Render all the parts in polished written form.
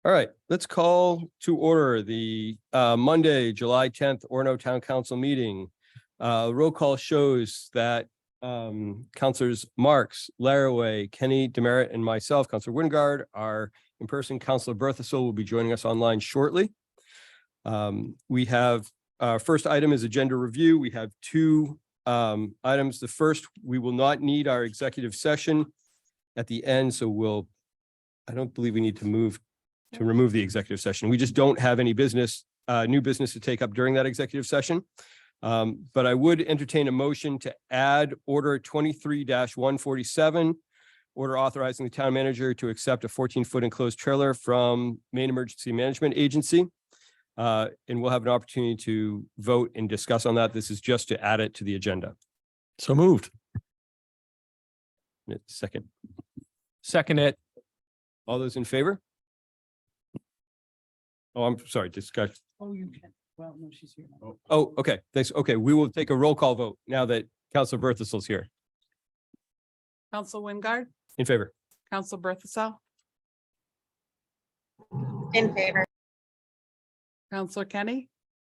All right, let's call to order the Monday, July 10th, Orono Town Council meeting. Roll call shows that Councilors Marks, Laraway, Kenny, Demerit, and myself, Councilor Wingard, our in-person Councilor Berthasol will be joining us online shortly. We have our first item is agenda review. We have two items. The first, we will not need our executive session at the end, so I don't believe we need to remove the executive session. We just don't have any business, new business to take up during that executive session. But I would entertain a motion to add order 23-147, order authorizing the town manager to accept a 14-foot enclosed trailer from Maine Emergency Management Agency. And we'll have an opportunity to vote and discuss on that. This is just to add it to the agenda. So moved. Second. Second it. All those in favor? Oh, I'm sorry, discussion. Oh, you can. Well, no, she's here. Oh, okay, thanks. Okay, we will take a roll call vote now that Councilor Berthelsel's here. Council Wingard, In favor? Council Berthasell, In favor. Councilor Kenny,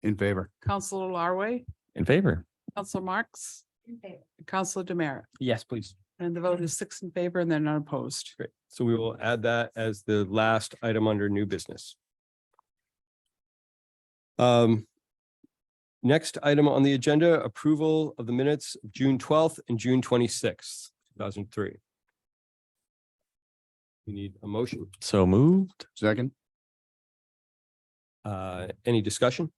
In favor. Councilor Larway, In favor. Councilor Marks, In favor. and Councilor Demerit. Yes, please. And the vote is 6 in favor and they're not opposed. Great. So we will add that as the last item under new business. Next item on the agenda, approval of the minutes of June 12th and June 26th, 2003. We need a motion. So moved. Second. Any discussion?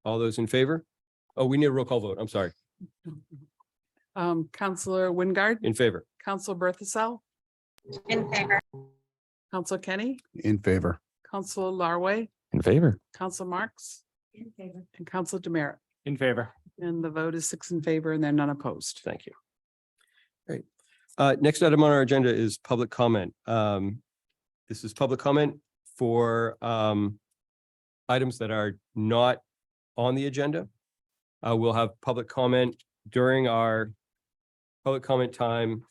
All those in favor? Oh, we need a roll call vote. I'm sorry. Councilor Wingard, In favor? Councilor Berthasell, In favor. Councilor Kenny, In favor. Councilor Larway, In favor. Councilor Marks, In favor. and Councilor Demerit. In favor. And the vote is 6 in favor and they're not opposed. Thank you. Great. Next item on our agenda is public comment. This is public comment for items that are not on the agenda. We'll have public comment during our public comment time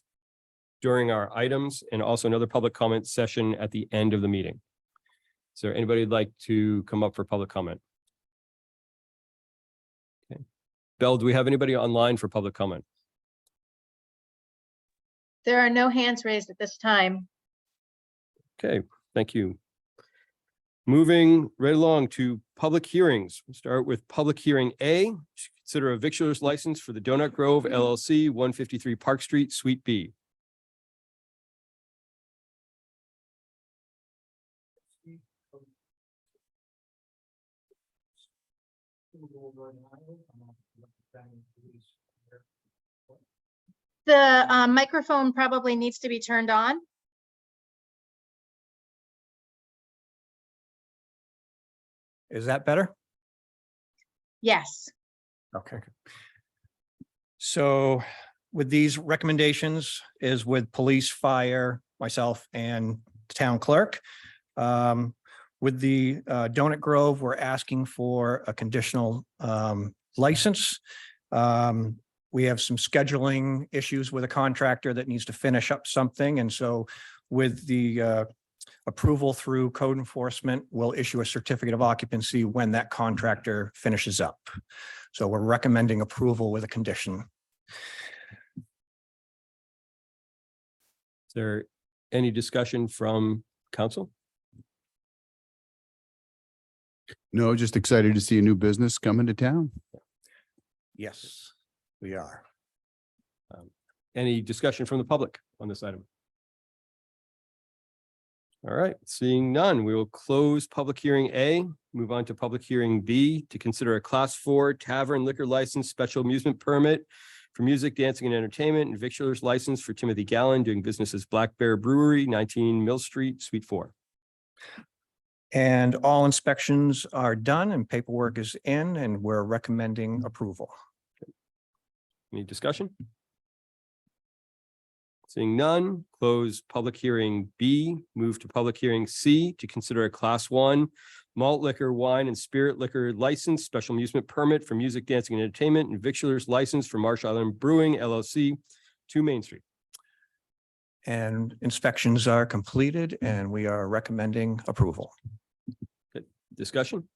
during our items and also another public comment session at the end of the meeting. Is there anybody who'd like to come up for public comment? Okay. Belle, do we have anybody online for public comment? There are no hands raised at this time. Okay, thank you. Moving right along to public hearings. We'll start with public hearing A, to consider a victualer's license for the Donut Grove LLC, 153 Park Street, Suite B. The microphone probably needs to be turned on. Is that better? Yes. Okay. So with these recommendations is with police, fire, myself and town clerk. With the Donut Grove, we're asking for a conditional license. We have some scheduling issues with a contractor that needs to finish up something. And so with the approval through code enforcement, we'll issue a certificate of occupancy when that contractor finishes up. So we're recommending approval with a condition. Is there any discussion from council? No, just excited to see a new business come into town. Yes, we are. Any discussion from the public on this item? All right, seeing none, we will close public hearing A, move on to public hearing B to consider a class 4 tavern liquor license special amusement permit for music, dancing and entertainment and victualer's license for Timothy Gallen doing business as Black Bear Brewery, 19 Mill Street, Suite 4. And all inspections are done and paperwork is in, and we're recommending approval. Any discussion? Seeing none, close public hearing B, move to public hearing C to consider a class 1 malt liquor, wine and spirit liquor license, special amusement permit for music, dancing and entertainment and victualer's license for Marsh Island Brewing LLC, 2 Main Street. And inspections are completed and we are recommending approval. Discussion?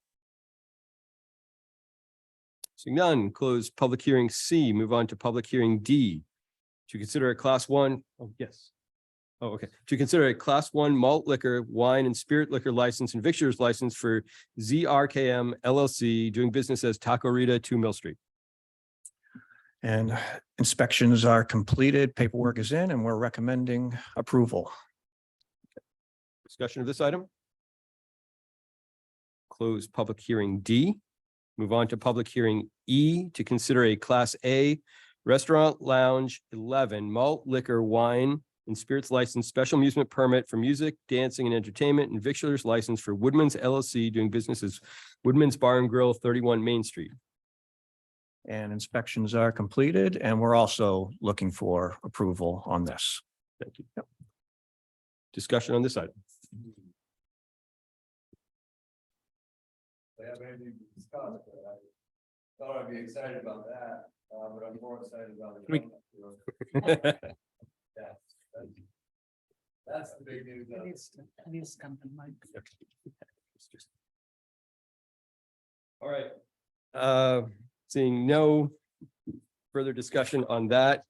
Seeing none, close public hearing C, move on to public hearing D. To consider a class one, oh, yes. Oh, okay. To consider a class one malt liquor, wine and spirit liquor license and victuals license for ZRKM LLC doing business as Taco Rita, 2 Mill Street. And inspections are completed, paperwork is in, and we're recommending approval. Discussion of this item? Close public hearing D. Move on to public hearing E to consider a Class A Restaurant Lounge 11 malt liquor, wine and spirits license special amusement permit for music, dancing and entertainment and victualers license for Woodman's LLC doing business as Woodman's Bar and Grill, 31 Main Street. And inspections are completed, and we're also looking for approval on this. Thank you. Discussion on this item. I have anything to discuss, but I thought I'd be excited about that, but I'm more excited about the. We- donut, That's the big news. It needs to come from Mike. All right. Seeing no further discussion on that.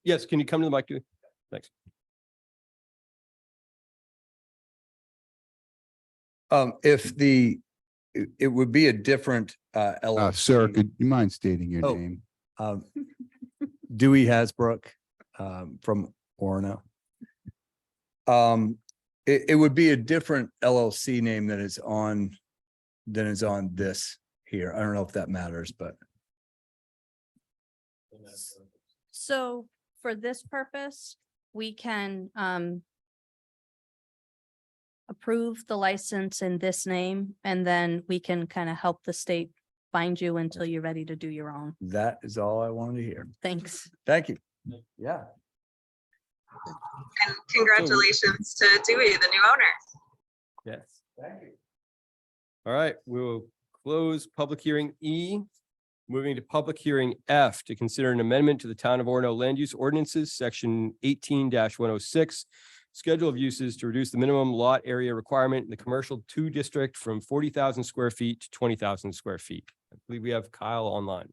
Yes, can you come to the mic too? Thanks. It would be a different LLC. Sir, could you mind stating your Oh. name? Dewey Hasbrook from Orono. It would be a different LLC name than is on this here. I don't know if that matters, but So for this purpose, we can approve the license in this name, and then we can kind of help the state find you until you're ready to do your own. that is all I wanted to hear. Thanks. Thank you. Yeah. And congratulations to Dewey, the new owner. Yes. Thank you. All right, we will close public hearing E. Moving to public hearing F to consider an amendment to the Town of Orono Land Use Ordinances, section 18-106. Schedule of uses to reduce the minimum lot area requirement in the commercial 2 district from 40,000 square feet to 20,000 square feet. I believe we have Kyle online.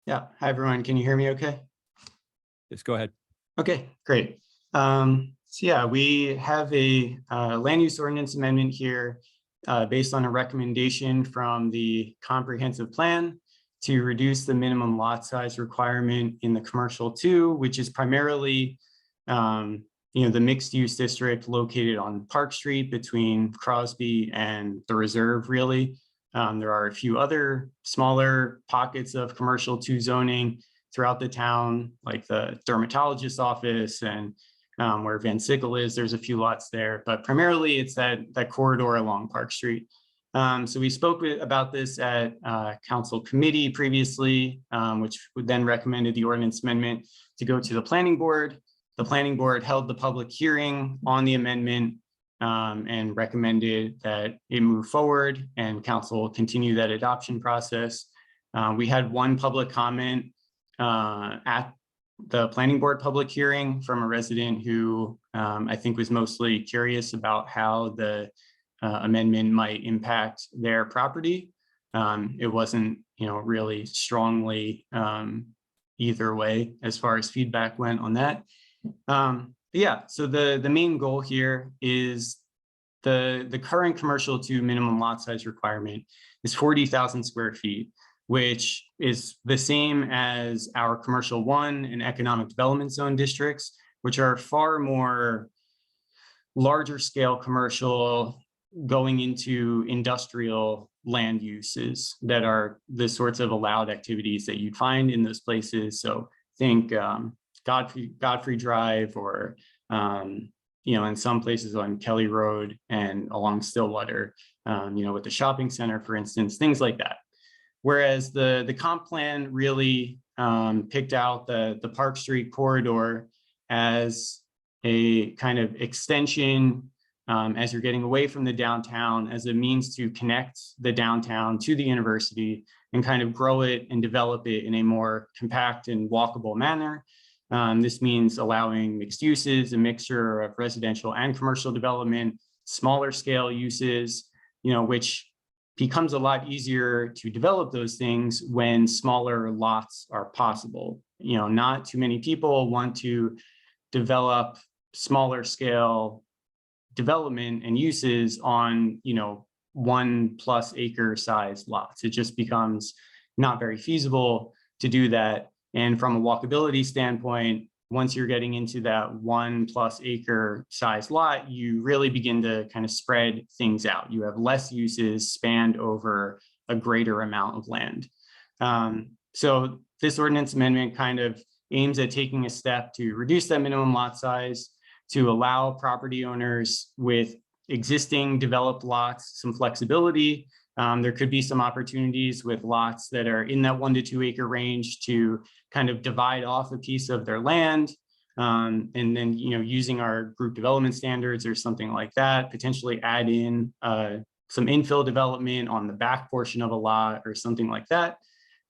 Yeah, hi everyone. Can you hear me okay? Yes, go ahead. Okay, great. So yeah, we have a land use ordinance amendment here based on a recommendation from the comprehensive plan to reduce the minimum lot size requirement in the commercial 2, which is primarily the mixed use district located on Park Street between Crosby and the Reserve, really. There are a few other smaller pockets of commercial 2 zoning throughout the town, like the dermatologist's office and where Van Sickle is, there's a few lots there, but primarily it's that corridor along Park Street. So we spoke about this at council committee previously, which would then recommended the ordinance amendment to go to the planning board. The planning board held the public hearing on the amendment and recommended that it move forward and council continue that adoption process. We had one public comment at the planning board public hearing from a resident who I think was mostly curious about how the amendment might impact their property. It wasn't, really strongly either way as far as feedback went on that. Yeah, so the main goal here is the current commercial 2 minimum lot size requirement is 40,000 square feet, which is the same as our commercial 1 and economic development zone districts, which are far more larger scale commercial going into industrial land uses that are the sorts of allowed activities that you'd find in those places. So think Godfrey Drive or, in some places on Kelly Road and along Stillwater, with the shopping center, for instance, things like that. Whereas the comp plan really picked out the Park Street corridor as a kind of extension as you're getting away from the downtown as a means to connect the downtown to the university and kind of grow it and develop it in a more compact and walkable manner. This means allowing mixed uses, a mixture of residential and commercial development, smaller scale uses, which becomes a lot easier to develop those things when smaller lots are possible. Not too many people want to develop smaller scale development and uses on, 1+ acre size lots. It just becomes not very feasible to do that. And from a walkability standpoint, once you're getting into that 1+ acre size lot, you really begin to kind of spread things out. You have less uses spanned over a greater amount of land. So this ordinance amendment kind of aims at taking a step to reduce that minimum lot size, to allow property owners with existing developed lots some flexibility. There could be some opportunities with lots that are in that 1 to 2 acre range to kind of divide off a piece of their land. And then, using our group development standards or something like that, potentially add in some infill development on the back portion of a lot or something like that.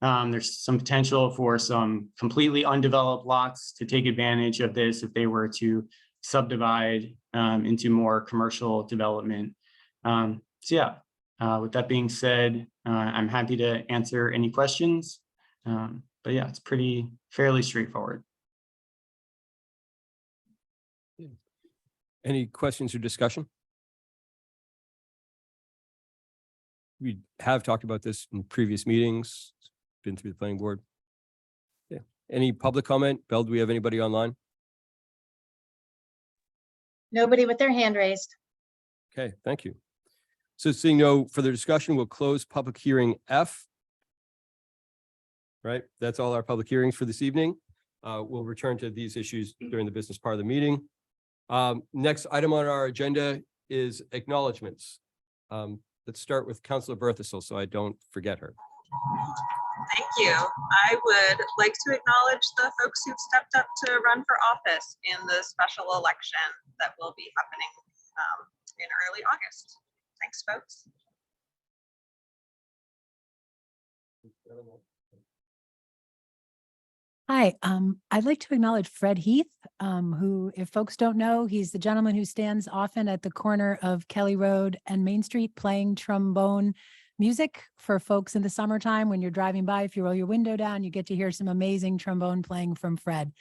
There's some potential for some completely undeveloped lots to take advantage of this if they were to subdivide into more commercial development. With that being said, I'm happy to answer any questions. But yeah, it's fairly straightforward. Any questions or discussion? We have talked about this in previous meetings, been through the planning board. Yeah. Any public comment? Belle, do we have anybody online? Nobody with their hand raised. Okay, thank you. So seeing no further discussion, we'll close public hearing F. Right, that's all our public hearings for this evening. We'll return to these issues during the business part of the meeting. Next item on our agenda is acknowledgements. Let's start with Councilor Berthasell, so I don't forget her. Thank you. I would like to acknowledge the folks who've stepped up to run for office in the special election that will be happening in early August. Thanks, folks. Hi, I'd like to acknowledge Fred Heath, who, if folks don't know, he's the gentleman who stands often at the corner of Kelly Road and Main Street playing trombone music for folks in the summertime. When you're driving by, if you roll your window down, you get to hear some amazing trombone playing from Fred.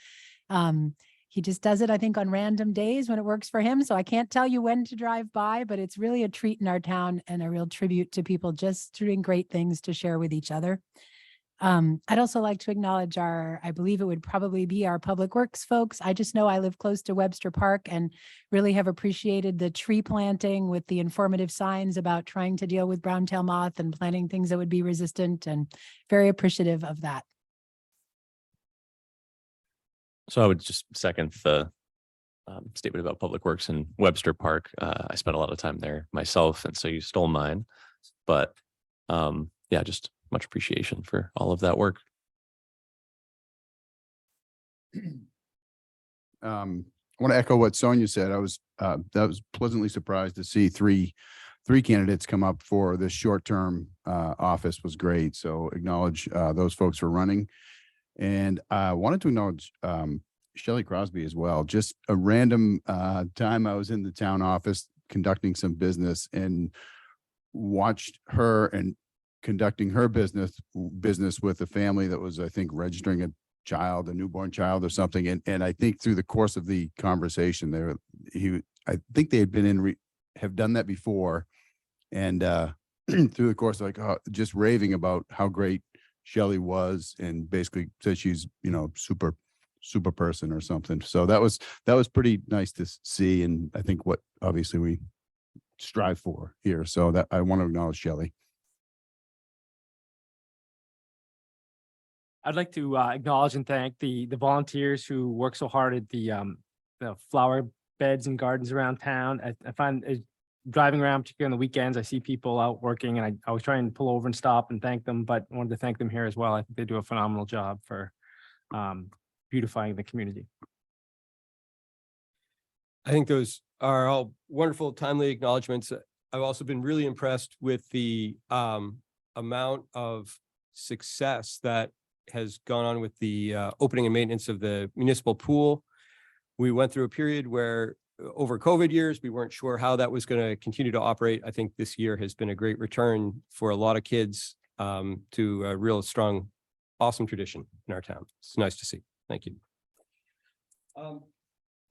He just does it, I think, on random days when it works for him. So I can't tell you when to drive by, but it's really a treat in our town and a real tribute to people just doing great things to share with each other. I'd also like to acknowledge I believe it would probably be our public works folks. I just know I live close to Webster Park and really have appreciated the tree planting with the informative signs about trying to deal with brown-tail moth and planting things that would be resistant, and very appreciative of that. So I would just second the statement about public works in Webster Park. I spent a lot of time there myself, and so you stole mine. But yeah, just much appreciation for all of that work. I want to echo what Sonia said. I was pleasantly surprised to see three candidates come up for this short-term office. Was great. So acknowledge those folks for running. And I wanted to acknowledge Shelley Crosby as well. Just a random time I was in the town office conducting some business and watched her and conducting her business with a family that was, I think, registering a newborn child or something. And I think through the course of the conversation I think they had have done that before. And through the course, just raving about how great Shelley was, and basically said she's, super person or something. So that was pretty nice to see. And I think what obviously we strive for here. So that I want to acknowledge Shelley. I'd like to acknowledge and thank the volunteers who work so hard at the flower beds and gardens around town. I find driving around, particularly on the weekends, I see people out working, and I was trying to pull over and stop and thank them, but I wanted to thank them here as well. I think they do a phenomenal job for beautifying the community. I think those are all wonderful, timely acknowledgements. I've also been really impressed with the amount of success that has gone on with the opening and maintenance of the municipal pool. We went through a period where over COVID years, we weren't sure how that was going to continue to operate. I think this year has been a great return for a lot of kids to a real strong, awesome tradition in our town. It's nice to see. Thank you.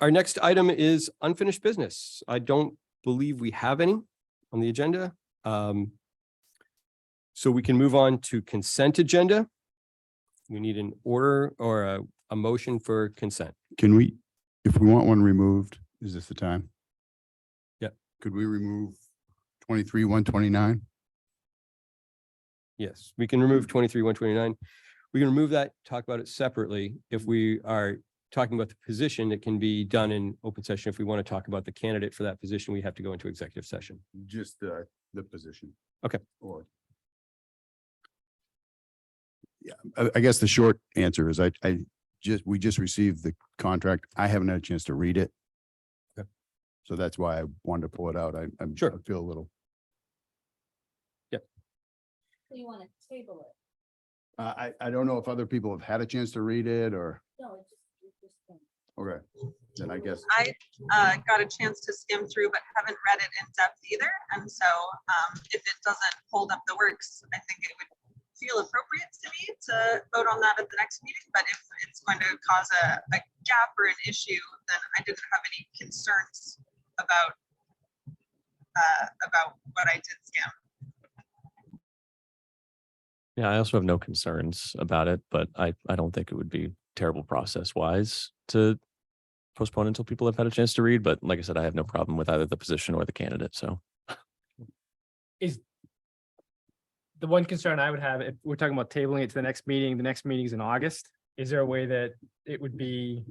Our next item is unfinished business. I don't believe we have any on the agenda. So we can move on to consent agenda. We need an order or a motion for consent. Can we, if we want one removed, is this the time? Yep. Could we remove 23-129? Yes, we can remove 23-129. We can remove that, talk about it separately. If we are talking about the position, it can be done in open session. If we want to talk about the candidate for that position, we have to go into executive session. Just the position. Okay. Or. Yeah, I guess the short answer is we just received the contract. I haven't had a chance to read it. Okay. So that's why I wanted to pull it out. I'm sure. I feel a little. So you want to table it? I don't know if other people have had a chance to read it or, No, it's just. okay, then I guess. I got a chance to skim through, but haven't read it in depth either. And so if it doesn't hold up the works, I think it would feel appropriate to me to vote on that at the next meeting. But if it's going to cause a gap or an issue, then I didn't have any concerns about what I did skim. Yeah, I also have no concerns about it, but I don't think it would be terrible process wise to postpone until people have had a chance to read. But like I said, I have no problem with either the position or the candidate. So Is the one concern I would have, if we're talking about tabling it to the next meeting is in August. Is there a way that it would be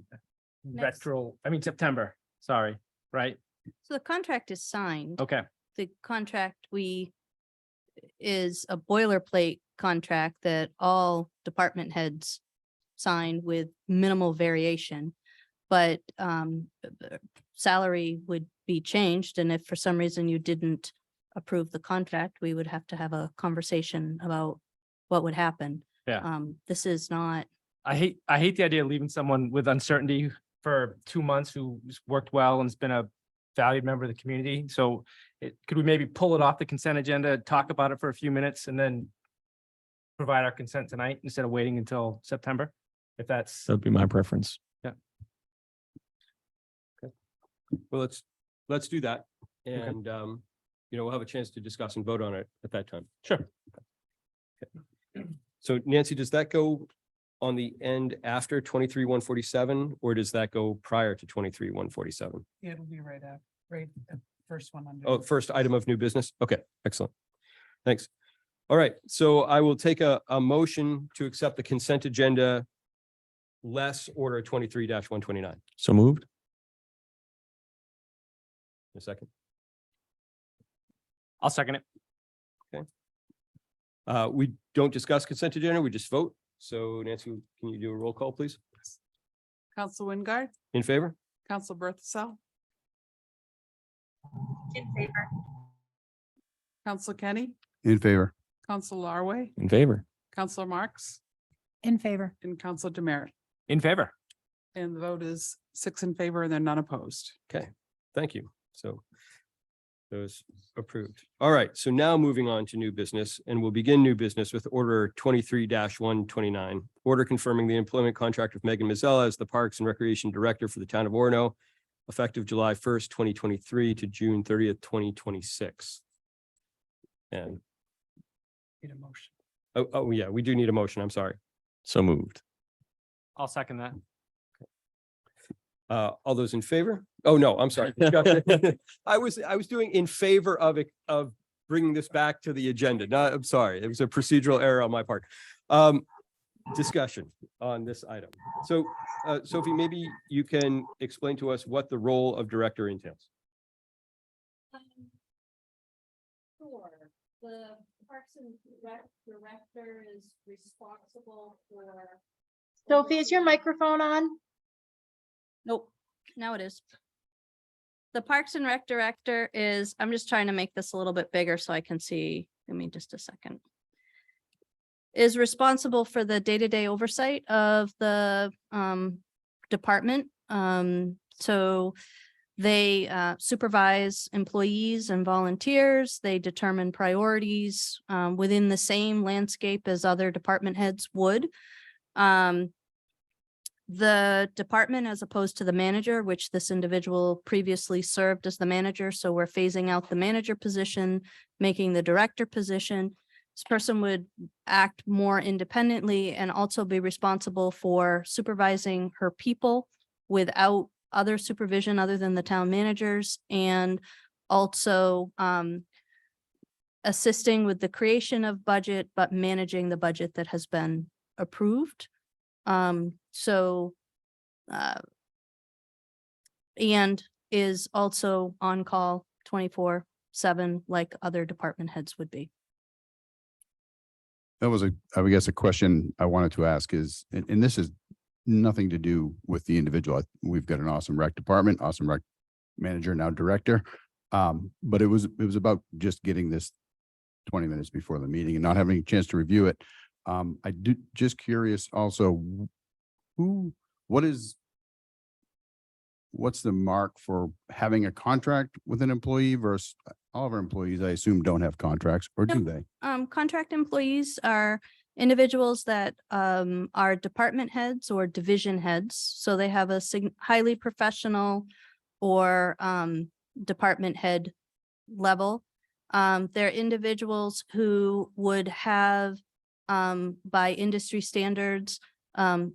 September, sorry, right? So the contract is signed. Okay, The contract is a boilerplate contract that all department heads sign with minimal variation. But salary would be changed. And if for some reason you didn't approve the contract, we would have to have a conversation about what would happen. Yeah. This is not, I hate the idea of leaving someone with uncertainty for 2 months who's worked well and has been a valued member of the community. So could we maybe pull it off the consent agenda, talk about it for a few minutes and then provide our consent tonight instead of waiting until September? If that's, that'd be my preference. Well, let's do that. And, we'll have a chance to discuss and vote on it at that time. sure. Okay. So Nancy, does that go on the end after 23-147 or does that go prior to 23-147? It'll be right at the first one. Oh, first item of new business. Okay, excellent. Thanks. All right, so I will take a motion to accept the consent agenda less order 23-129. So moved. A second. I'll second it. We don't discuss consent agenda, we just vote. So Nancy, can you do a roll call, please? Council Wingard, In favor? Council Berthasell, In favor. Council Kenny, In favor. Council Larway, In favor. Councilor Marks, In favor. and Council Demerit. In favor. And the vote is 6 in favor and then none opposed. Okay, thank you. So those approved. All right, so now moving on to new business, and we'll begin new business with order 23-129. Order confirming the employment contract of Megan Mazzella as the Parks and Recreation Director for the town of Orono, effective July 1st, 2023 to June 30th, 2026. And Need a motion. oh yeah, we do need a motion. I'm sorry. So moved. I'll second that. All those in favor? Oh, no, I'm sorry. I was doing in favor of it, of bringing this back to the agenda. No, I'm sorry. It was a procedural error on my part. Discussion on this item. So, Sophie, maybe you can explain to us what the role of director entails. sure, the Parks and Rec Director is responsible for. Sophie, is your microphone on? Nope, now it is. The Parks and Rec Director is, I'm just trying to make this a little bit bigger so I can see, give me just a second. is responsible for the day-to-day oversight of the department. So they supervise employees and volunteers. They determine priorities within the same landscape as other department heads would. The department, as opposed to the manager, which this individual previously served as the manager, so we're phasing out the manager position, making the director position. This person would act more independently and also be responsible for supervising her people without other supervision other than the town managers, and also assisting with the creation of budget, but managing the budget that has been approved. And is also on call 24/7 like other department heads would be. That was I guess, a question I wanted to ask is, and this is nothing to do with the individual. We've got an awesome rec department, awesome rec manager, now director. But it was about just getting this 20 minutes before the meeting and not having a chance to review it. Just curious also, what's the mark for having a contract with an employee versus all of our employees, I assume, don't have contracts, or do they? Contract employees are individuals that are department heads or division heads. So they have a highly professional or department head level. They're individuals who would have, by industry standards,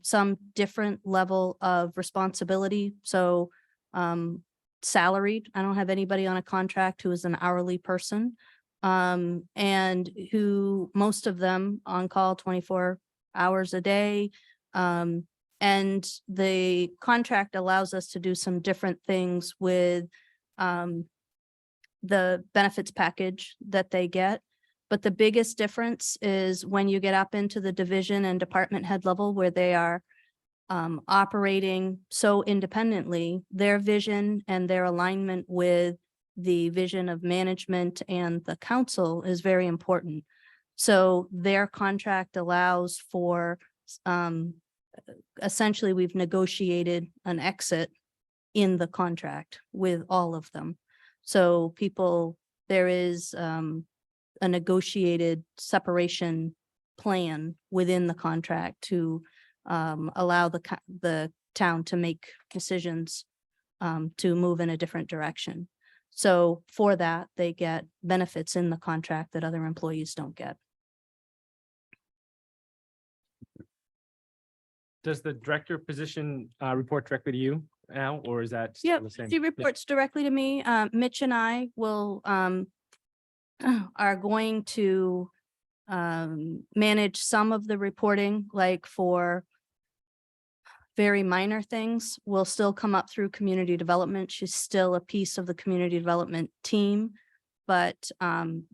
some different level of responsibility. So salaried, I don't have anybody on a contract who is an hourly person, and who most of them on call 24 hours a day. And the contract allows us to do some different things with the benefits package that they get. But the biggest difference is when you get up into the division and department head level where they are operating so independently, their vision and their alignment with the vision of management and the council is very important. So their contract allows for, essentially, we've negotiated an exit in the contract with all of them. So there is a negotiated separation plan within the contract to allow the town to make decisions to move in a different direction. So for that, they get benefits in the contract that other employees don't get. Does the director position report directly to you now, or is that still Yep, the same? she reports directly to me. Mitch and I will are going to manage some of the reporting, like for very minor things will still come up through community development. She's still a piece of the community development team, but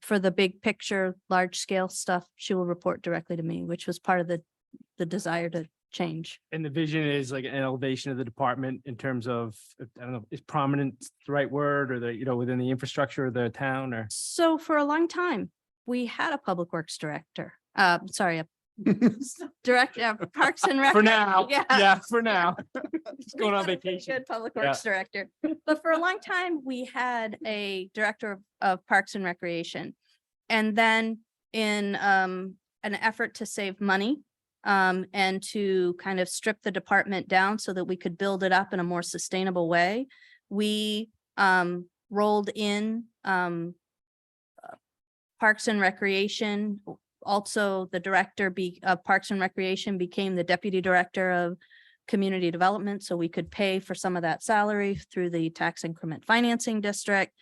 for the big picture, large scale stuff, she will report directly to me, which was part of the desire to change. And the vision is like an elevation of the department in terms of, I don't know, is prominent the right word, or within the infrastructure of the town, or? So for a long time, we had a public works director. Sorry, a director, Parks and Rec. For now, Yeah. for now. Just going on We had a pretty vacation. Good public works director. But for a long time, we had a director of Parks and Recreation. And then in an effort to save money and to kind of strip the department down so that we could build it up in a more sustainable way, we rolled in Parks and Recreation. Also, the director of Parks and Recreation became the deputy director of community development, so we could pay for some of that salary through the tax increment financing district.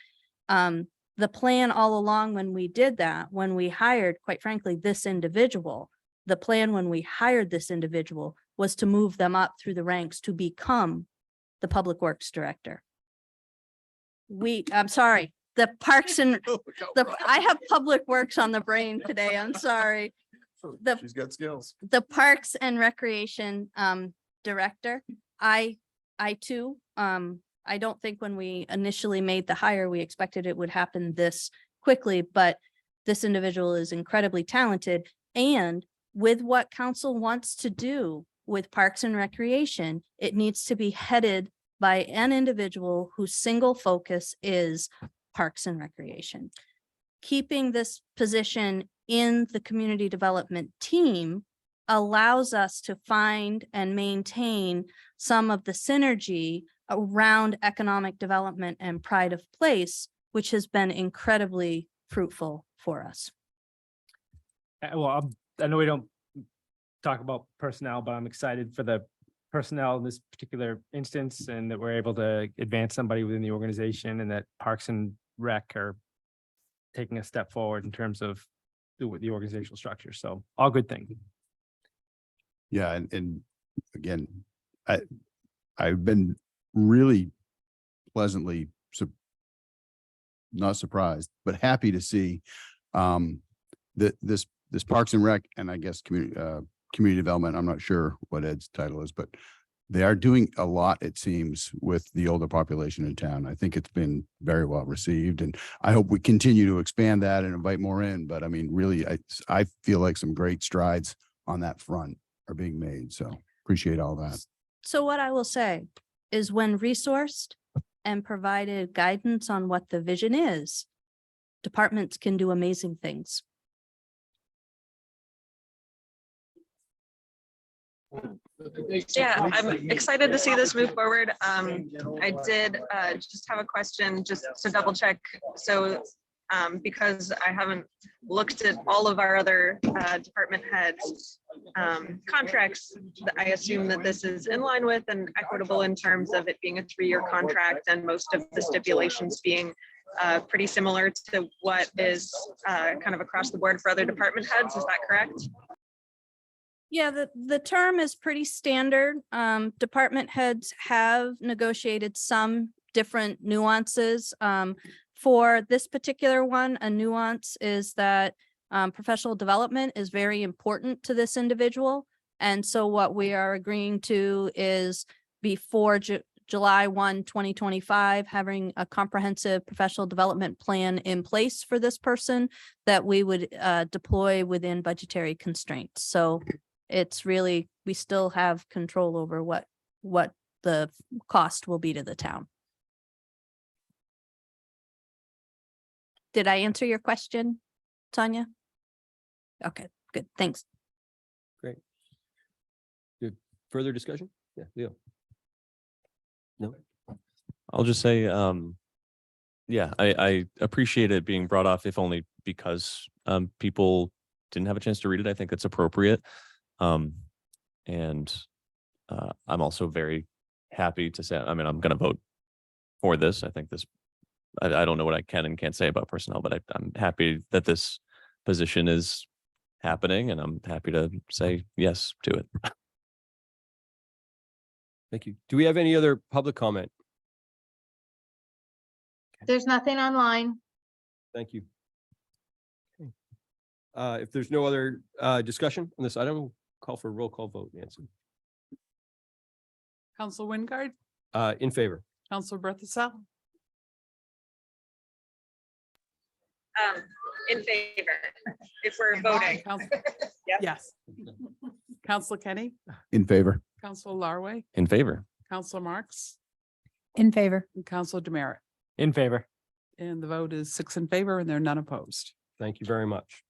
The plan all along when we did that, when we hired, quite frankly, this individual, the plan when we hired this individual was to move them up through the ranks to become the public works director. I'm sorry, the Parks and I have public works on the brain today. I'm sorry. She's got skills. The Parks and Recreation director. I too, I don't think when we initially made the hire, we expected it would happen this quickly, but this individual is incredibly talented, and with what council wants to do with Parks and Recreation, it needs to be headed by an individual whose single focus is Parks and Recreation. Keeping this position in the community development team allows us to find and maintain some of the synergy around economic development and pride of place, which has been incredibly fruitful for us. Well, I know we don't talk about personnel, but I'm excited for the personnel in this particular instance and that we're able to advance somebody within the organization and that Parks and Rec are taking a step forward in terms of the organizational structure. So all good things. Yeah, and again, I've been really pleasantly not surprised, but happy to see that this Parks and Rec and I guess community development. I'm not sure what Ed's title is, but they are doing a lot, it seems, with the older population in town. I think it's been very well received, and I hope we continue to expand that and invite more in. But I mean, really, I feel like some great strides on that front are being made. So appreciate all that. So what I will say is when resourced and provided guidance on what the vision is, departments can do amazing things. Yeah, I'm excited to see this move forward. I did just have a question just to double check. So because I haven't looked at all of our other department heads contracts, I assume that this is in line with and equitable in terms of it being a 3-year contract and most of the stipulations being pretty similar to what is kind of across the board for other department heads. Is that correct? Yeah, the term is pretty standard. Department heads have negotiated some different nuances. For this particular one, a nuance is that professional development is very important to this individual. And so what we are agreeing to is before July 1, 2025, having a comprehensive professional development plan in place for this person that we would deploy within budgetary constraints. So it's really, we still have control over what the cost will be to the town. Did I answer your question, Tanya? Okay, good. Thanks. Great. Good. Further discussion? Yeah, Leo. No. I'll just say, yeah, I appreciate it being brought off, if only because people didn't have a chance to read it. I think it's appropriate. And I'm also very happy to say, I mean, I'm going to vote for this. I think this, I don't know what I can and can't say about personnel, but I'm happy that this position is happening and I'm happy to say yes to it. Thank you. Do we have any other public comment? There's nothing online. Thank you. Okay. If there's no other discussion on this item, we'll call for a roll call vote. Nancy. Council Wingard, In favor. Council Berthasell, In favor, if we're voting. Council- Yep. yes. Council Kenny, In favor. Council Larway, In favor. Council Marks, In favor. and Council Demerit. In favor. And the vote is 6 in favor and there are none opposed. Thank you very much.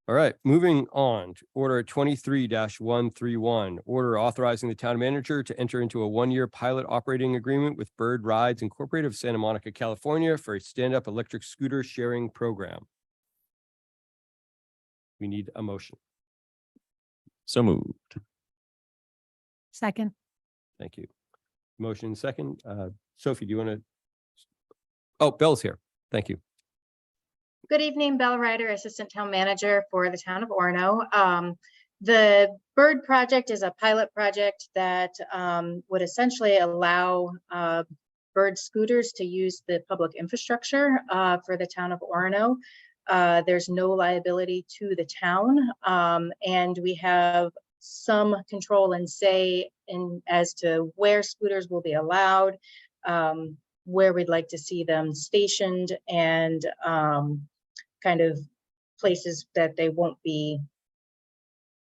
All right, moving on to order 23-131, order authorizing the town manager to enter into a 1-year pilot operating agreement with Bird Rides Incorporated of Santa Monica, California for a stand-up electric scooter sharing program. We need a motion. So moved. Second. Thank you. Motion second. Sophie, do you want to? Oh, Belle's here. Thank you. Good evening, Belle Ryder, Assistant Town Manager for the town of Orono. The Bird project is a pilot project that would essentially allow Bird scooters to use the public infrastructure for the town of Orono. There's no liability to the town, and we have some control and say as to where scooters will be allowed, where we'd like to see them stationed, and kind of places that they won't be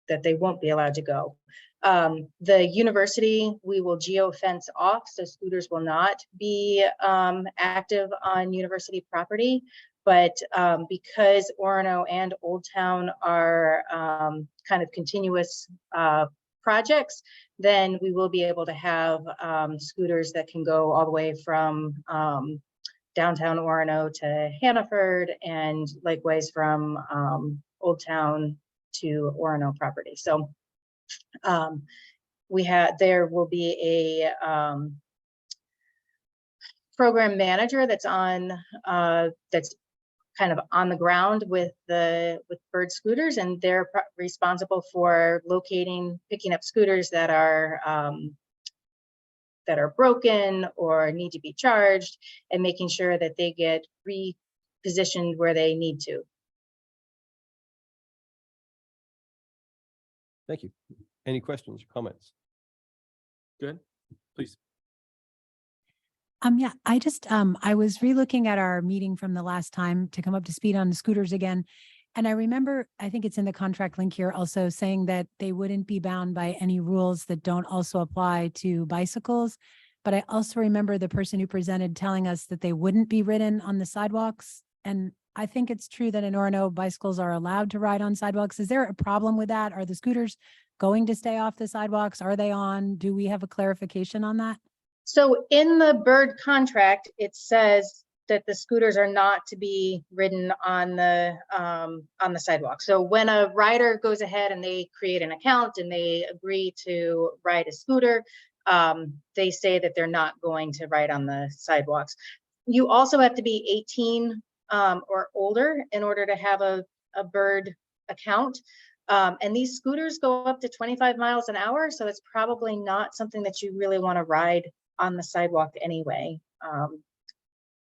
that they won't be allowed to go. The university, we will geo-fence off, so scooters will not be active on university property. But because Orono and Old Town are kind of continuous projects, then we will be able to have scooters that can go all the way from downtown Orono to Hannaford, and likewise from Old Town to Orono property. So there will be a program manager that's that's kind of on the ground with bird scooters, and they're responsible for locating, picking up scooters that are broken or need to be charged, and making sure that they get repositioned where they need to. Thank you. Any questions or comments? Good, please. Yeah, I just, I was relooking at our meeting from the last time to come up to speed on the scooters again. And I remember, I think it's in the contract link here also saying that they wouldn't be bound by any rules that don't also apply to bicycles. But I also remember the person who presented telling us that they wouldn't be ridden on the sidewalks. And I think it's true that in Orono, bicycles are allowed to ride on sidewalks. Is there a problem with that? Are the scooters going to stay off the sidewalks? Are they on? Do we have a clarification on that? So in the bird contract, it says that the scooters are not to be ridden on the sidewalk. So when a rider goes ahead and they create an account and they agree to ride a scooter, they say that they're not going to ride on the sidewalks. You also have to be 18 or older in order to have a bird account. And these scooters go up to 25 miles an hour. So it's probably not something that you really want to ride on the sidewalk anyway.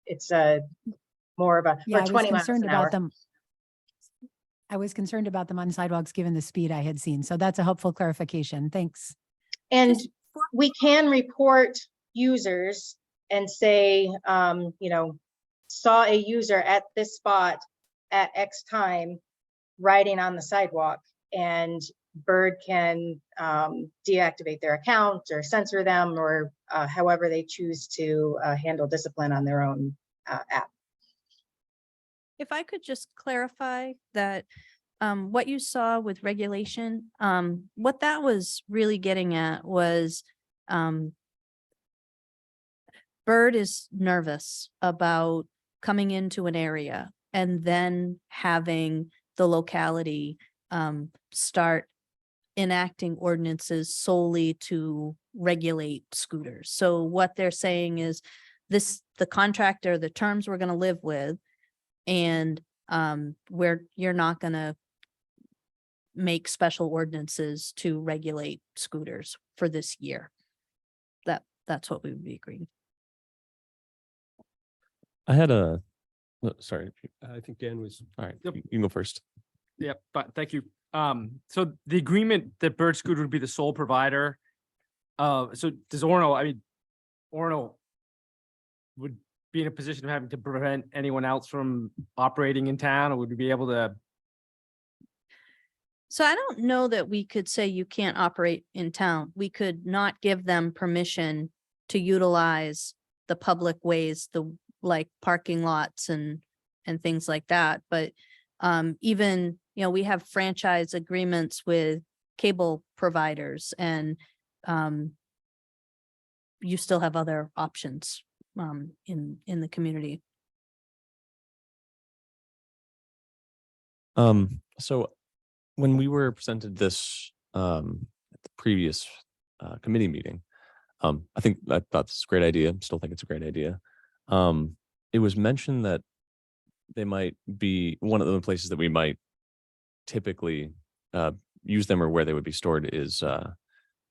It's more of a, Yeah, or 20 miles an hour. I was concerned about them on sidewalks, given the speed I had seen. So that's a helpful clarification. Thanks. And we can report users and say, you know, saw a user at this spot at X time riding on the sidewalk, and bird can deactivate their account or censor them, or however they choose to handle discipline on their own app. If I could just clarify that what you saw with regulation, what that was really getting at was bird is nervous about coming into an area and then having the locality start enacting ordinances solely to regulate scooters. So what they're saying is the contractor, the terms we're going to live with, and you're not going to make special ordinances to regulate scooters for this year. That's what we would be agreeing. I had sorry. I think Dan was. All right, Yep. you can go first. Yep, but thank you. So the agreement that Bird Scooter would be the sole provider. So does Orono, I mean, Orono would be in a position of having to prevent anyone else from operating in town, or would we be able to? So I don't know that we could say you can't operate in town. We could not give them permission to utilize the public ways, like parking lots and things like that. But even, we have franchise agreements with cable providers, and you still have other options in the community. So when we were presented this at the previous committee meeting, I thought this is a great idea. Still think it's a great idea. It was mentioned that they might be one of the places that we might typically use them, or where they would be stored, is at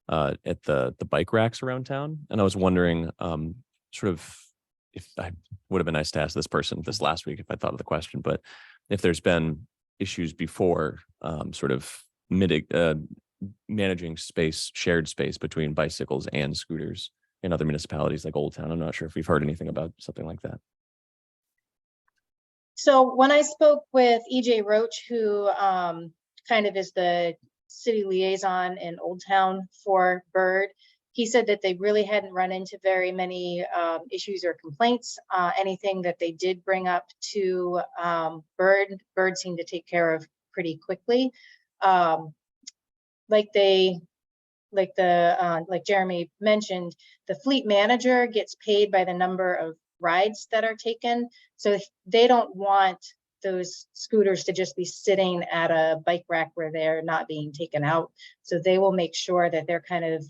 the bike racks around town. And I was wondering, sort of, if I would have been nice to ask this person this last week if I thought of the question, but if there's been issues before, sort of managing shared space between bicycles and scooters in other municipalities like Old Town. I'm not sure if we've heard anything about something like that. So when I spoke with EJ Roach, who kind of is the city liaison in Old Town for Bird. He said that they really hadn't run into very many issues or complaints. Anything that they did bring up to Bird seemed to take care of pretty quickly. Like Jeremy mentioned, the fleet manager gets paid by the number of rides that are taken. So if they don't want those scooters to just be sitting at a bike rack where they're not being taken out. So they will make sure that they're kind of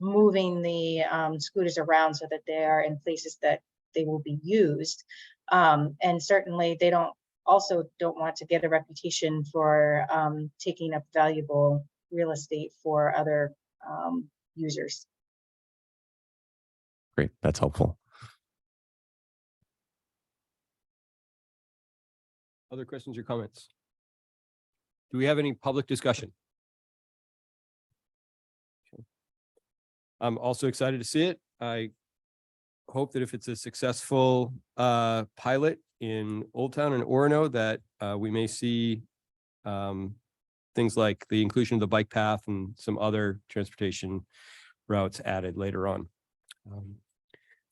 moving the scooters around so that they are in places that they will be used. And certainly they don't want to get a reputation for taking up valuable real estate for other users. Great, that's helpful. Other questions or comments? Do we have any public discussion? Okay. I'm also excited to see it. I hope that if it's a successful pilot in Old Town and Orono, that we may see things like the inclusion of the bike path and some other transportation routes added later on.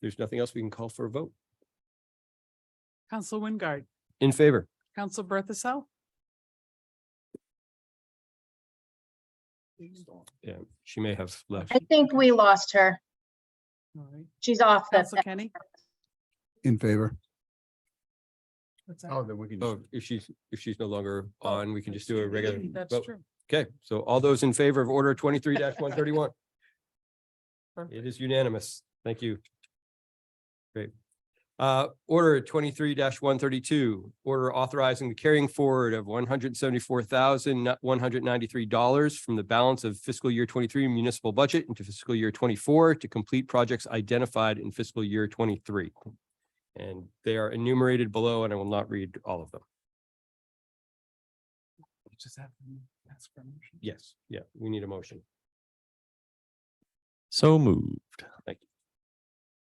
There's nothing else, we can call for a vote. Council Wingard, In favor? Council Berthasell, Yeah, she may have left. I think we lost her. all right. She's off the. Council Kenny. In favor. What's Oh, then we can. Oh, if she's no longer on, we can just do a regular That's vote. true. Okay, so all those in favor of order 23-131? It is unanimous. Thank you. Great. Order 23-132, order authorizing the carrying forward of $174,193 from the balance of fiscal year 23 municipal budget into fiscal year 24 to complete projects identified in fiscal year 23. And they are enumerated below, and I will not read all of them. Just have to ask for a motion. Yes, yeah, we need a motion. So moved. Thank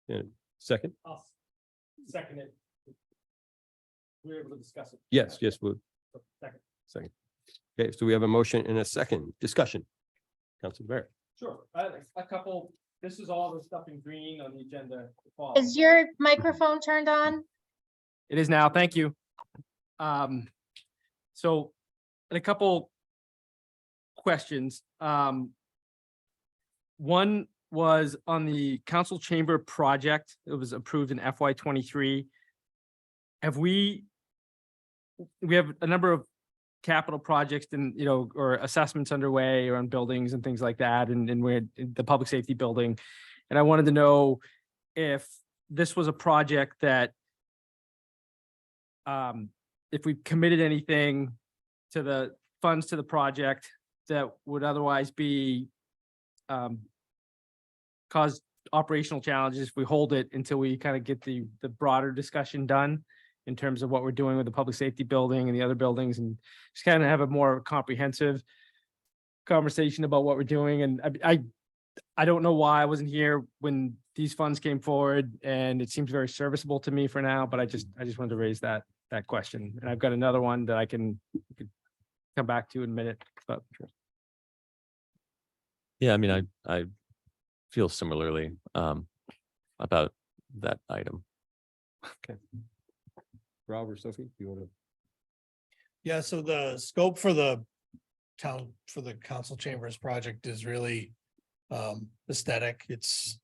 you. And second? Second it. We're able to discuss it. Yes, we'll Second. second. Okay, so we have a motion and a second discussion. Councilor Barrett. Sure, a couple, this is all the stuff in green on the agenda. Is your microphone turned on? It is now, thank you. So, a couple questions. One was on the council chamber project. It was approved in FY 23. We have a number of capital projects and, or assessments underway or on buildings and things like that, and we're in the public safety building. And I wanted to know if this was a project that if we committed anything to the funds to the project that would otherwise be cause operational challenges if we hold it until we kind of get the broader discussion done in terms of what we're doing with the public safety building and the other buildings, and just kind of have a more comprehensive conversation about what we're doing. And I don't know why I wasn't here when these funds came forward, and it seems very serviceable to me for now, but I just wanted to raise that question. And I've got another one that I can come back to in a minute, but Yeah, I mean, I feel similarly about that item. Okay. Rob or Sophie, do you want to? Yeah, so the scope for the council chambers project is really aesthetic. It's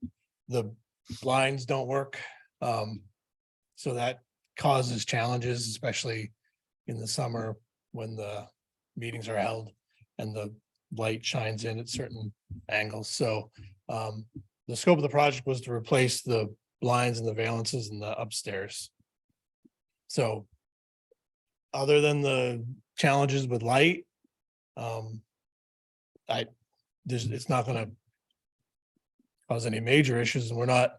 the blinds don't work. So that causes challenges, especially in the summer when the meetings are held and the light shines in at certain angles. So the scope of the project was to replace the blinds and the valances in the upstairs. So other than the challenges with light, it's not going to cause any major issues, and we're not.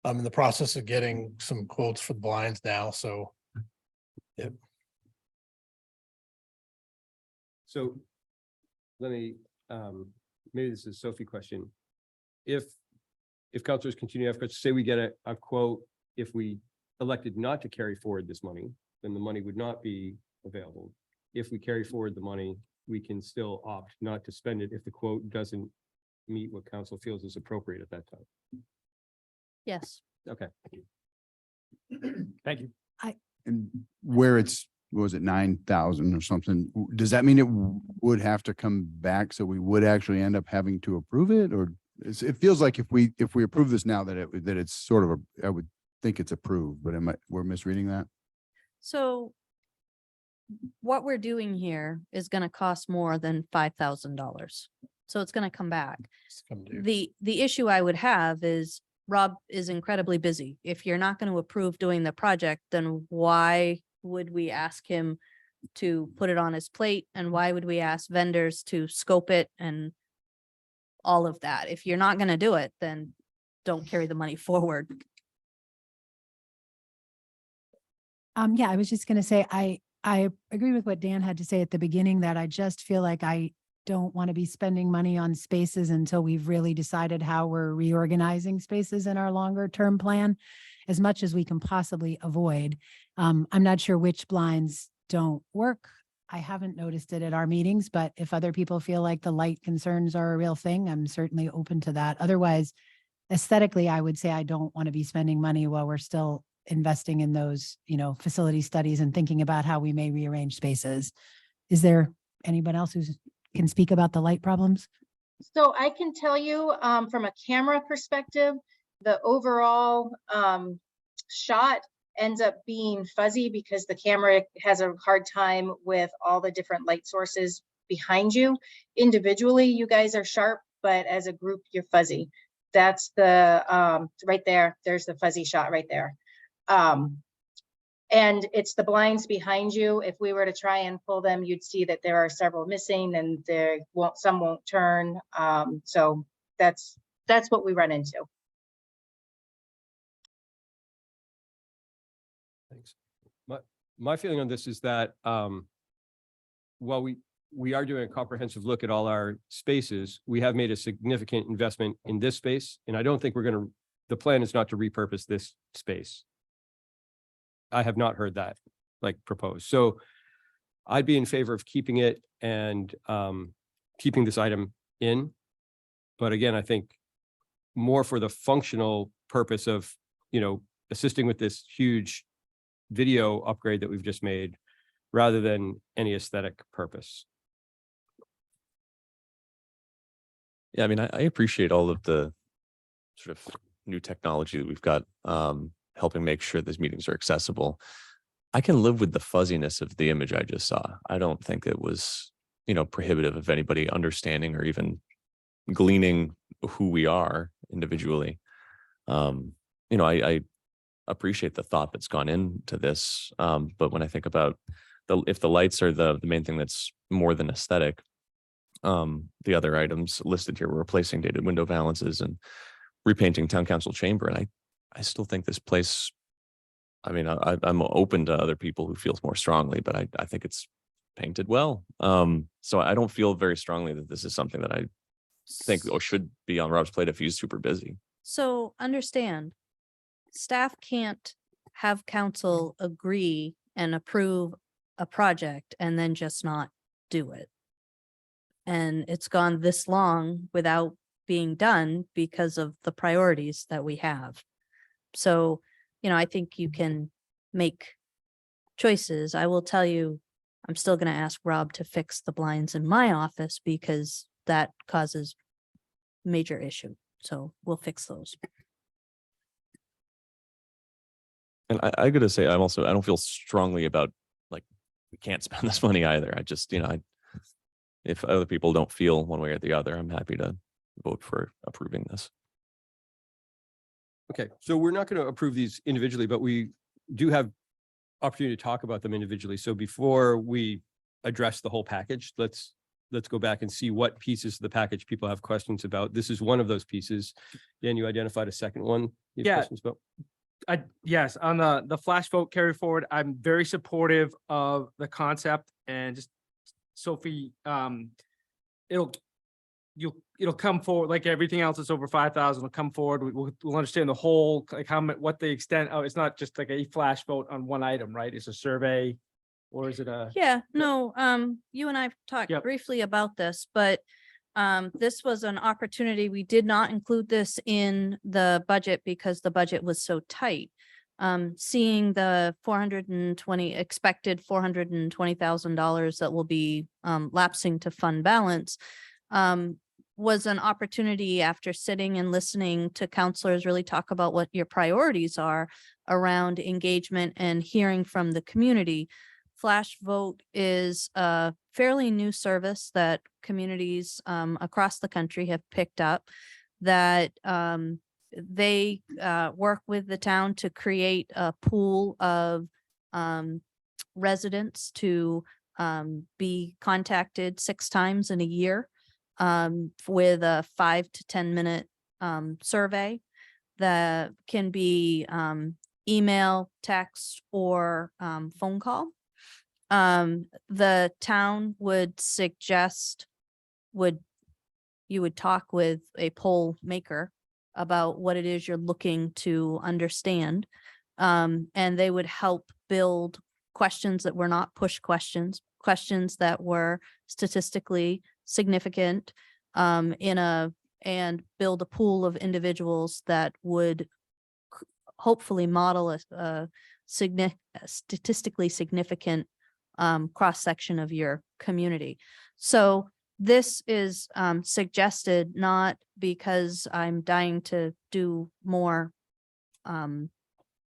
I'm in the process of getting some quotes for the blinds now, so. Yep. So let me, maybe this is a Sophie question. If councilors continue to have questions, say we get a quote, if we elected not to carry forward this money, then the money would not be available. If we carry forward the money, we can still opt not to spend it if the quote doesn't meet what council feels is appropriate at that time. Yes. Okay. Thank you. And where it's, what was it, 9,000 or something? Does that mean it would have to come back? So we would actually end up having to approve it? Or it feels like if we approve this now that it's sort of I would think it's approved, but we're misreading that? So what we're doing here is going to cost more than $5,000. So it's going to come back. It's come due. The issue I would have is Rob is incredibly busy. If you're not going to approve doing the project, then why would we ask him to put it on his plate? And why would we ask vendors to scope it and all of that? If you're not going to do it, then don't carry the money forward. Yeah, I was just gonna say, I agree with what Dan had to say at the beginning, that I just feel like I don't want to be spending money on spaces until we've really decided how we're reorganizing spaces in our longer term plan, as much as we can possibly avoid. I'm not sure which blinds don't work. I haven't noticed it at our meetings, but if other people feel like the light concerns are a real thing, I'm certainly open to that. Otherwise, aesthetically, I would say I don't want to be spending money while we're still investing in those, facility studies and thinking about how we may rearrange spaces. Is there anyone else who can speak about the light problems? So I can tell you from a camera perspective, the overall shot ends up being fuzzy because the camera has a hard time with all the different light sources behind you. Individually, you guys are sharp, but as a group, you're fuzzy. That's the right there. There's the fuzzy shot right there. And it's the blinds behind you. If we were to try and pull them, you'd see that there are several missing and some won't turn. So that's what we run into. Thanks. My feeling on this is that while we are doing a comprehensive look at all our spaces, we have made a significant investment in this space. And I don't think the plan is not to repurpose this space. I have not heard that proposed. So I'd be in favor of keeping it and keeping this item in. But again, I think more for the functional purpose of, assisting with this huge video upgrade that we've just made, rather than any aesthetic purpose. Yeah, I mean, I appreciate all of the sort of new technology that we've got, helping make sure these meetings are accessible. I can live with the fuzziness of the image I just saw. I don't think it was, prohibitive of anybody understanding or even gleaning who we are individually. I appreciate the thought that's gone into this. But when I think about if the lights are the main thing that's more than aesthetic, the other items listed here were replacing dated window balances and repainting town council chamber. And I still think this place, I mean, I'm open to other people who feel more strongly, but I think it's painted well. So I don't feel very strongly that this is something that I think should be on Rob's plate if he's super busy. So understand, staff can't have council agree and approve a project and then just not do it. And it's gone this long without being done because of the priorities that we have. So, I think you can make choices. I will tell you, I'm still going to ask Rob to fix the blinds in my office because that causes major issue. So we'll fix those. And I gotta say, I don't feel strongly about we can't spend this money either. I just, if other people don't feel one way or the other, I'm happy to vote for approving this. Okay, so we're not going to approve these individually, but we do have opportunity to talk about them individually. So before we address the whole package, let's go back and see what pieces of the package people have questions about. This is one of those pieces. Dan, you identified a second one. You have Yeah. questions about? Yes, on the flash vote carry forward, I'm very supportive of the concept, and just Sophie, it'll come forward like everything else that's over 5,000 will come forward. We'll understand the whole, what the extent of, it's not just like a flash vote on one item, right? It's a survey Or is it a? Yeah, no, you and I've talked Yep. briefly about this, but this was an opportunity. We did not include this in the budget because the budget was so tight. Seeing the expected $420,000 that will be lapsing to fund balance was an opportunity after sitting and listening to counselors really talk about what your priorities are around engagement and hearing from the community. Flash Vote is a fairly new service that communities across the country have picked up, that they work with the town to create a pool of residents to be contacted 6 times in a year with a 5 to 10 minute survey that can be email, text, or phone call. The town would suggest, you would talk with a poll maker about what it is you're looking to understand. And they would help build questions that were not push questions, questions that were statistically significant and build a pool of individuals that would hopefully model a statistically significant cross-section of your community. So this is suggested not because I'm dying to do more,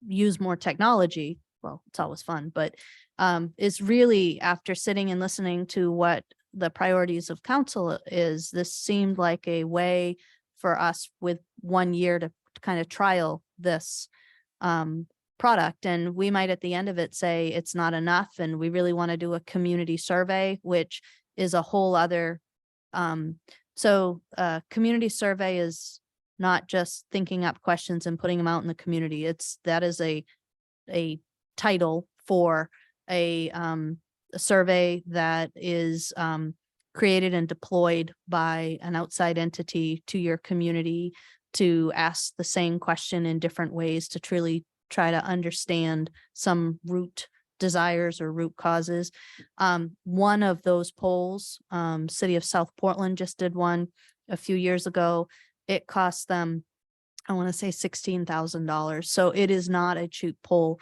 use more technology. Well, it's always fun, but is really after sitting and listening to what the priorities of council is, this seemed like a way for us with 1 year to kind of trial this product. And we might at the end of it say it's not enough and we really want to do a community survey, which is a whole other community survey is not just thinking up questions and putting them out in the community. That is a title for a survey that is created and deployed by an outside entity to your community to ask the same question in different ways to truly try to understand some root desires or root causes. One of those polls, City of South Portland just did one a few years ago. It cost them, I want to say $16,000. So it is not a cheap poll.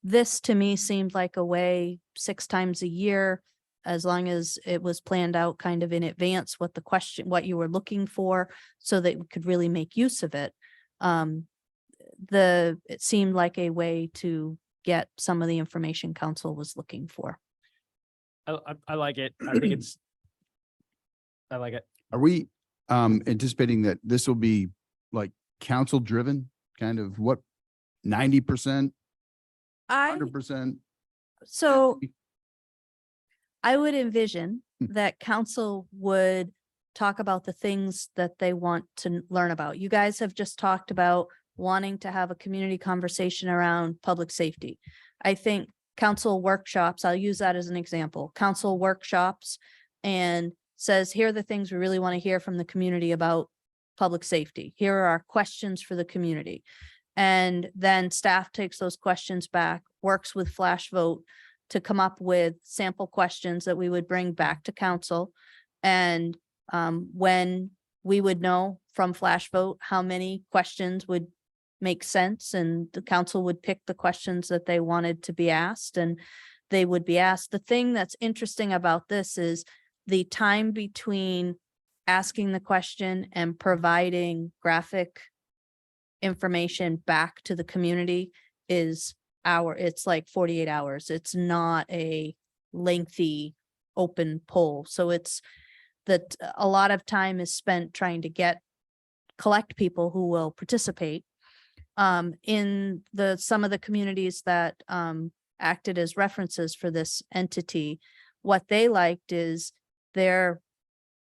This to me seemed like a way 6 times a year, as long as it was planned out kind of in advance, what you were looking for, so that we could really make use of it. It seemed like a way to get some of the information council was looking for. I like it. I think I like it. Are we anticipating that this will be like council driven, kind of what, 90%, 100%? So I would envision that council would talk about the things that they want to learn about. You guys have just talked about wanting to have a community conversation around public safety. I think council workshops, I'll use that as an example, council workshops and says, here are the things we really want to hear from the community about public safety. Here are our questions for the community. And then staff takes those questions back, works with Flash Vote to come up with sample questions that we would bring back to council. And when we would know from Flash Vote how many questions would make sense, and the council would pick the questions that they wanted to be asked, and they would be asked. The thing that's interesting about this is the time between asking the question and providing graphic information back to the community is it's like 48 hours. It's not a lengthy open poll. So it's that a lot of time is spent trying to collect people who will participate. In some of the communities that acted as references for this entity, what they liked is their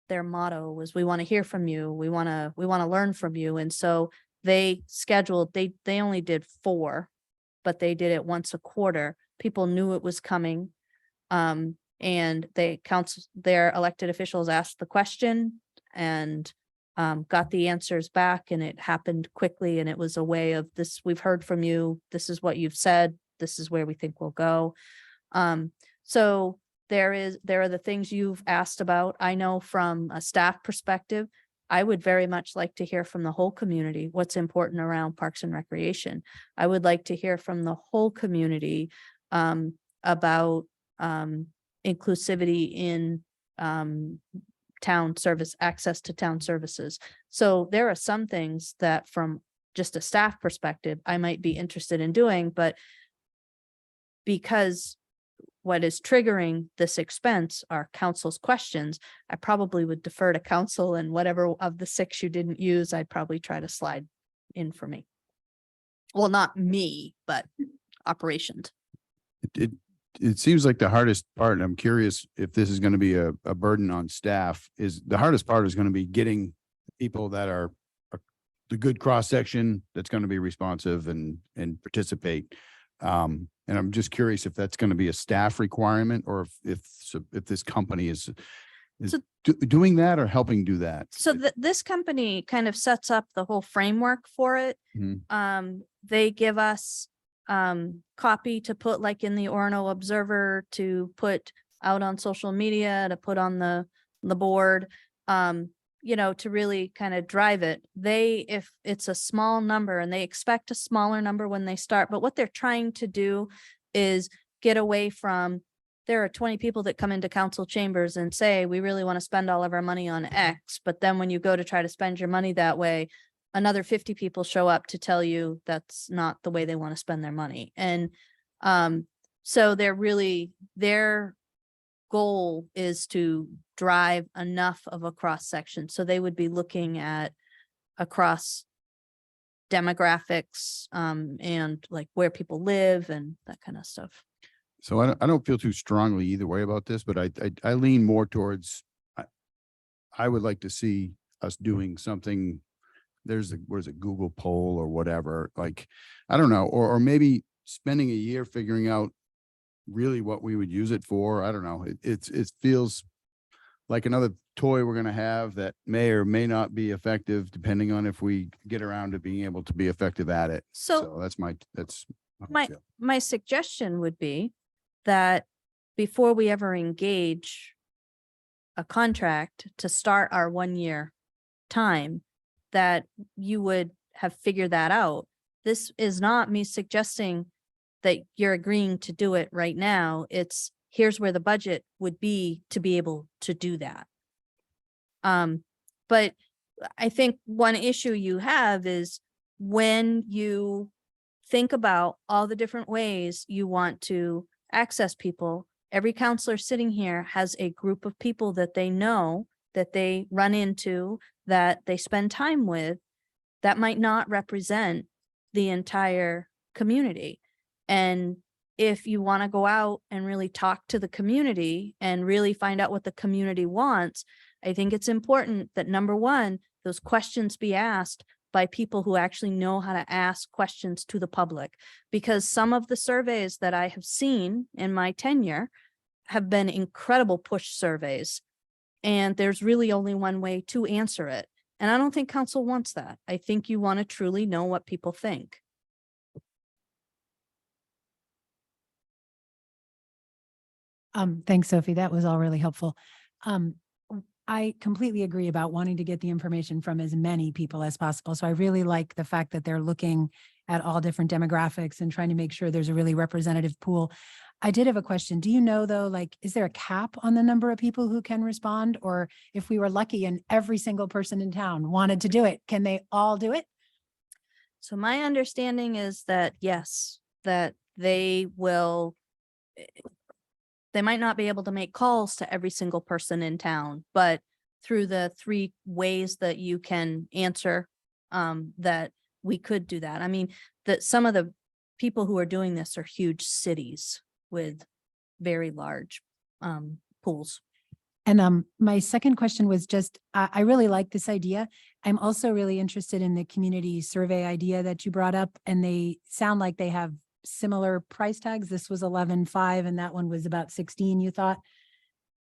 motto was, we want to hear from you. We want to learn from you. And so they scheduled, they only did 4, but they did it once a quarter. People knew it was coming. And their elected officials asked the question and got the answers back, and it happened quickly. And it was a way of this, we've heard from you. This is what you've said. This is where we think we'll go. So there are the things you've asked about. I know from a staff perspective, I would very much like to hear from the whole community what's important around Parks and Recreation. I would like to hear from the whole community about inclusivity in town service, access to town services. So there are some things that from just a staff perspective, I might be interested in doing, but because what is triggering this expense are council's questions, I probably would defer to council, and whatever of the 6 you didn't use, I'd probably try to slide in for me. Well, not me, but operations. It seems like the hardest part, and I'm curious if this is going to be a burden on staff, is the hardest part is going to be getting people that are the good cross section that's going to be responsive and participate. And I'm just curious if that's going to be a staff requirement, or if this company is doing that or helping do that. So this company kind of sets up the whole framework for it. Mhm. They give us copy to put like in the Orono Observer, to put out on social media, to put on the board, you know, to really kind of drive it. If it's a small number, and they expect a smaller number when they start, but what they're trying to do is get away from, there are 20 people that come into council chambers and say, we really want to spend all of our money on X. But then when you go to try to spend your money that way, another 50 people show up to tell you that's not the way they want to spend their money. And so their goal is to drive enough of a cross section. So they would be looking at across demographics and like where people live and that kind of stuff. So I don't feel too strongly either way about this, but I lean more towards, I would like to see us doing something. Where's a Google poll or whatever, like, I don't know, or maybe spending a year figuring out really what we would use it for. I don't know. It feels like another toy we're going to have that may or may not be effective, depending on if we get around to being able to be effective at it. So that's how I feel. my suggestion would be that before we ever engage a contract to start our 1-year time, that you would have figured that out. This is not me suggesting that you're agreeing to do it right now. It's here's where the budget would be to be able to do that. But I think one issue you have is when you think about all the different ways you want to access people, every counselor sitting here has a group of people that they know, that they run into, that they spend time with, that might not represent the entire community. And if you want to go out and really talk to the community and really find out what the community wants, I think it's important that, number one, those questions be asked by people who actually know how to ask questions to the public. Because some of the surveys that I have seen in my tenure have been incredible push surveys. And there's really only one way to answer it. And I don't think council wants that. I think you want to truly know what people think. Thanks, Sophie. That was all really helpful. I completely agree about wanting to get the information from as many people as possible. So I really like the fact that they're looking at all different demographics and trying to make sure there's a really representative pool. I did have a question. Do you know though, like, is there a cap on the number of people who can respond? Or if we were lucky and every single person in town wanted to do it, can they all do it? So my understanding is that, yes, that they will, they might not be able to make calls to every single person in town, but through the 3 ways that you can answer, that we could do that. I mean, that some of the people who are doing this are huge cities with very large pools. And my second question was just, I really like this idea. I'm also really interested in the community survey idea that you brought up, and they sound like they have similar price tags. This was 11.5 and that one was about 16, you thought?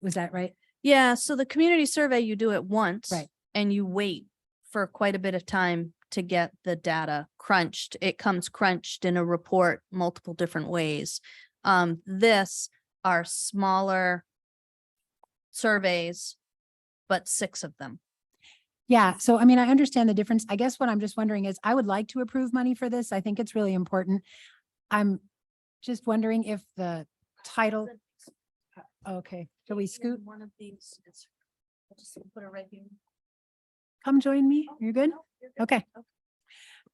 Was that right? Yeah, so the community survey, you do it once. Right. And you wait for quite a bit of time to get the data crunched. It comes crunched in a report multiple different ways. This, are smaller surveys, but 6 of them. Yeah, so I mean, I understand the difference. I guess what I'm just wondering is I would like to approve money for this. I think it's really important. I'm just wondering if the title, okay, shall we scoot? One of these is, I'll just put it right here. Come join me. You're good? Okay.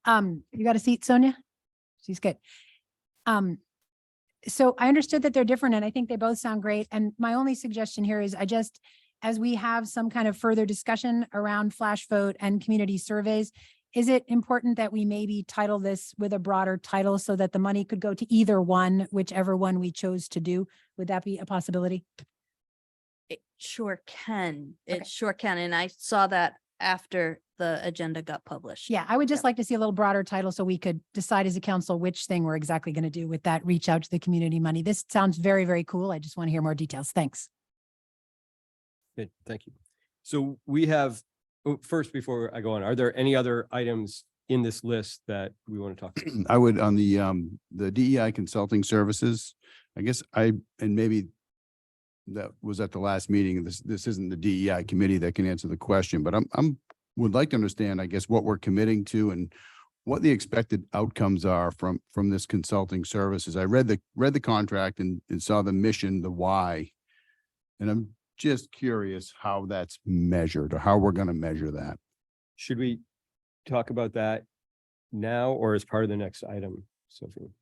You got a seat, Sonia? She's good. So I understood that they're different and I think they both sound great. And my only suggestion here is as we have some kind of further discussion around flash vote and community surveys, is it important that we maybe title this with a broader title so that the money could go to either one, whichever one we chose to do? Would that be a possibility? It sure can. Okay. It sure can. And I saw that after the agenda got published. Yeah, I would just like to see a little broader title so we could decide as a council which thing we're exactly going to do with that reach out to the community money. This sounds very, very cool. I just want to hear more details. Thanks. Good, thank you. So we have, first, before I go on, are there any other items in this list that we want to talk about? I would, on the DEI consulting services, I guess and maybe that was at the last meeting. This isn't the DEI committee that can answer the question, but would like to understand, I guess, what we're committing to and what the expected outcomes are from this consulting services. I read the contract and saw the mission, the why. And I'm just curious how that's measured or how we're going to measure that. Should we talk about that now or as part of the next item, Sophie?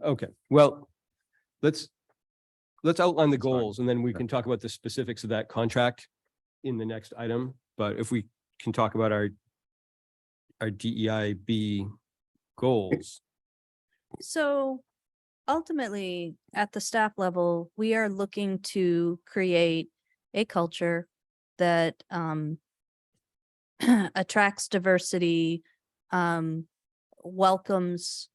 Okay, well, let's outline the goals and then we can talk about the specifics of that contract in the next item. But if we can talk about our DEIB goals. So ultimately, at the staff level, we are looking to create a culture that attracts diversity, welcomes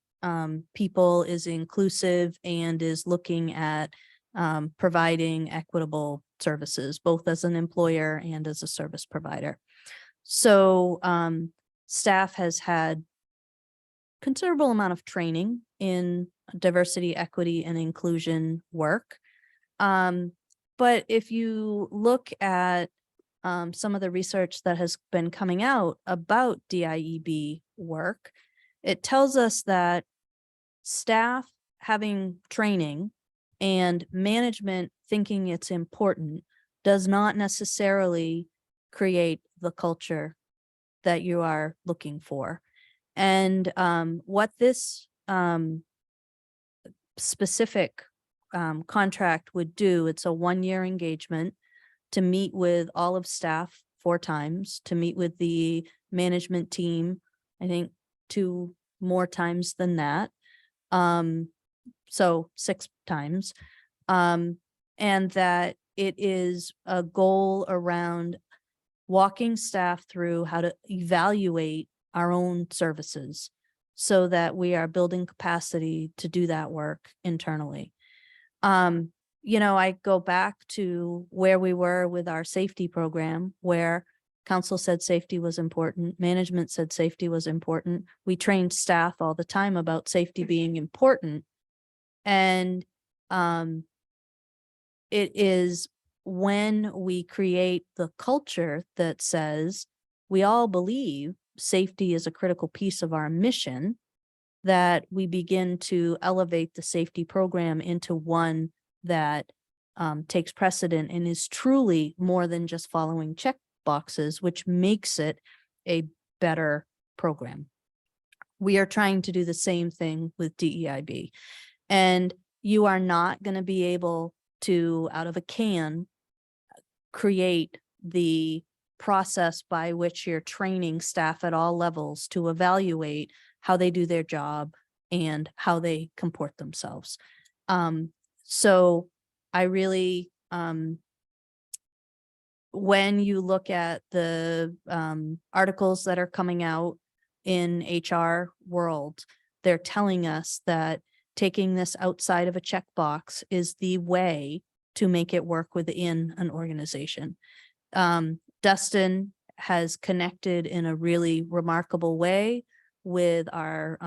people, is inclusive, and is looking at providing equitable services, both as an employer and as a service provider. So staff has had considerable amount of training in diversity, equity, and inclusion work. But if you look at some of the research that has been coming out about DIEB work, it tells us that staff having training and management thinking it's important does not necessarily create the culture that you are looking for. And what this specific contract would do, it's a 1-year engagement to meet with all of staff 4 times, to meet with the management team, I think 2 more times than that. So 6 times. And that it is a goal around walking staff through how to evaluate our own services so that we are building capacity to do that work internally. You know, I go back to where we were with our safety program, where council said safety was important, management said safety was important. We trained staff all the time about safety being important. And it is when we create the culture that says we all believe safety is a critical piece of our mission, that we begin to elevate the safety program into one that takes precedent and is truly more than just following check boxes, which makes it a better program. We are trying to do the same thing with DEIB. And you are not going to be able to, out of a can, create the process by which you're training staff at all levels to evaluate how they do their job and how they comport themselves. So I really, when you look at the articles that are coming out in HR world, they're telling us that taking this outside of a checkbox is the way to make it work within an organization. Dustin has connected in a really remarkable way with our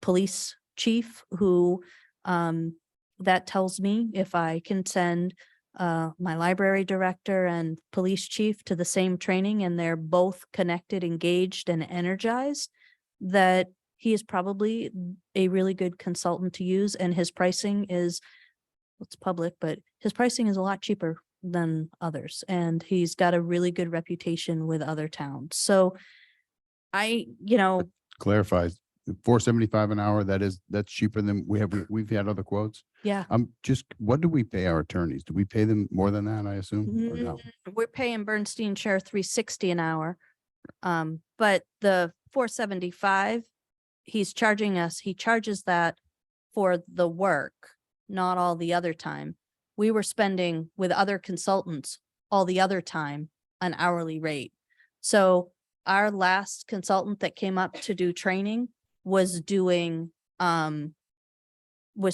police chief, who that tells me if I can send my library director and police chief to the same training and they're both connected, engaged and energized, that he is probably a really good consultant to use and his pricing is, it's public, but his pricing is a lot cheaper than others. And he's got a really good reputation with other towns. So Clarifies, $4.75 an hour, that's cheaper than we've had other quotes. yeah, What do we pay our attorneys? Do we pay them more than that, I assume? Or no? we're paying Bernstein Share $360 an hour. But the $475, he charges that for the work, not all the other time. We were spending with other consultants all the other time an hourly rate. So our last consultant that came up to do training was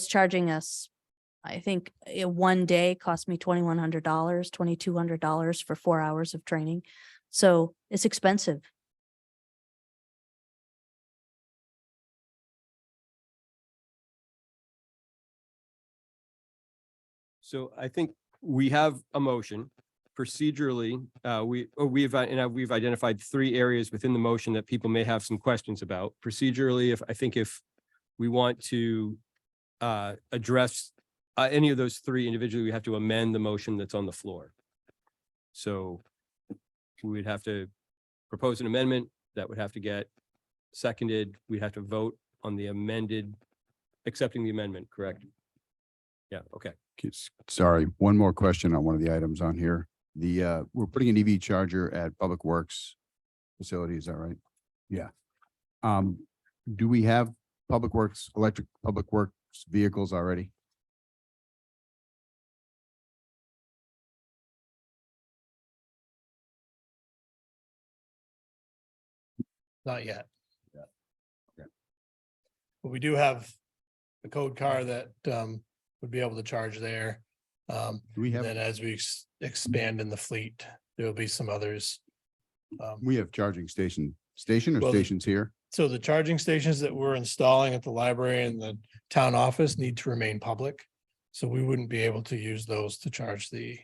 charging us, I think one day cost me $2,100, $2,200 for 4 hours of training. So it's expensive. So I think we have a motion procedurally. We've identified 3 areas within the motion that people may have some questions about. Procedurally, if we want to address any of those 3 individually, we have to amend the motion that's on the floor. So we would have to propose an amendment that would have to get seconded. We'd have to vote on the accepting the amendment, correct? Yeah, okay. Sorry, one more question on one of the items on here. We're putting an EV charger at Public Works facility, is that right? Yeah. Do we have electric Public Works vehicles already? Not yet. Yeah. Okay. But we do have a code car that would be able to charge there. Do we have? Then as we expand in the fleet, there will be some others. We have charging stations Well, here. So the charging stations that we're installing at the library and the town office need to remain public. So we wouldn't be able to use those to charge the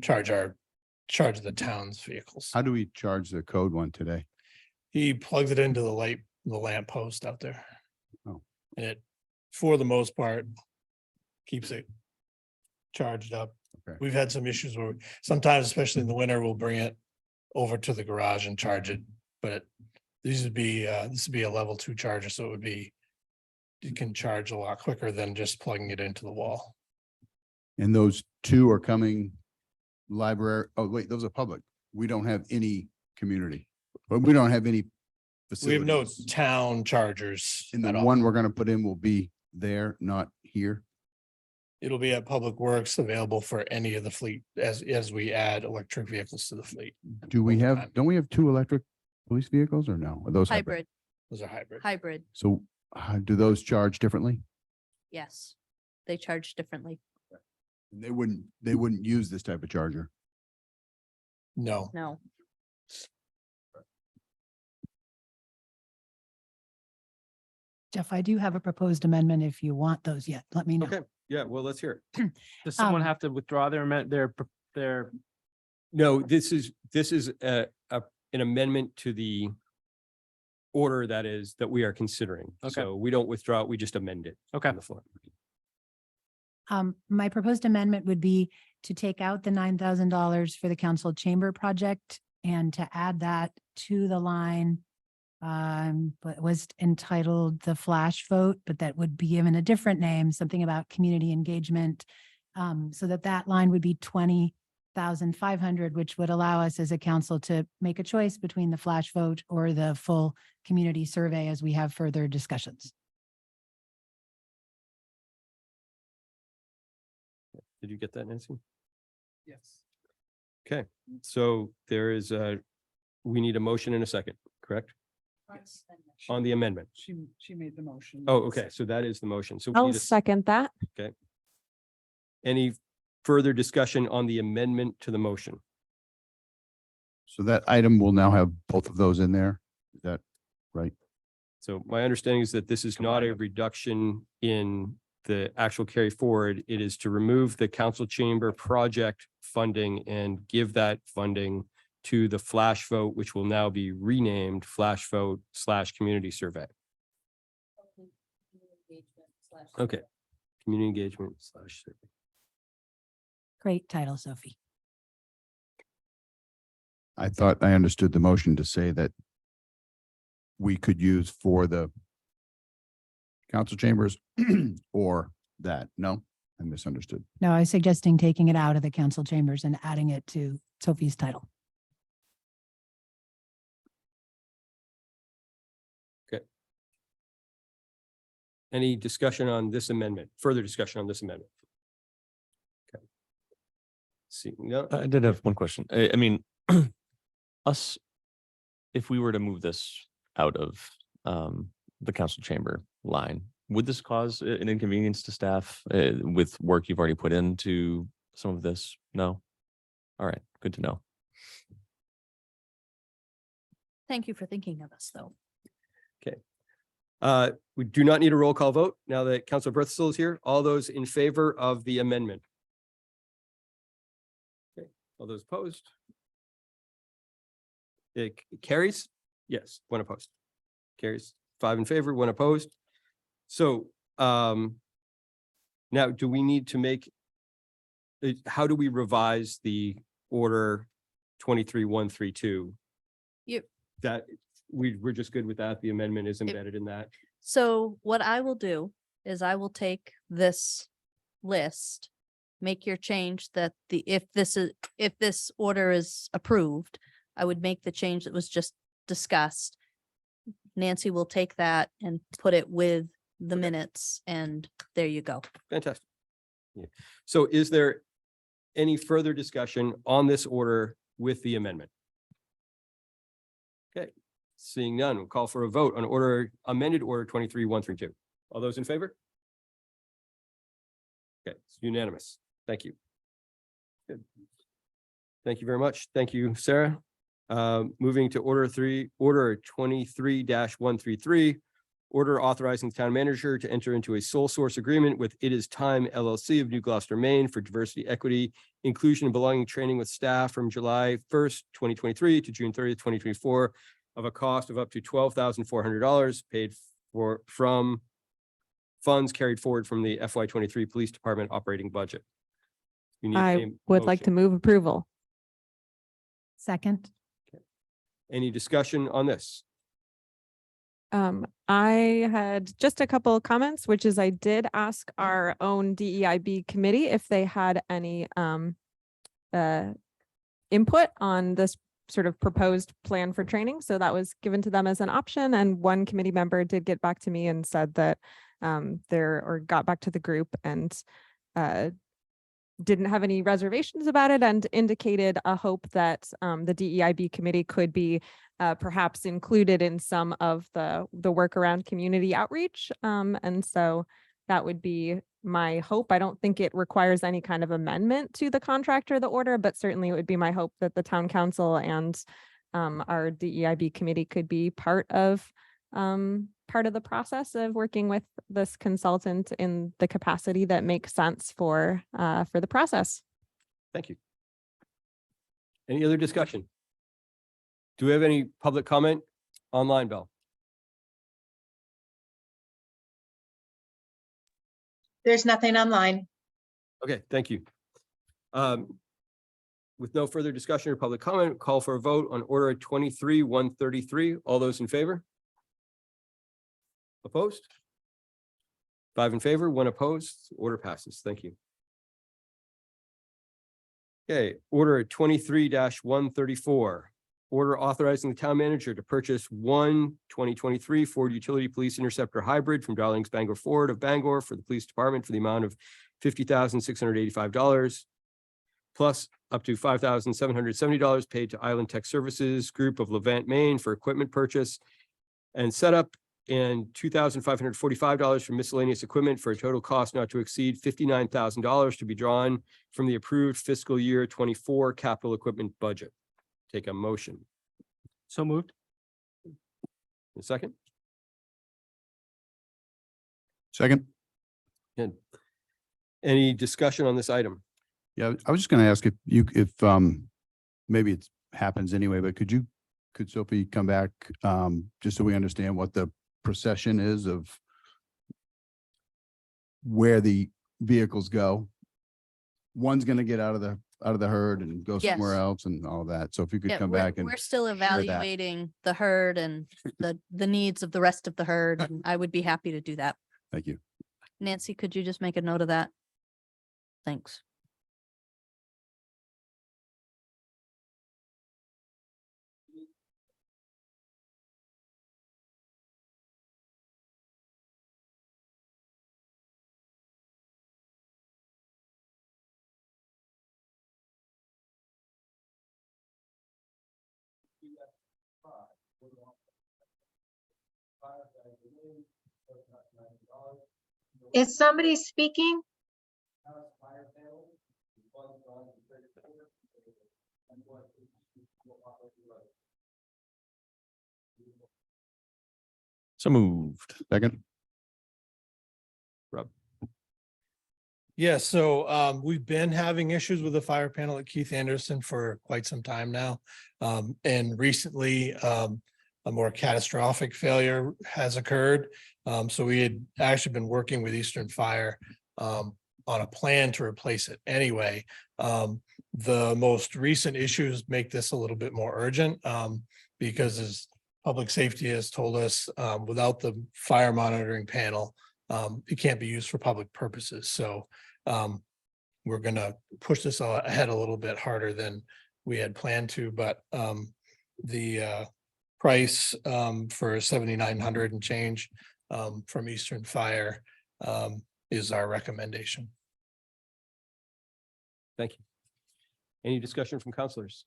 town's vehicles. How do we charge the code one today? He plugs it into the lamp post out there. Oh. And it, for the most part, keeps it charged up. Okay. We've had some issues where sometimes, especially in the winter, we'll bring it over to the garage and charge it. But this would be a level 2 charger, so it can charge a lot quicker than just plugging it into the wall. And those 2 are coming library. Oh, wait, those are public. We don't have any community, but we don't have any We have no facilities. town chargers. And at the all. one we're gonna put in will be there, not here. It'll be at Public Works, available for any of the fleet as we add electric vehicles to the fleet. Do we Over have, time. don't we have 2 electric police vehicles or no? Are those Hybrid, Those are hybrid. hybrid, So do those charge differently? yes. They charge differently. They wouldn't use this type of charger. No, No. Jeff, I do have a proposed amendment. If you want those yet, let me know. Okay, yeah, well, let's hear it. Does someone Um, have to withdraw their No, this is an amendment to the order that we are considering. Okay. So we don't withdraw it, we just amend it okay. on the floor. My proposed amendment would be to take out the $9,000 for the council chamber project and to add that to the line. But it was entitled the flash vote, but that would be given a different name, something about community engagement. So that line would be 20,500, which would allow us as a council to make a choice between the flash vote or the full community survey as we have further discussions. Did you get that, Nancy? yes. Okay, so we need a motion in a second, correct? On the amendment. She made the motion. Oh, okay, so that is the motion. So we I'll need second that. any further discussion on the amendment to the motion? So that item will now have both of those in there. Is that right? So my understanding is that this is not a reduction in the actual carry forward, it is to remove the council chamber project funding and give that funding to the flash vote, which will now be renamed Flash Vote / Community Survey. Okay. Community engagement / survey. Great title, Sophie. I thought I understood the motion to say that we could use for the council chambers or that. No, I misunderstood. No, I was suggesting taking it out of the council chambers and adding it to Sophie's title. Okay. Any discussion on this amendment? Further discussion on this amendment? Okay. See, no, I did have one question. I mean, us, if we were to move this out of the council chamber line, would this cause an inconvenience to staff with work you've already put into some of this? No? All right, good to know. Thank you for thinking of us, though. we do not need a roll call vote now that Councilor Berthel is here. All those in favor of the amendment? Okay, all those opposed? It carries? Yes, one opposed. Carries 5 in favor, 1 opposed. So now do we need to make, how do we revise the order 23132? That we're just good with that. The amendment is embedded in that. So what I will do is I will take this list, make your change that if this order is approved, I would make the change that was just discussed. Nancy will take that and put it with the minutes, and there you go. Fantastic. Yeah. So is there any further discussion on this order with the amendment? Okay, seeing none, we'll call for a vote on amended order 23132. All those in favor? Okay, it's unanimous. Thank you. Good. Thank you very much. Thank you, Sarah. Moving to order 23-133, order authorizing the town manager to enter into a sole source agreement with It Is Time LLC of New Gloucester, Maine for diversity, equity, inclusion and belonging training with staff from July 1st, 2023 to June 30th, 2024 of a cost of up to $12,400 paid from funds carried forward from the FY23 Police Department operating budget. I would like to move approval. Second. Any discussion on this? I had just a couple of comments, which is I did ask our own DEIB committee if they had any input on this sort of proposed plan for training. So that was given to them as an option. And one committee member did get back to me and said that got back to the group and didn't have any reservations about it and indicated a hope that the DEIB committee could be perhaps included in some of the work around community outreach. And so that would be my hope. I don't think it requires any kind of amendment to the contract or the order, but certainly it would be my hope that the town council and our DEIB committee could be part of the process of working with this consultant in the capacity that makes sense for the process. Thank you. Any other discussion? Do we have any public comment online, Belle? There's nothing online. Okay, thank you. With no further discussion or public comment, call for a vote on order 23-133. All those in favor? Opposed? 5 in favor, 1 opposed. Order passes. Thank you. Okay, order 23-134. Order authorizing the town manager to purchase one 2023 Ford Utility Police Interceptor Hybrid from Darlings Bangor Ford of Bangor for the police department for the amount of $50,685 plus up to $5,770 paid to Island Tech Services Group of Levant, Maine for equipment purchase and setup, and $2,545 for miscellaneous equipment for a total cost not to exceed $59,000 to be drawn from the approved fiscal year 24 capital equipment budget. Take a motion. So moved. A second. Second. Good. Any discussion on this item? Yeah, I was just gonna ask if maybe it happens anyway, but could Sophie come back, just so we understand what the procession is of where the vehicles go? One's gonna get out of the herd and go somewhere Yes. else and all that. So if you could Yeah, come back and we're still share that. evaluating the herd and the needs of the rest of the herd. And I would be happy to do that. Thank you. Nancy, could you just make a note of that? Thanks. Is somebody speaking? So moved. Second. Rob? Yeah, so we've been having issues with the fire panel at Keith Anderson for quite some time now. And recently, a more catastrophic failure has occurred. So we had actually been working with Eastern Fire on a plan to replace it anyway. The most recent issues make this a little bit more urgent because as public safety has told us, without the fire monitoring panel, it can't be used for public purposes. So we're gonna push this ahead a little bit harder than we had planned to, but the price for 7,900 and change from Eastern Fire is our recommendation. Thank you. Any discussion from counselors?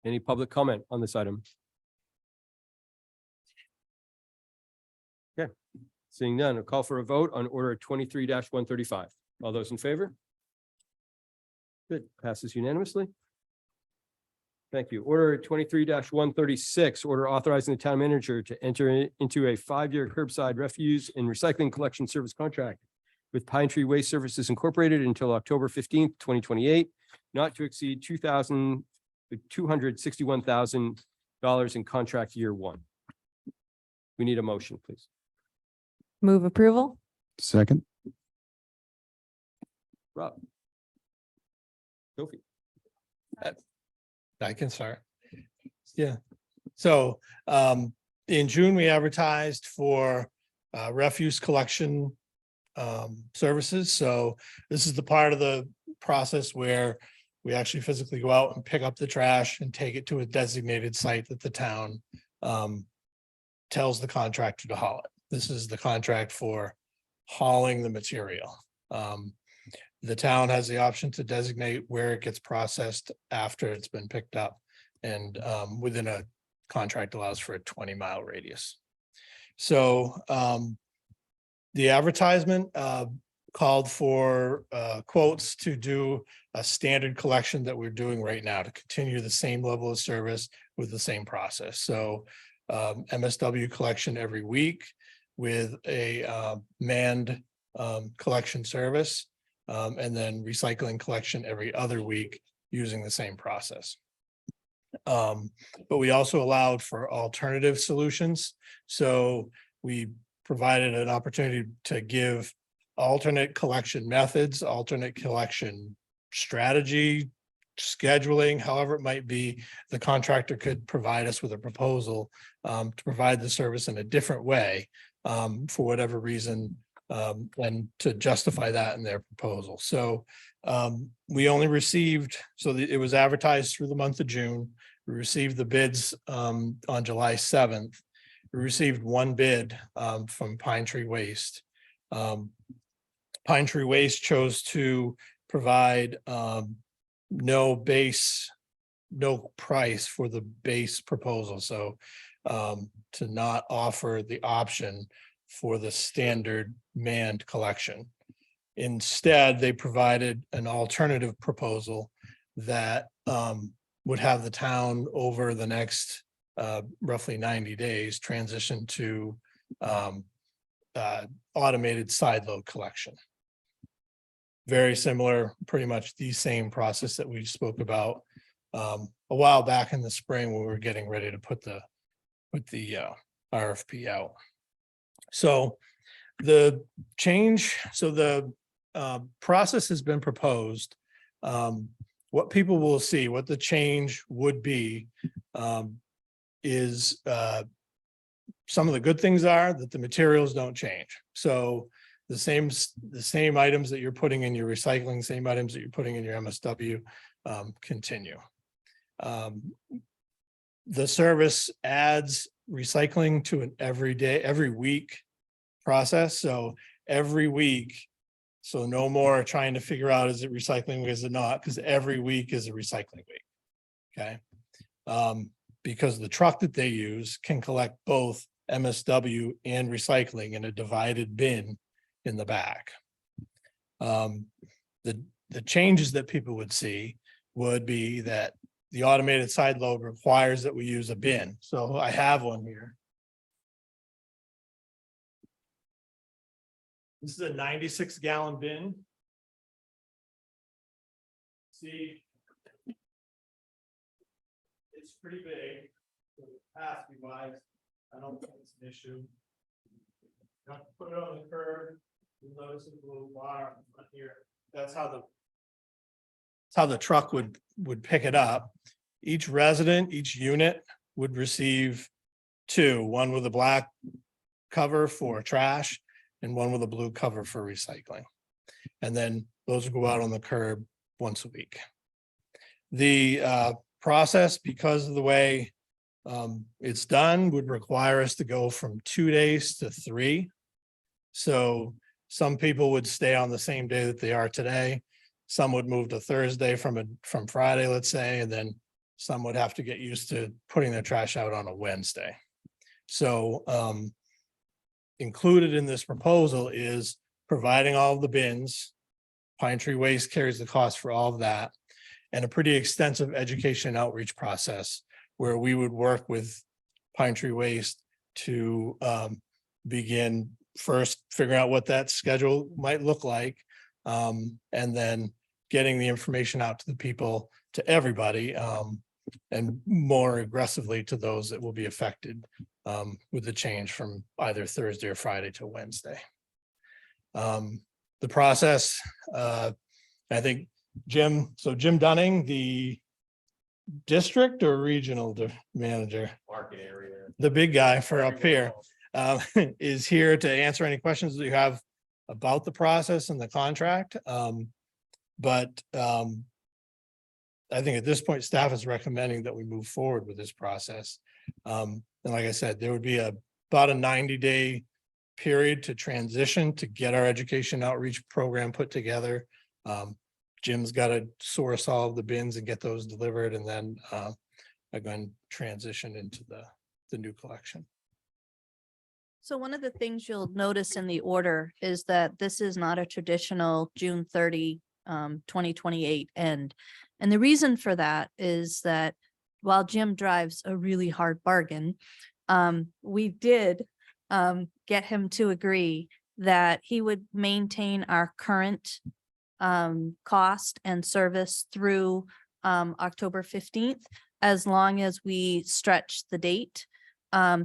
Any public comment on this item? Okay, seeing none, a call for a vote on order 23-135. All those in favor? Good, passes unanimously. Thank you. Order 23-136, order authorizing the town manager to enter into a 5-year curbside refuse and recycling collection service contract with Pine Tree Waste Services Incorporated until October 15th, 2028, not to exceed $261,000 in contract year 1. We need a motion, please. Move approval. Second. Rob? Sophie? I can start. Yeah. So in June, we advertised for refuse collection services. So this is the part of the process where we actually physically go out and pick up the trash and take it to a designated site that the town tells the contractor to haul it. This is the contract for hauling the material. The town has the option to designate where it gets processed after it's been picked up. And within a contract allows for a 20-mile radius. So the advertisement called for quotes to do a standard collection that we're doing right now to continue the same level of service with the same process. So MSW collection every week with a manned collection service. And then recycling collection every other week using the same process. But we also allowed for alternative solutions. So we provided an opportunity to give alternate collection methods, alternate collection strategy, scheduling, however it might be. The contractor could provide us with a proposal to provide the service in a different way for whatever reason, and to justify that in their proposal. So we only received, it was advertised through the month of June. We received the bids on July 7th. We received one bid from Pine Tree Waste. Pine Tree Waste chose to provide no price for the base proposal. So to not offer the option for the standard manned collection. Instead, they provided an alternative proposal that would have the town over the next roughly 90 days transition to automated side load collection. Very similar, pretty much the same process that we spoke about a while back in the spring when we were getting ready to put the RFP out. So the change, so the process has been proposed. What people will see, what the change would be, is some of the good things are that the materials don't change. So the same items that you're putting in your recycling, same items that you're putting in your MSW continue. The service adds recycling to an every week process. So every week, so no more trying to figure out, is it recycling, is it not? Because every week is a recycling week. Okay. Because the truck that they use can collect both MSW and recycling in a divided bin in the back. The changes that people would see would be that the automated side load requires that we use a bin. So I have one here. This is a 96-gallon bin. See, it's pretty big. So capacity wise, I don't think it's an issue. You have to put it on the curb. You'll notice a little bar here. That's how the truck would pick it up. Each resident, each unit would receive two, one with a black cover for trash and one with a blue cover for recycling. And then those will go out on the curb once a week. The process, because of the way it's done, would require us to go from 2 days to 3. So some people would stay on the same day that they are today. Some would move to Thursday from Friday, let's say, and then some would have to get used to putting their trash out on a Wednesday. So included in this proposal is providing all of the bins. Pine Tree Waste carries the cost for all of that, and a pretty extensive education and outreach process where we would work with Pine Tree Waste to begin first figuring out what that schedule might look like, and then getting the information out to the people, to everybody, and more aggressively to those that will be affected with the change from either Thursday or Friday to Wednesday. The process, I think Jim Dunning, the district or regional manager, Market area. the big guy for up here, is here to answer any questions that you have about the process and the contract. But I think at this point, staff is recommending that we move forward with this process. And like I said, there would be about a 90-day period to transition to get our education outreach program put together. Jim's got to source all of the bins and get those delivered, and then again, transition into the new collection. So one of the things you'll notice in the order is that this is not a traditional June 30, 2028 end. And the reason for that is that while Jim drives a really hard bargain, we did get him to agree that he would maintain our current cost and service through October 15th, as long as we stretch the date.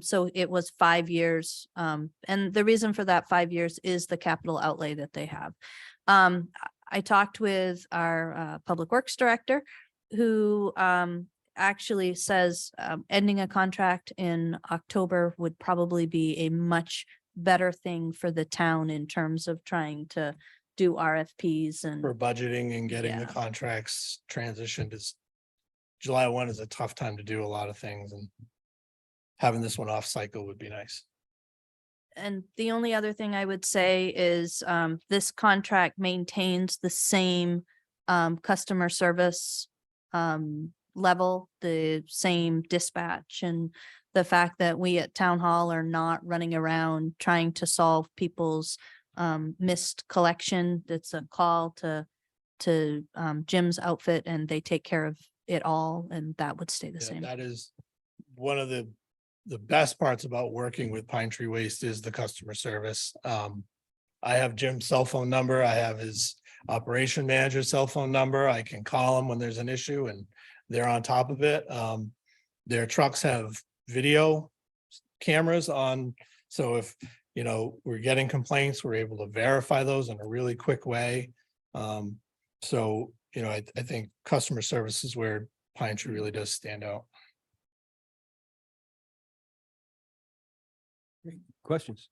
So it was 5 years. And the reason for that 5 years is the capital outlay that they have. I talked with our Public Works Director, who actually says ending a contract in October would probably be a much better thing for the town in terms of trying to do RFPs and For budgeting and getting the Yeah. contracts transitioned, is July 1 is a tough time to do a lot of things, and having this one off cycle would be nice. And the only other thing I would say is this contract maintains the same customer service level, the same dispatch, and the fact that we at Town Hall are not running around trying to solve people's missed collection. It's a call to Jim's outfit, and they take care of it all, and that would stay the Yeah, same. that is one of the the best parts about working with Pine Tree Waste is the customer service. I have Jim's cell phone number. I have his operation manager's cell phone number. I can call him when there's an issue and they're on top of it. Their trucks have video cameras on. So if, you know, we're getting complaints, we're able to verify those in a really quick way. So, you know, I think customer service is where Pine Tree really does stand out. Questions?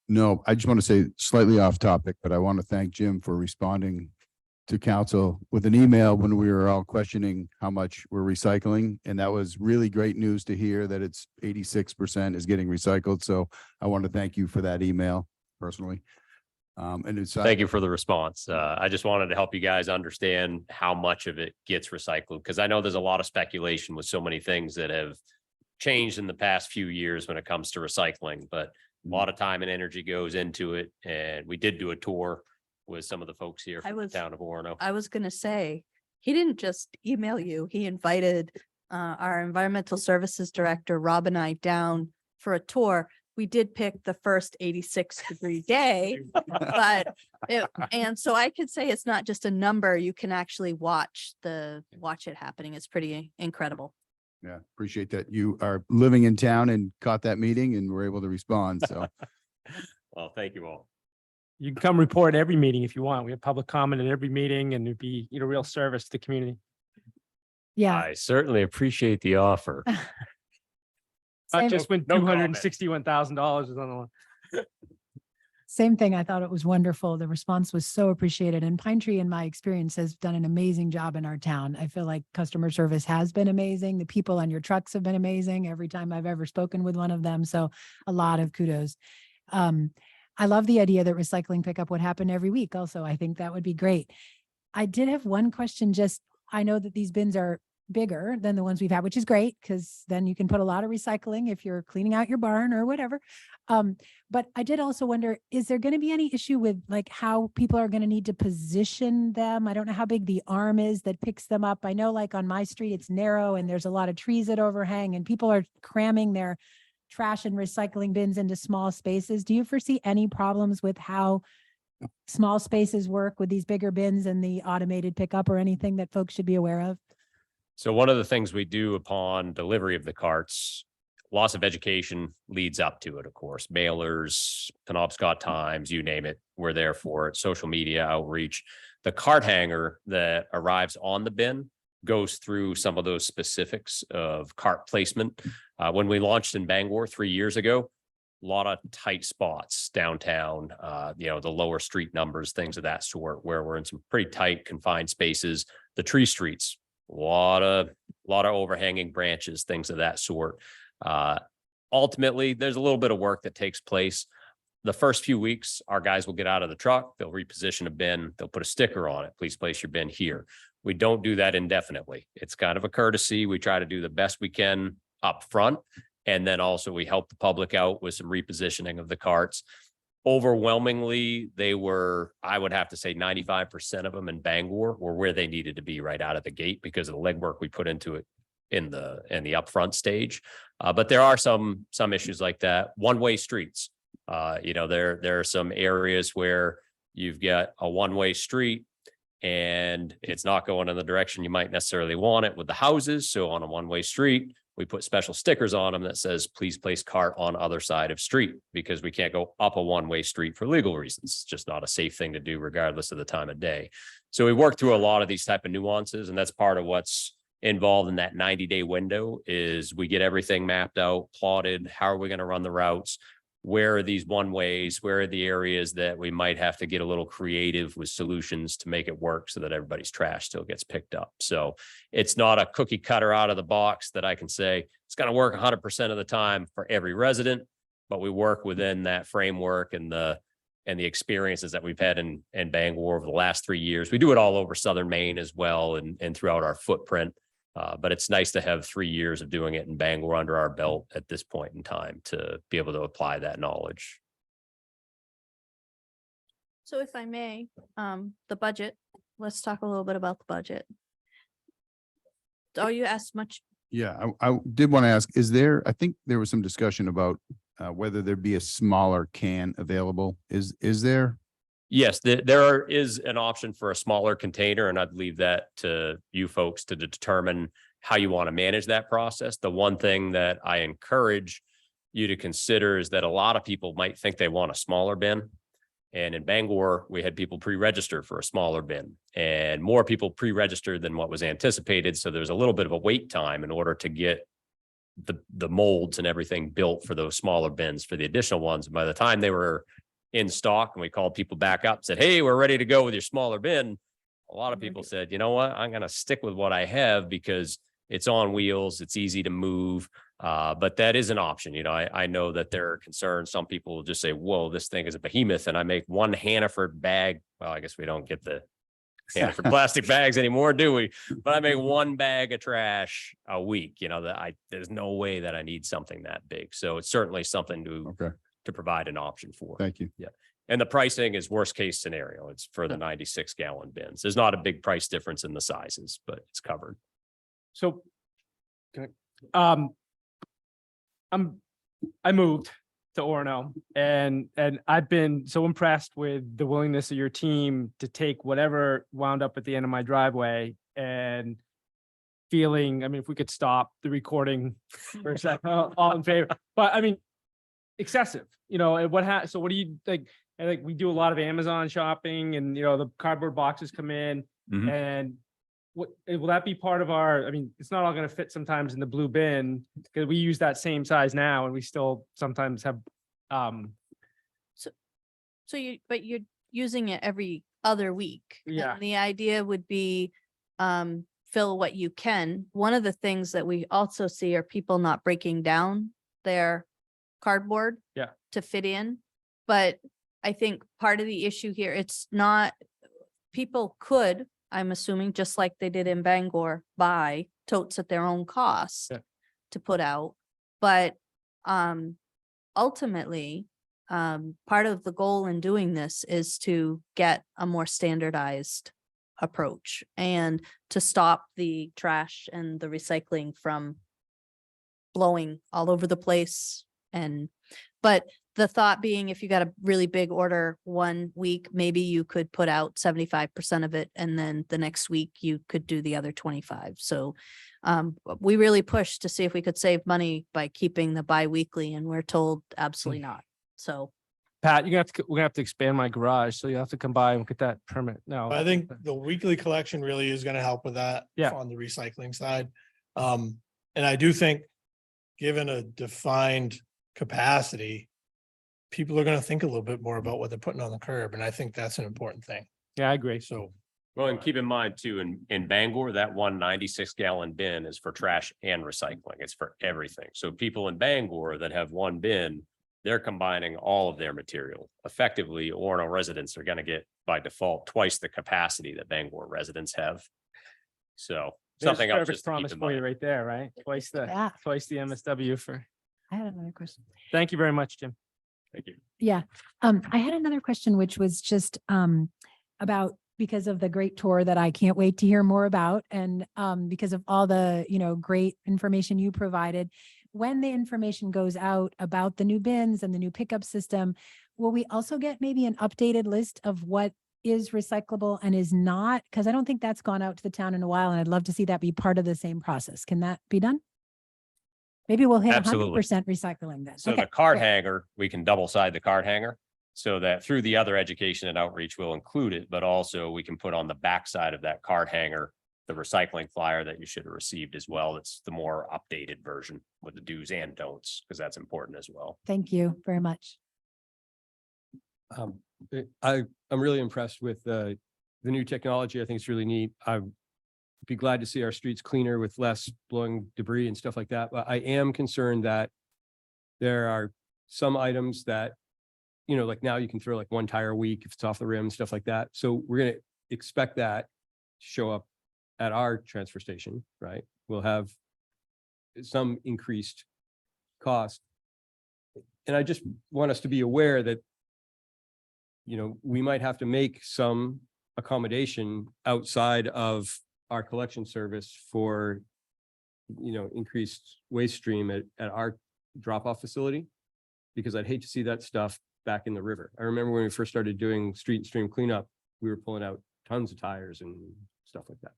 No, I just want to say slightly off topic, but I want to thank Jim for responding to council with an email when we were all questioning how much we're recycling. And that was really great news to hear that it's 86% is getting recycled. So I want to thank you for that email personally. And it's Thank you for the response. I just wanted to help you guys understand how much of it gets recycled, because I know there's a lot of speculation with so many things that have changed in the past few years when it comes to recycling, but a lot of time and energy goes into it. And we did do a tour with some of the folks here from the town of Orono. I was gonna say, he didn't just email you, he invited our environmental services director, Rob, and I down for a tour. We did pick the first 86-degree day, and so I could say it's not just a number, you can actually watch it happening. It's pretty incredible. Yeah, appreciate that. You are living in town and caught that meeting and were able to respond. So Well, thank you all. You can come report at every meeting if you want. We have public comment at every meeting and it'd be, you know, real service to the community. Yeah. I certainly appreciate the offer. Same- Just when No comment. $261,000 is on the line. Same thing. I thought it was wonderful. The response was so appreciated. And Pine Tree, in my experience, has done an amazing job in our town. I feel like customer service has been amazing. The people on your trucks have been amazing every time I've ever spoken with one of them. So a lot of kudos. I love the idea that recycling pickup would happen every week. Also, I think that would be great. I did have one question. Just, I know that these bins are bigger than the ones we've had, which is great because then you can put a lot of recycling if you're cleaning out your barn or whatever. But I did also wonder, is there going to be any issue with like how people are going to need to position them? I don't know how big the arm is that picks them up. I know like on my street, it's narrow and there's a lot of trees that overhang and people are cramming their trash and recycling bins into small spaces. Do you foresee any problems with how small spaces work with these bigger bins and the automated pickup or anything that folks should be aware of? So one of the things we do upon delivery of the carts, loss of education leads up to it, of course. Mailers, Penobscot Times, you name it, we're there for it. Social media outreach. The cart hanger that arrives on the bin goes through some of those specifics of cart placement. When we launched in Bangor 3 years ago, a lot of tight spots downtown, you know, the lower street numbers, things of that sort, where we're in some pretty tight confined spaces. The tree streets, a lot of overhanging branches, things of that sort. Ultimately, there's a little bit of work that takes place. The first few weeks, our guys will get out of the truck, they'll reposition a bin, they'll put a sticker on it. Please place your bin here. We don't do that indefinitely. It's kind of a courtesy. We try to do the best we can up front. And then also we help the public out with some repositioning of the carts. Overwhelmingly, they were, I would have to say 95% of them in Bangor were where they needed to be right out of the gate because of the legwork we put into it in the upfront stage. But there are some issues like that. One-way streets. You know, there are some areas where you've got a one-way street and it's not going in the direction you might necessarily want it with the houses. So on a one-way street, we put special stickers on them that says, please place cart on other side of street, because we can't go up a one-way street for legal reasons. It's just not a safe thing to do regardless of the time of day. So we work through a lot of these type of nuances, and that's part of what's involved in that 90-day window is we get everything mapped out, plotted. How are we going to run the routes? Where are these one ways? Where are the areas that we might have to get a little creative with solutions to make it work so that everybody's trash still gets picked up? So it's not a cookie cutter out of the box that I can say it's going to work 100% of the time for every resident, but we work within that framework and the experiences that we've had in Bangor over the last 3 years. We do it all over Southern Maine as well and throughout our footprint. But it's nice to have 3 years of doing it in Bangor under our belt at this point in time to be able to apply that knowledge. So if I may, the budget, let's talk a little bit about the budget. Are you as much Yeah, I did want to ask, is there, I think there was some discussion about whether there'd be a smaller can available. Is there? Yes, is an option for a smaller container, and I'd leave that to you folks to determine how you want to manage that process. The one thing that I encourage you to consider is that a lot of people might think they want a smaller bin. And in Bangor, we had people pre-register for a smaller bin, and more people pre-registered than what was anticipated. So there's a little bit of a wait time in order to get the molds and everything built for those smaller bins for the additional ones. And by the time they were in stock and we called people back up, said, hey, we're ready to go with your smaller bin, a lot of people said, you know what, I'm going to stick with what I have because it's on wheels, it's easy to move. But that is an option. You know, I know that there are concerns. Some people will just say, whoa, this thing is a behemoth, and I make one Hannaford bag. Well, I guess we don't get the Hannaford plastic bags anymore, do we? But I make one bag of trash a week. You know, there's no way that I need something that big. So it's certainly something to provide an option for. Thank you. Yeah. And the pricing is worst case scenario. It's for the 96 gallon bins. There's not a big price difference in the sizes, but it's covered. So, I moved to Orono, and I've been so impressed with the willingness of your team to take whatever wound up at the end of my driveway and feeling, I mean, if we could stop the recording for a second, all in favor, but I mean, excessive, you know, and so what do you like? And like, we do a lot of Amazon shopping, and, you know, the cardboard boxes come in, and what will that be part of our, I mean, it's not all going to fit sometimes in the blue bin, because we use that same size now, and we still sometimes have but you're using it every other week. Yeah. And the idea would be fill what you can. One of the things that we also see are people not breaking down their cardboard to fit in. But I think part of the issue here, it's not, people could, I'm assuming, just like they did in Bangor, buy totes at their own cost to put out. But ultimately, part of the goal in doing this is to get a more standardized approach and to stop the trash and the recycling from blowing all over the place. But the thought being, if you got a really big order one week, maybe you could put out 75% of it, and then the next week you could do the other 25. So we really pushed to see if we could save money by keeping the bi-weekly, and we're told absolutely not. So Pat, we're gonna have to expand my garage, so you have to come by and get that permit. No, I think the weekly collection really is gonna help with that. Yeah. On the recycling side. And I do think, given a defined capacity, people are gonna think a little bit more about what they're putting on the curb, and I think that's an important thing. Yeah, I agree. So, Well, and keep in mind too, in Bangor, that 196 gallon bin is for trash and recycling. It's for everything. So people in Bangor that have one bin, they're combining all of their material. Effectively, Orono residents are going to get by default twice the capacity that Bangor residents have. So something else just to keep promise in for you mind. right there, right? Twice the MSW for. I had another question. Thank you very much, Jim. Thank you. Yeah. I had another question, which was just about, because of the great tour that I can't wait to hear more about, and because of all the, you know, great information you provided. When the information goes out about the new bins and the new pickup system, will we also get maybe an updated list of what is recyclable and is not? Because I don't think that's gone out to the town in a while, and I'd love to see that be part of the same process. Can that be done? Maybe we'll hit Absolutely. 100% recycling then. So Okay, the card great. hanger, we can double side the card hanger so that through the other education and outreach, we'll include it, but also we can put on the backside of that card hanger the recycling flyer that you should have received as well. It's the more updated version with the do's and don'ts, because that's important as well. Thank you very much. I'm really impressed with the new technology. I think it's really neat. I'd be glad to see our streets cleaner with less blowing debris and stuff like that. But I am concerned that there are some items that, you know, like now you can throw like one tire a week if it's off the rim, stuff like that. So we're going to expect that to show up at our transfer station, right? We'll have some increased cost. And I just want us to be aware that, you know, we might have to make some accommodation outside of our collection service for increased waste stream at our drop-off facility, because I'd hate to see that stuff back in the river. I remember when we first started doing street and stream cleanup, we were pulling out tons of tires and stuff like that.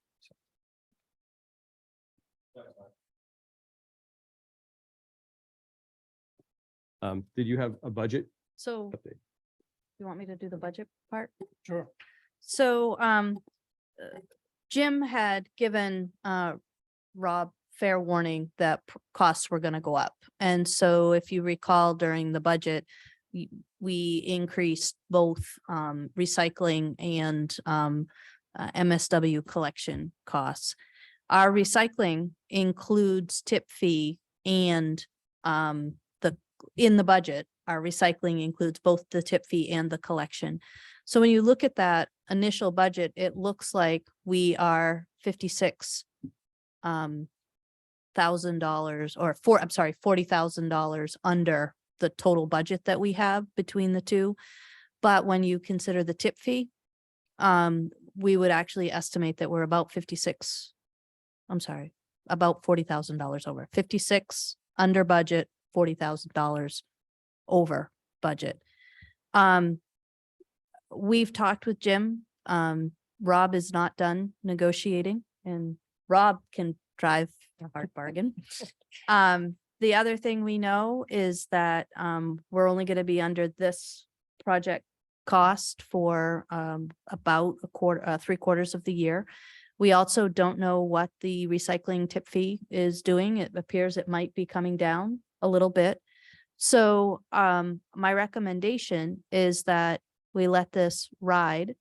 So. Did you have a budget So update? you want me to do the budget part? Sure. So Jim had given Rob fair warning that costs were going to go up. And so if you recall during the budget, we increased both recycling and MSW collection costs. Our recycling includes tip fee and in the budget, our recycling includes both the tip fee and the collection. So when you look at that initial budget, it looks like we are $56,000 or $40,000 under the total budget that we have between the two. But when you consider the tip fee, we would actually estimate that we're about about $40,000 over. 56 under budget, $40,000 over budget. We've talked with Jim. Rob is not done negotiating, and Rob can drive a hard bargain. The other thing we know is that we're only going to be under this project cost for about three-quarters of the year. We also don't know what the recycling tip fee is doing. It appears it might be coming down a little bit. So my recommendation is that we let this ride.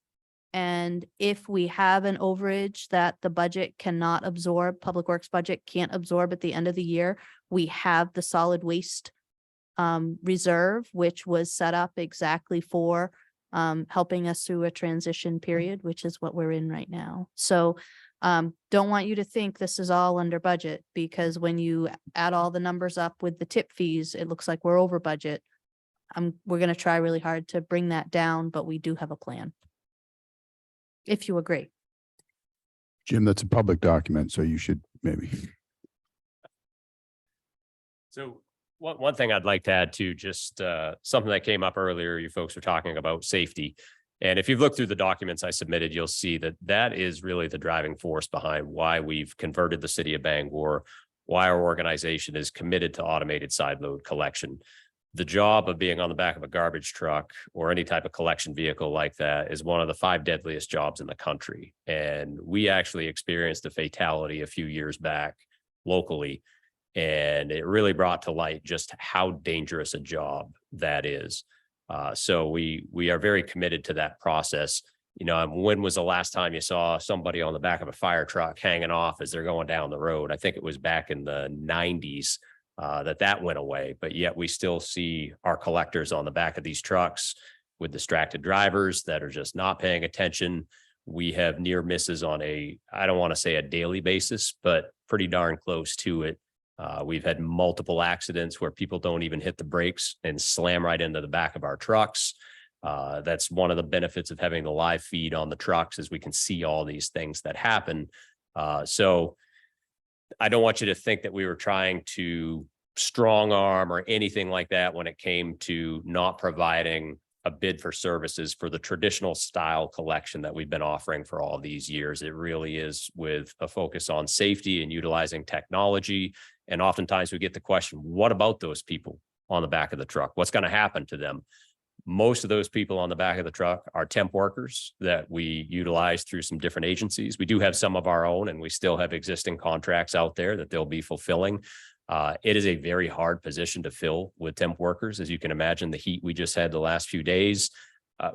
And if we have an overage that the budget cannot absorb, Public Works budget can't absorb at the end of the year, we have the solid waste reserve, which was set up exactly for helping us through a transition period, which is what we're in right now. So don't want you to think this is all under budget, because when you add all the numbers up with the tip fees, it looks like we're over budget. We're going to try really hard to bring that down, but we do have a plan. If you agree. Jim, that's a public document, so you should maybe. So one thing I'd like to add to just something that came up earlier, you folks were talking about safety. And if you've looked through the documents I submitted, you'll see that that is really the driving force behind why we've converted the city of Bangor, why our organization is committed to automated side load collection. The job of being on the back of a garbage truck or any type of collection vehicle like that is one of the 5 deadliest jobs in the country. And we actually experienced a fatality a few years back locally. And it really brought to light just how dangerous a job that is. So we are very committed to that process. You know, when was the last time you saw somebody on the back of a fire truck hanging off as they're going down the road? I think it was back in the 90s that went away, but yet we still see our collectors on the back of these trucks with distracted drivers that are just not paying attention. We have near misses on I don't want to say a daily basis, but pretty darn close to it. We've had multiple accidents where people don't even hit the brakes and slam right into the back of our trucks. That's one of the benefits of having the live feed on the trucks, is we can see all these things that happen. So I don't want you to think that we were trying to strong arm or anything like that when it came to not providing a bid for services for the traditional style collection that we've been offering for all these years. It really is with a focus on safety and utilizing technology. And oftentimes we get the question, what about those people on the back of the truck? What's going to happen to them? Most of those people on the back of the truck are temp workers that we utilize through some different agencies. We do have some of our own, and we still have existing contracts out there that they'll be fulfilling. It is a very hard position to fill with temp workers. As you can imagine, the heat we just had the last few days,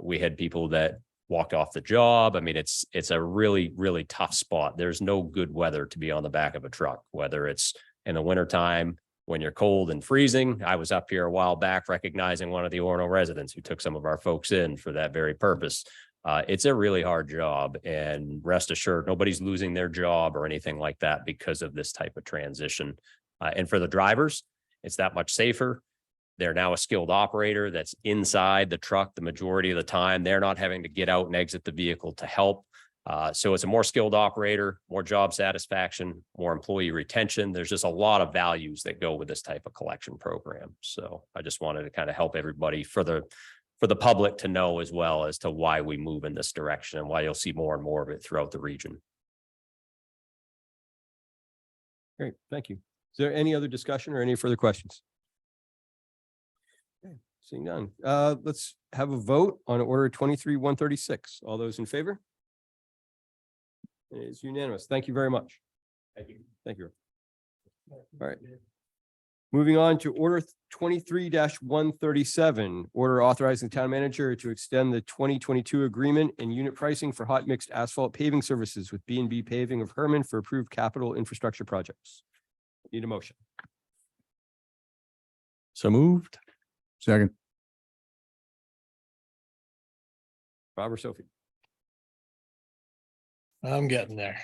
we had people that walked off the job. I mean, it's a really, really tough spot. There's no good weather to be on the back of a truck, whether it's in the wintertime, when you're cold and freezing. I was up here a while back recognizing one of the Orono residents who took some of our folks in for that very purpose. It's a really hard job, and rest assured, nobody's losing their job or anything like that because of this type of transition. And for the drivers, it's that much safer. They're now a skilled operator that's inside the truck the majority of the time. They're not having to get out and exit the vehicle to help. So it's a more skilled operator, more job satisfaction, more employee retention. There's just a lot of values that go with this type of collection program. So I just wanted to kind of help everybody for the public to know as well as to why we move in this direction and why you'll see more and more of it throughout the region. Great, thank you. Is there any other discussion or any further questions? Okay, seeing none. Let's have a vote on order 23-136. All those in favor? It is unanimous. Thank you very much. Thank you. Thank you. All right. Moving on to order 23-137, order authorizing the town manager to extend the 2022 agreement and unit pricing for hot mixed asphalt paving services with B&B Paving of Herman for approved capital infrastructure projects. Need a motion. So moved. Second. Bob or Sophie? I'm getting there.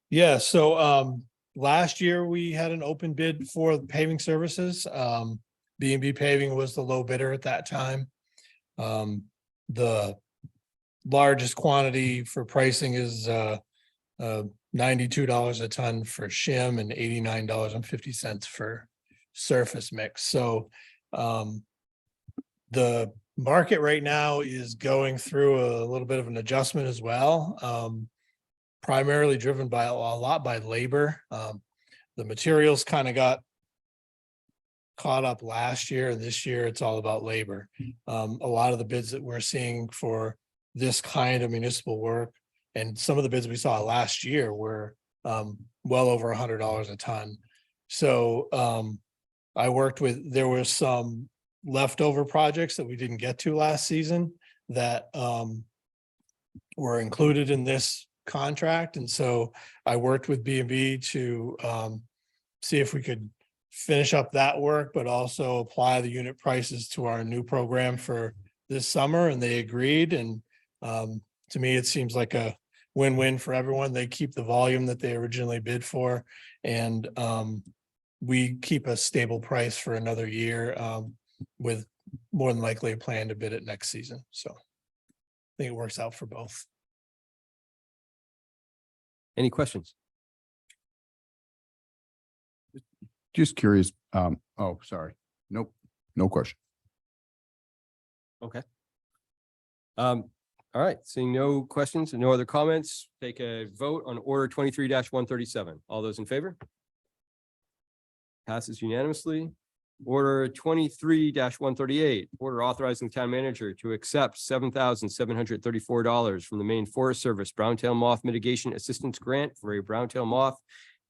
Yeah, so last year we had an open bid for paving services. B&B Paving was the low bidder at that time. The largest quantity for pricing is $92 a ton for shim and $89.50 for surface mix. So the market right now is going through a little bit of an adjustment as well. Primarily driven by a lot by labor. The materials kind of got caught up last year, and this year it's all about labor. A lot of the bids that we're seeing for this kind of municipal work, and some of the bids we saw last year were well over $100 a ton. So I worked with, there were some leftover projects that we didn't get to last season that were included in this contract. And so I worked with B&B to see if we could finish up that work, but also apply the unit prices to our new program for this summer. And they agreed. And to me, it seems like a win-win for everyone. They keep the volume that they originally bid for. And we keep a stable price for another year with more than likely a plan to bid it next season. So I think it works out for both. Any questions? Just curious. Oh, sorry. Nope. No question. Okay. All right, seeing no questions and no other comments, take a vote on order 23-137. All those in favor? Passes unanimously. Order 23-138, order authorizing the town manager to accept $7,734 from the Maine Forest Service Browntail Moth Mitigation Assistance Grant for a browntail moth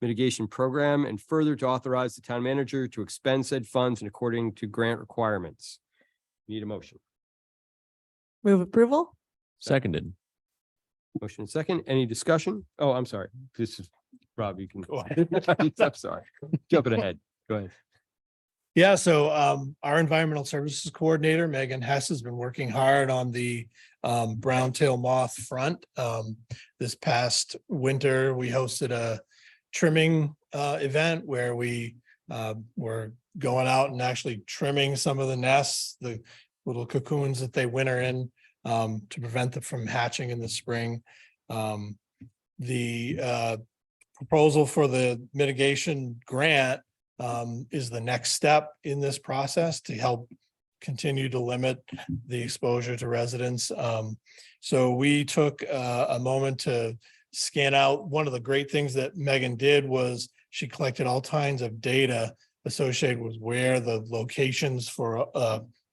mitigation program, and further to authorize the town manager to expend said funds and according to grant requirements. Need a motion. Move approval. Seconded. Motion and second. Any discussion? Oh, I'm sorry. This is Rob, you can go ahead. I'm sorry. Jumping ahead. Go ahead. Yeah, so our environmental services coordinator, Megan Hess, has been working hard on the browntail moth front. This past winter, we hosted a trimming event where we were going out and actually trimming some of the nests, the little cocoons that they winter in, to prevent them from hatching in the spring. The proposal for the mitigation grant is the next step in this process to help continue to limit the exposure to residents. So we took a moment to scan out. One of the great things that Megan did was she collected all kinds of data associated with where the locations for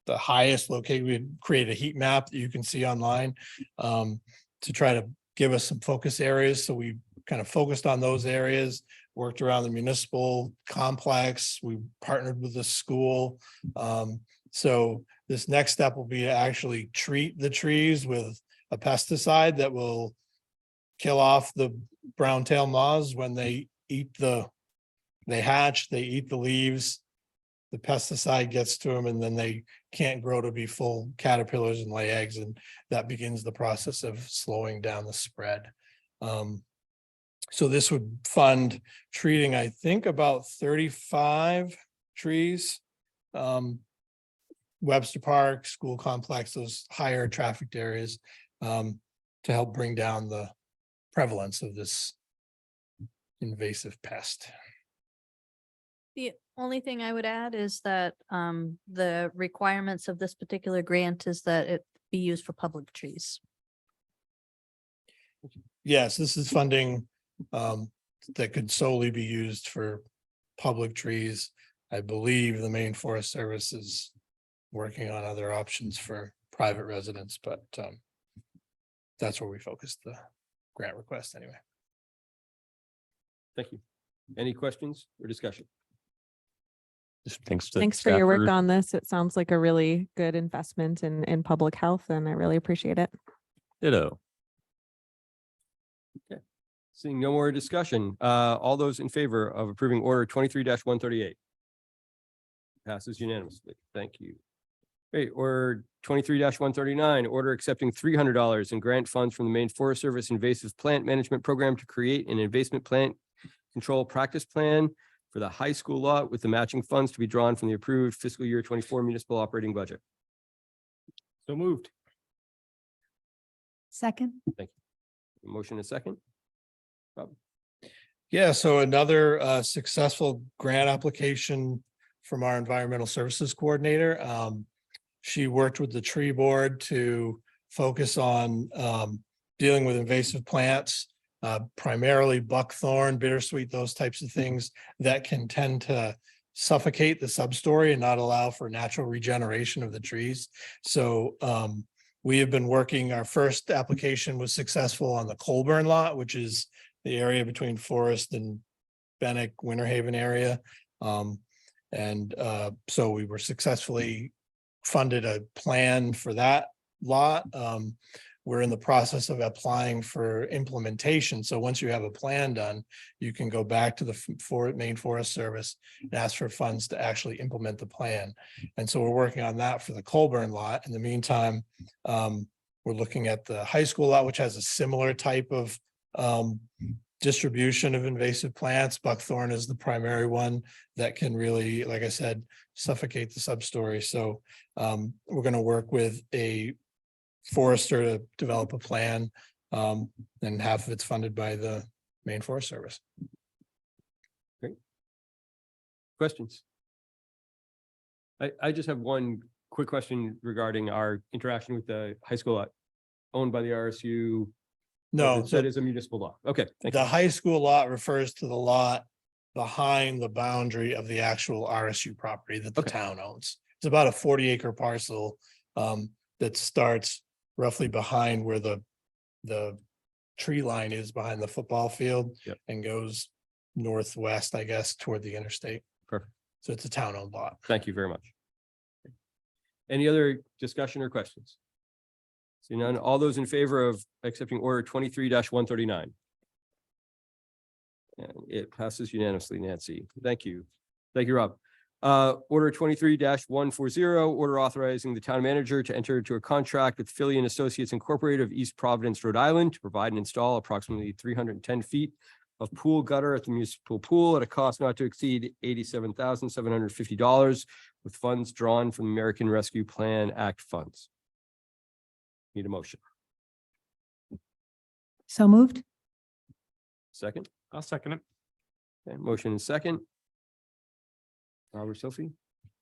the highest location. We create a heat map that you can see online to try to give us some focus areas. So we kind of focused on those areas, worked around the municipal complex. We partnered with the school. So this next step will be to actually treat the trees with a pesticide that will kill off the brown-tailed moths when they hatch, they eat the leaves. The pesticide gets to them and then they can't grow to be full caterpillars and lay eggs. And that begins the process of slowing down the spread. So this would fund treating, I think, about 35 trees Webster Park, school complex, those higher trafficked areas, to help bring down the prevalence of this invasive pest. The only thing I would add is that the requirements of this particular grant is that it be used for public trees. Yes, this is funding that could solely be used for public trees. I believe the Maine Forest Service is working on other options for private residents, but that's where we focused the grant request anyway. Thank you. Any questions or discussion? Thanks to Thanks for staff your work on this. It sounds like a really good investment in public health, and I really appreciate it. Ditto. Seeing no more discussion, all those in favor of approving order 23-138? Passes unanimously. Thank you. Great. Order 23-139, order accepting $300 in grant funds from the Maine Forest Service Invasive Plant Management Program to create an invasive plant control practice plan for the high school lot with the matching funds to be drawn from the approved fiscal year 24 municipal operating budget. So moved. Second. Thank you. Motion and second. Rob? Yeah, so another successful grant application from our environmental services coordinator. She worked with the tree board to focus on dealing with invasive plants, primarily buckthorn, bittersweet, those types of things that can tend to suffocate the substory and not allow for natural regeneration of the trees. So we have been working, our first application was successful on the Colburn lot, which is the area between Forest and Bennick, Winter Haven area. So we were successfully funded a plan for that lot. We're in the process of applying for implementation. So once you have a plan done, you can go back to the Maine Forest Service and ask for funds to actually implement the plan. And so we're working on that for the Colburn lot. In the meantime, we're looking at the high school lot, which has a similar type of distribution of invasive plants. Buckthorn is the primary one that can really, like I said, suffocate the substory. So we're going to work with a forester to develop a plan, and half of it's funded by the Maine Forest Service. Great. Questions? I just have one quick question regarding our interaction with the high school lot owned by the RSU. No, that is a municipal lot. Okay. Thank the you. high school lot refers to the lot behind the boundary of the actual RSU property that the town owns. It's about a 40-acre parcel that starts roughly behind where the tree line is behind the football field. Yep. And goes northwest, I guess, toward the interstate. Perfect. So it's a town-owned lot. Thank you very much. Any other discussion or questions? See none, all those in favor of accepting order 23-139? And it passes unanimously, Nancy. Thank you. Thank you, Rob. Order 23-140, order authorizing the town manager to enter into a contract with Philly and Associates Incorporated of East Providence, Rhode Island to provide and install approximately 310 feet of pool gutter at the municipal pool at a cost not to exceed $87,750 with funds drawn from the American Rescue Plan Act funds. Need a motion. So moved. Second. I'll second it. Okay, motion and second. Robert, Sophie?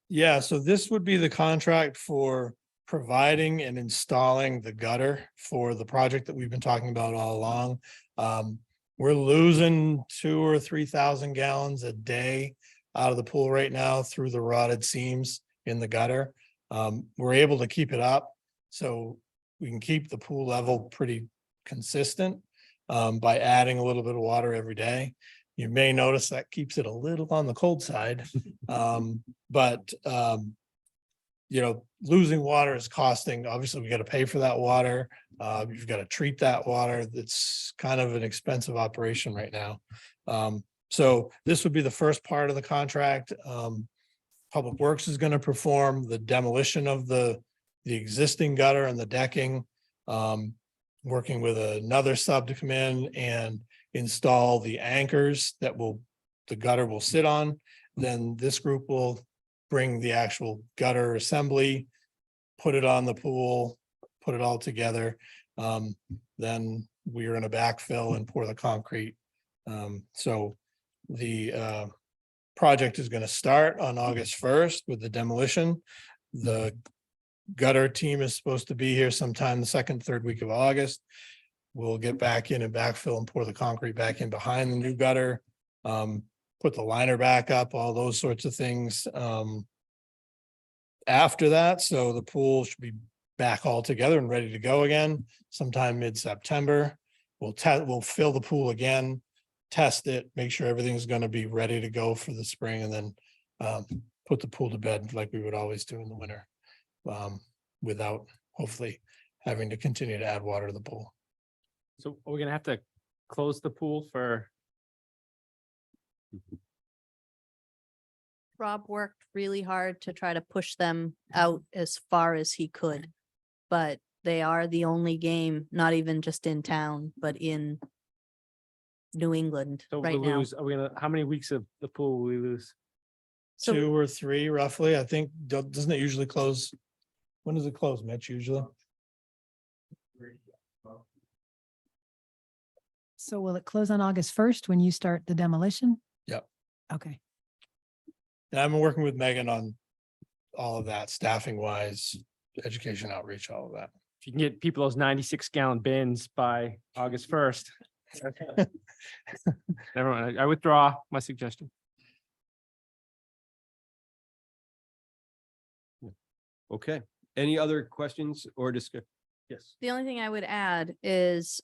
Yeah, so this would be the contract for providing and installing the gutter for the project that we've been talking about all along. We're losing 2,000 or 3,000 gallons a day out of the pool right now through the rotted seams in the gutter. We're able to keep it up, so we can keep the pool level pretty consistent by adding a little bit of water every day. You may notice that keeps it a little on the cold side. But losing water is costing, obviously we got to pay for that water. You've got to treat that water. That's kind of an expensive operation right now. So this would be the first part of the contract. Public Works is going to perform the demolition of the existing gutter and the decking, working with another sub to come in and install the anchors that the gutter will sit on. Then this group will bring the actual gutter assembly, put it on the pool, put it all together. Then we are gonna backfill and pour the concrete. So the project is gonna start on August 1st with the demolition. The gutter team is supposed to be here sometime the second, third week of August. We'll get back in and backfill and pour the concrete back in behind the new gutter. Put the liner back up, all those sorts of things. After that, so the pool should be back all together and ready to go again sometime mid-September. We'll fill the pool again, test it, make sure everything's gonna be ready to go for the spring, and then put the pool to bed like we would always do in the winter. Without hopefully having to continue to add water to the pool. So are we gonna have to close the pool for? Rob worked really hard to try to push them out as far as he could. But they are the only game, not even just in town, but in New England So right we'll now. lose, are we gonna, how many weeks of the pool will we lose? So 2 or 3 roughly, I think. Doesn't it usually close? When does it close, Mitch, usually? So will it close on August 1st when you start the demolition? Yep. Okay. And I've been working with Megan on all of that, staffing wise, education outreach, all of that. If you can get people those 96-gallon bins by August 1st. Never mind, I withdraw my suggestion. Okay, any other questions or discuss? Yes. the only thing I would add is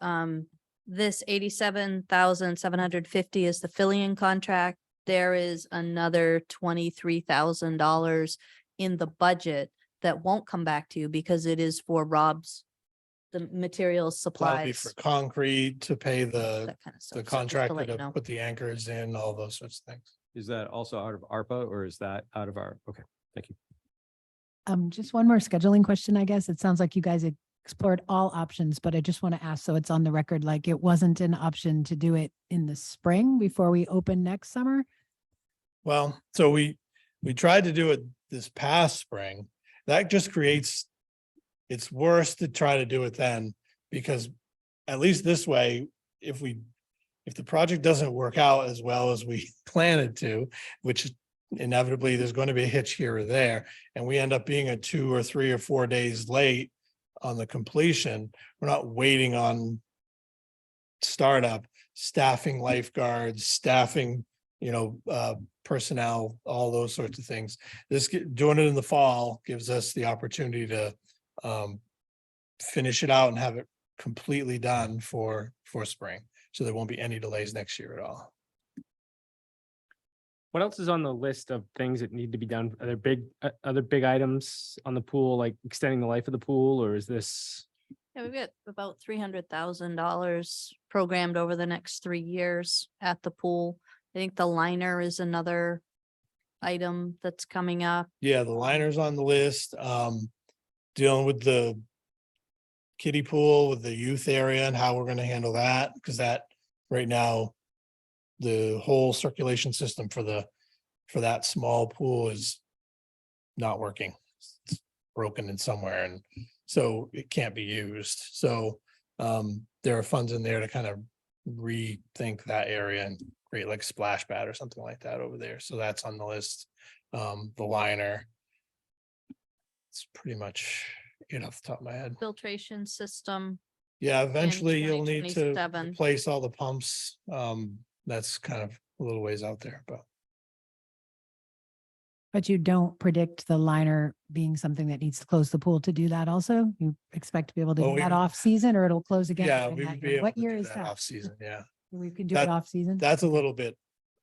this 87,750 is the fill-in contract. There is another $23,000 in the budget that won't come back to you because it is for Rob's, the materials, That'll be supplies, for concrete to pay the that kind of stuff. So just to contractor let you to know. put the anchors in, all those sorts of things. Is that also out of ARPA or is that out of our, okay, thank you. Just one more scheduling question, I guess. It sounds like you guys explored all options, but I just want to ask, so it's on the record, like it wasn't an option to do it in the spring before we open next summer? Well, so we tried to do it this past spring. That just creates, it's worse to try to do it then, because at least this way, if the project doesn't work out as well as we plan it to, which inevitably there's going to be a hitch here or there, and we end up being a 2 or 3 or 4 days late on the completion, we're not waiting on startup, staffing lifeguards, staffing, personnel, all those sorts of things. Doing it in the fall gives us the opportunity to finish it out and have it completely done for spring. So there won't be any delays next year at all. What else is on the list of things that need to be done? Are there other big items on the pool, like extending the life of the pool, or is this? Yeah, we've got about $300,000 programmed over the next 3 years at the pool. I think the liner is another item that's coming up. Yeah, the liner's on the list. Dealing with the kiddie pool with the youth area and how we're gonna handle that, because that right now, the whole circulation system for that small pool is not working. It's broken in somewhere, and so it can't be used. So there are funds in there to kind of rethink that area and create like a splash pad or something like that over there. So that's on the list. The liner. It's pretty much it off the top of my head. Filtration system. Yeah, eventually you'll need to 2027. replace all the pumps. That's kind of a little ways out there, But you don't predict the liner being something that needs to close the pool to do that also? You expect to be able to Oh, do we that would- off season, or it'll close again? yeah, during we that would be year? able What to year do is that that? off season. Yeah, We could do that- it off season? that's a little bit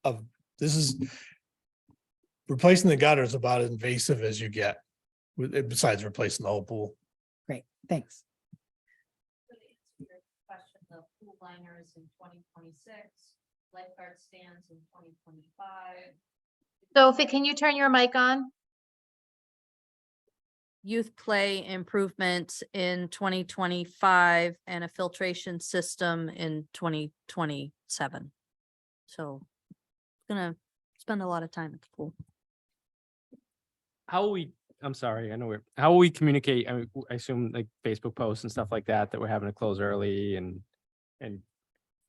of, this is replacing the gutter is about as invasive as you get, besides replacing the whole pool. Great, thanks. The pool liner is in 2026, lifeguard stands in 2025. Sophie, can you turn your mic on? Youth play improvements in 2025 and a filtration system in 2027. So gonna spend a lot of time at the pool. how will we, I'm sorry, I know how will we communicate? I mean, I assume like Facebook posts and stuff like that, that we're having to close early and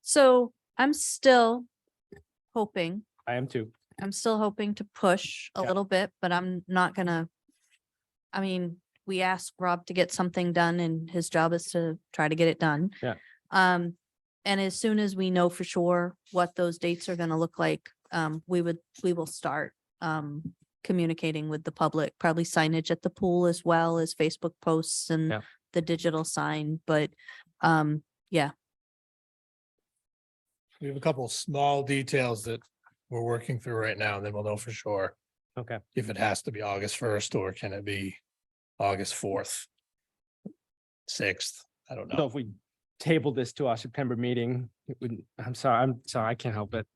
So I'm still hoping, I am too. to push a Yeah. little bit, but I'm not gonna. I mean, we asked Rob to get something done and his job is to try to get it done. Yeah. And as soon as we know for sure what those dates are gonna look like, we will start communicating with the public, probably signage at the pool as well as Facebook posts and Yeah. the digital sign, but yeah. We have a couple small details that we're working through right now, and then we'll know for sure Okay. if it has to be August 1st or can it be August 4th, 6th. I don't So know. if we table this to our September meeting, it wouldn't, I'm sorry, I can't help it.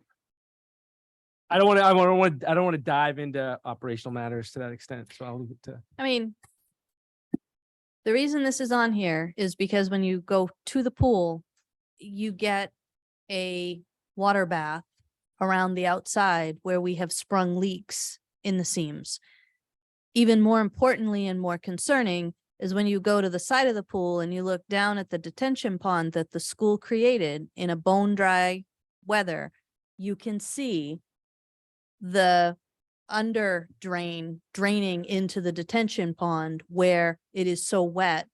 I don't want to dive into operational matters to that extent, so I'll leave it to. I mean, the reason this is on here is because when you go to the pool, you get a water bath around the outside where we have sprung leaks in the seams. Even more importantly and more concerning is when you go to the side of the pool and you look down at the detention pond that the school created in a bone dry weather, you can see the under draining into the detention pond where it is so wet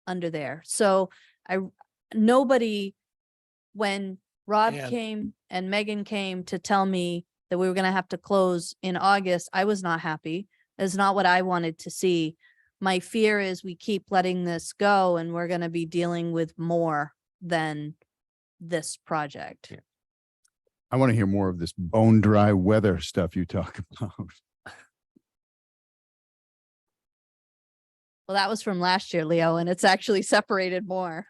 under there. So nobody, when Rob And- came and Megan came to tell me that we were gonna have to close in August, I was not happy. It's not what I wanted to see. My fear is we keep letting this go and we're gonna be dealing with more than this project. Yeah. I want to hear more of this bone dry weather stuff you talk about. Well, that was from last year, Leo, and it's actually separated more.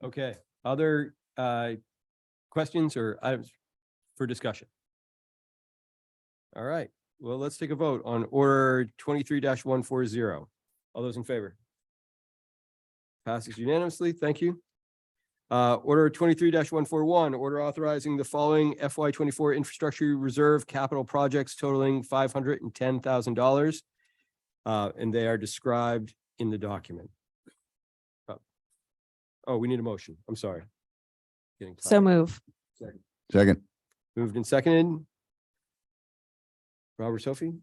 Okay, other questions or items for discussion? All right, well, let's take a vote on order 23-140. All those in favor? Passes unanimously. Thank you. Order 23-141, order authorizing the following FY24 infrastructure reserve capital projects totaling $510,000. And they are described in the document. Oh, we need a motion. I'm sorry. Getting So tired. move. Second. Moved and seconded. Robert, Sophie?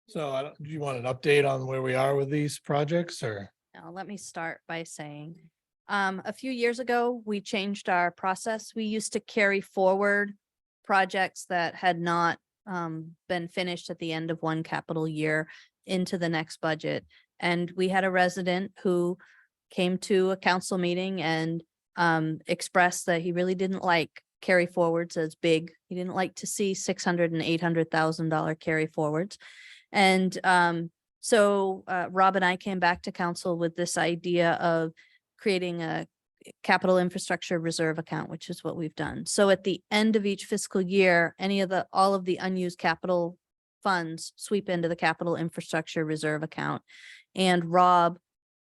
So do you want an update on where we are with these projects or? Now, let me start by saying, a few years ago, we changed our process. We used to carry forward projects that had not been finished at the end of one capital year into the next budget. And we had a resident who came to a council meeting and expressed that he really didn't like carry forwards as big. He didn't like to see $600,000 and $800,000 carry forwards. And so Rob and I came back to council with this idea of creating a capital infrastructure reserve account, which is what we've done. So at the end of each fiscal year, all of the unused capital funds sweep into the capital infrastructure reserve account. And Rob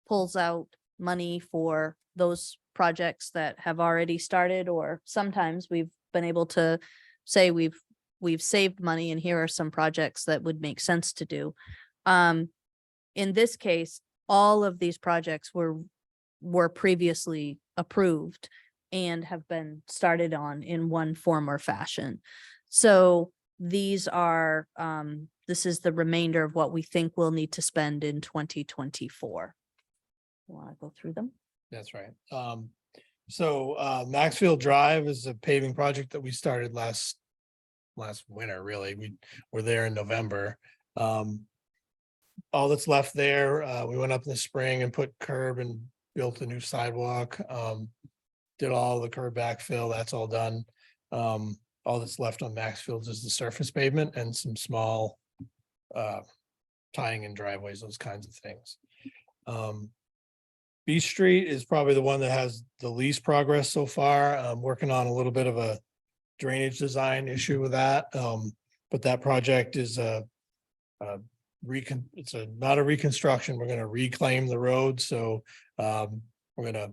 pulls out money for those projects that have already started, or sometimes we've been able to say we've saved money and here are some projects that would make sense to do. In this case, all of these projects were previously approved and have been started on in one form or fashion. So these are, this is the remainder of what we think we'll need to spend in 2024. You want to go through them? That's right. So Maxfield Drive is a paving project that we started last winter, really. We were there in November. All that's left there, we went up in the spring and put curb and built a new sidewalk. Did all the curb backfill, that's all done. All that's left on Maxfield is the surface pavement and some small tying in driveways, those kinds of things. Beach Street is probably the one that has the least progress so far. I'm working on a little bit of a drainage design issue with that. But that project is not a reconstruction. We're going to reclaim the road. So we're going to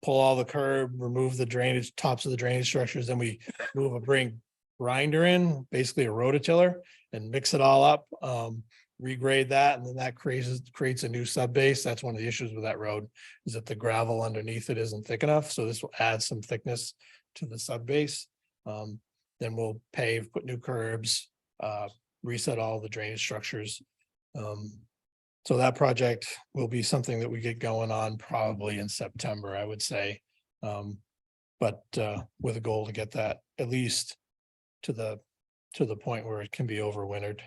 pull all the curb, remove the drainage, tops of the drainage structures. Then we bring grinder in, basically a rototiller, and mix it all up, regrade that, and then that creates a new sub base. That's one of the issues with that road, is that the gravel underneath it isn't thick enough. So this will add some thickness to the sub base. Then we'll pave, put new curbs, reset all the drainage structures. So that project will be something that we get going on probably in September, I would say. But with a goal to get that at least to the point where it can be overwintered.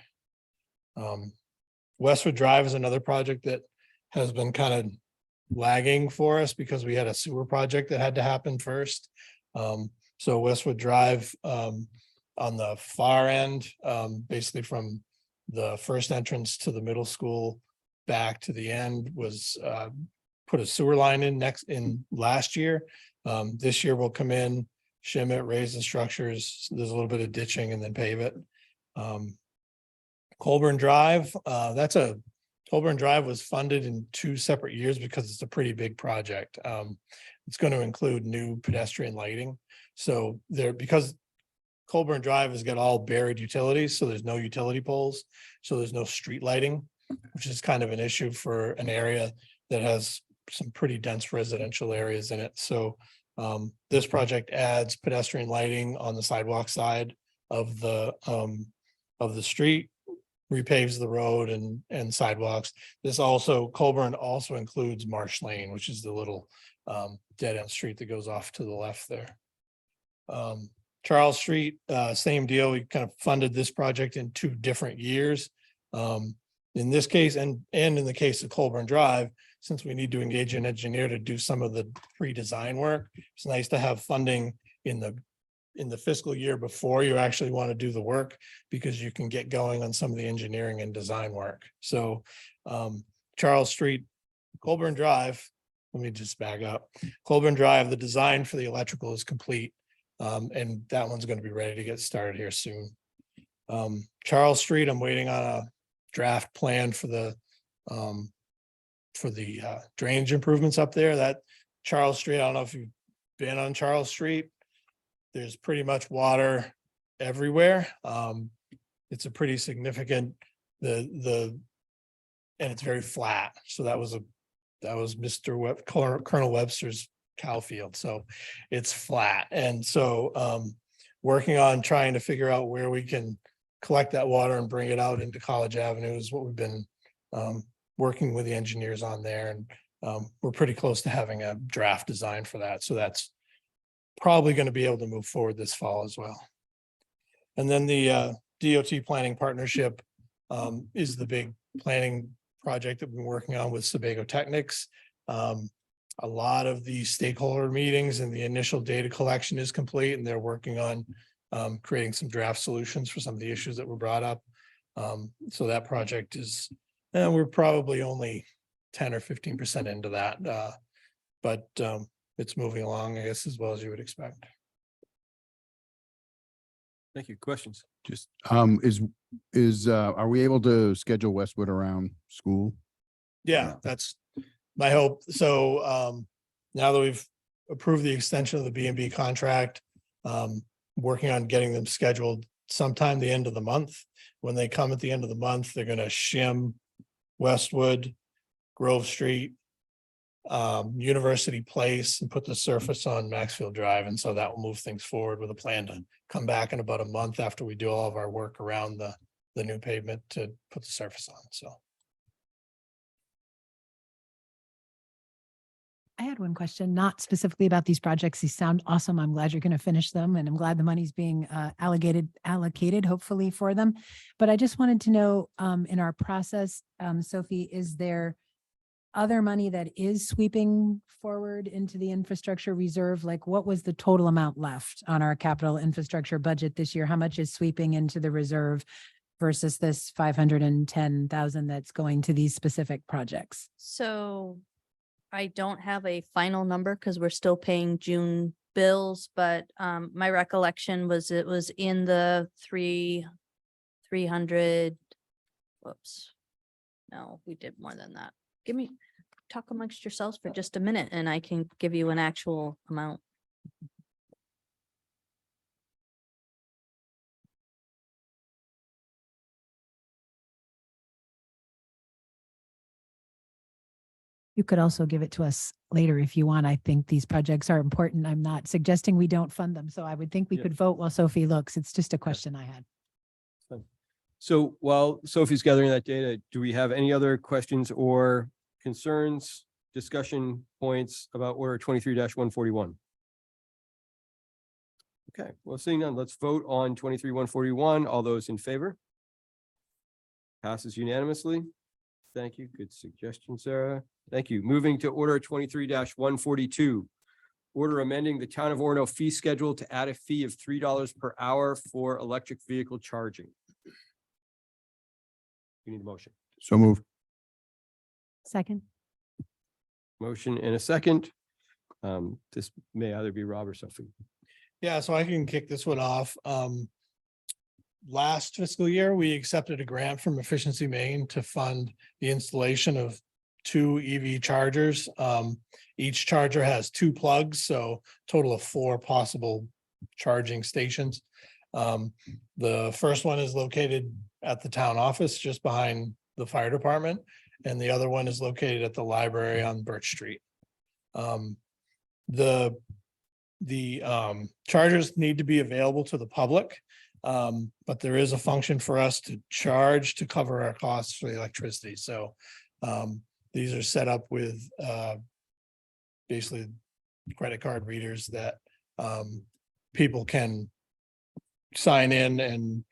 Westwood Drive is another project that has been kind of lagging for us because we had a sewer project that had to happen first. So Westwood Drive, on the far end, basically from the first entrance to the middle school back to the end, was put a sewer line in last year. This year we'll come in, shim it, raise the structures. There's a little bit of ditching and then pave it. Colburn Drive, Colburn Drive was funded in 2 separate years because it's a pretty big project. It's going to include new pedestrian lighting. So because Colburn Drive has got all buried utilities, so there's no utility poles, so there's no street lighting, which is kind of an issue for an area that has some pretty dense residential areas in it. So this project adds pedestrian lighting on the sidewalk side of the street, repaves the road and sidewalks. Colburn also includes Marsh Lane, which is the little dead end street that goes off to the left there. Charles Street, same deal. We kind of funded this project in 2 different years. In this case, and in the case of Colburn Drive, since we need to engage an engineer to do some of the pre-design work, it's nice to have funding in the fiscal year before you actually want to do the work, because you can get going on some of the engineering and design work. So Charles Street, Colburn Drive, let me just back up. Colburn Drive, the design for the electrical is complete. And that one's going to be ready to get started here soon. Charles Street, I'm waiting on a draft plan for the drainage improvements up there. That Charles Street, I don't know if you've been on Charles Street. There's pretty much water everywhere. It's a pretty significant, and it's very flat. So that was Colonel Webster's cow field. So it's flat. And so working on trying to figure out where we can collect that water and bring it out into College Avenue is what we've been working with the engineers on there. And we're pretty close to having a draft design for that. So that's probably going to be able to move forward this fall as well. And then the DOT planning partnership is the big planning project that we've been working on with Sebago Technics. A lot of the stakeholder meetings and the initial data collection is complete, and they're working on creating some draft solutions for some of the issues that were brought up. So that project is, we're probably only 10 or 15% into that, but it's moving along, I guess, as well as you would expect. Thank you. Questions? Just, are we able to schedule Westwood around school? Yeah, that's my hope. So now that we've approved the extension of the B&B contract, working on getting them scheduled sometime the end of the month. When they come at the end of the month, they're going to shim Westwood, Grove Street, University Place, and put the surface on Maxfield Drive. And so that will move things forward with a plan to come back in about a month after we do all of our work around the new pavement to put the surface on. So. I had one question, not specifically about these projects. These sound awesome. I'm glad you're going to finish them, and I'm glad the money's being allocated hopefully for them. But I just wanted to know, in our process, Sophie, is there other money that is sweeping forward into the infrastructure reserve? Like, what was the total amount left on our capital infrastructure budget this year? How much is sweeping into the reserve versus this 510,000 that's going to these specific projects? So I don't have a final number because we're still paying June bills, but my recollection was it was in the 300. Whoops. No, we did more than that. Talk amongst yourselves for just a minute and I can give you an actual amount. You could also give it to us later if you want. I think these projects are important. I'm not suggesting we don't fund them. So I would think we Yeah. could vote while Sophie looks. It's just a question I had. So while Sophie's gathering that data, do we have any other questions or concerns, discussion points about order 23-141? Okay, well, seeing none, let's vote on 23-141. All those in favor? Passes unanimously. Thank you. Good suggestion, Sarah. Thank you. Moving to order 23-142. Order amending the town of Orono fee schedule to add a fee of $3 per hour for electric vehicle charging. You need a motion. So moved. Second. Motion and a second. This may either be Rob or Sophie. Yeah, so I can kick this one off. Last fiscal year, we accepted a grant from Efficiency Maine to fund the installation of 2 EV chargers. Each charger has 2 plugs, so total of 4 possible charging stations. The first one is located at the town office just behind the fire department, and the other one is located at the library on Birch Street. The chargers need to be available to the public. But there is a function for us to charge to cover our costs for the electricity. So these are set up with basically credit card readers that people can sign in and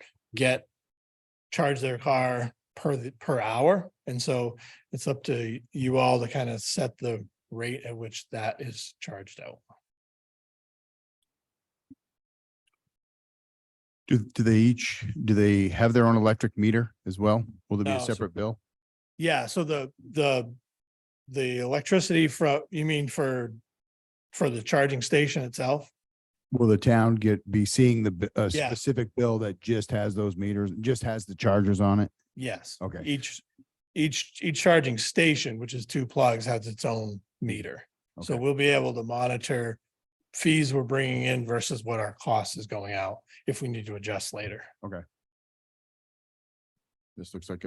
charge their car per hour. And so it's up to you all to kind of set the rate at which that is charged out. Do they have their own electric meter as well? Will there be No, a so- separate bill? Yeah, so the electricity you mean for the charging station itself? Will the town be seeing a Yeah. specific bill that just has those meters, just has the chargers on it? Yes. Okay. Each charging station, which is 2 plugs, has its own meter. So Okay. we'll be able to monitor fees we're bringing in versus what our cost is going out if we need to adjust later. Okay. This looks like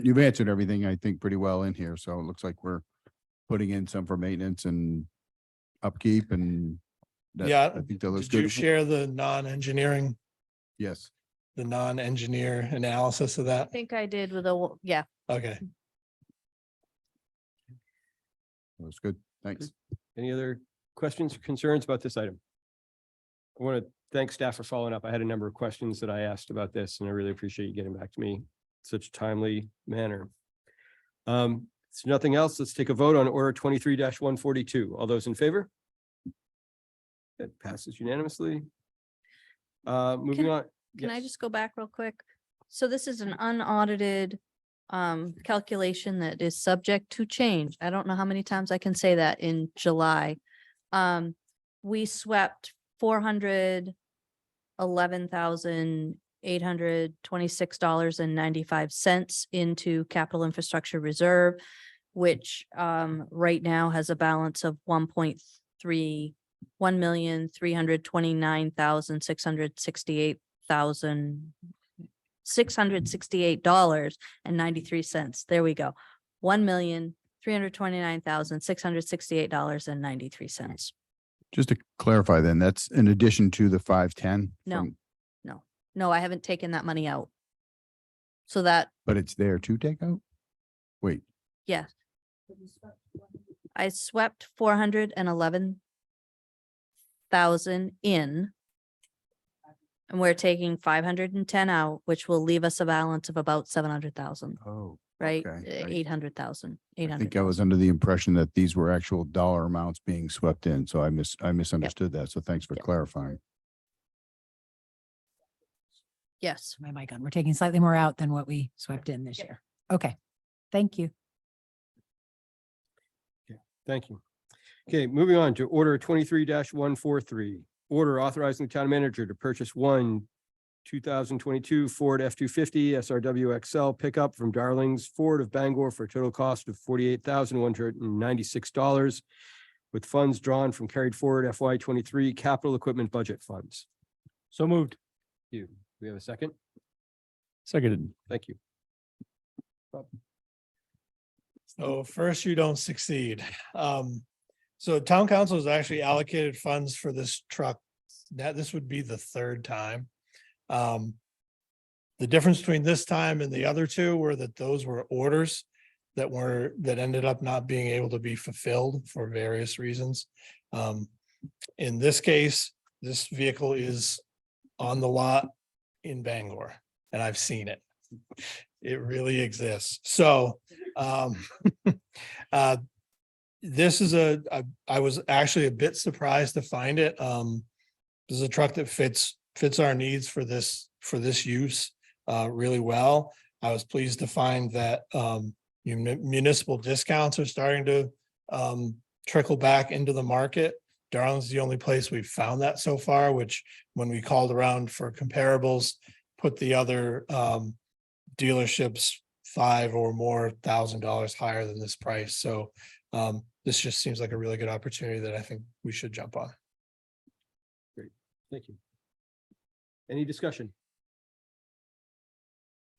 you've answered everything, I think, pretty well in here. So it looks like we're putting in some for maintenance and upkeep and Yeah, I think that looks Did you good. share the non-engineering, Yes. the non-engineer analysis of I that? think I did with yeah. Okay. That's good. Thanks. Any other questions or concerns about this item? I want to thank staff for following up. I had a number of questions that I asked about this, and I really appreciate you getting back to me in such a timely manner. If nothing else, let's take a vote on order 23-142. All those in favor? It passes unanimously. Moving on. Can I Yes. just go back real quick? So this is an unaudited calculation that is subject to change. I don't know how many times I can say that in July. We swept $411,826.95 into capital infrastructure reserve, which right now has a balance of $1,329,668.93. There we go. $1,329,668.93. Just to clarify then, that's in addition to the 510? No. No, I haven't taken that money out. So that, But it's there to take out? Wait, yes. I swept 411,000 in. And we're taking 510 out, which will leave us a balance of about 700,000, oh, right? okay. 800,000, I think I was under the impression that these were actual dollar amounts being swept in, so I misunderstood that. So thanks for clarifying. Yes. My mic on. We're taking slightly more out than what we swept in this year. Okay. Thank you. Thank you. Okay, moving on to order 23-143. Order authorizing the town manager to purchase one 2022 Ford F-250 SRW XL pickup from Darlings Ford of Bangor for a total cost of $48,196 with funds drawn from carried forward FY23 capital equipment budget funds. So moved. You, do we have a second? Seconded. Thank you. Rob. So first, you don't succeed. So town council has actually allocated funds for this truck. That this would be the third time. The difference between this time and the other two were that those were orders that ended up not being able to be fulfilled for various reasons. In this case, this vehicle is on the lot in Bangor, and I've seen it. It really exists. So, this is I was actually a bit surprised to find it. This is a truck that fits our needs for this use really well. I was pleased to find that municipal discounts are starting to trickle back into the market. Darling's the only place we've found that so far, which when we called around for comparables, put the other dealerships $5,000 or more higher than this price. So this just seems like a really good opportunity that I think we should jump on. Great, thank you. Any discussion?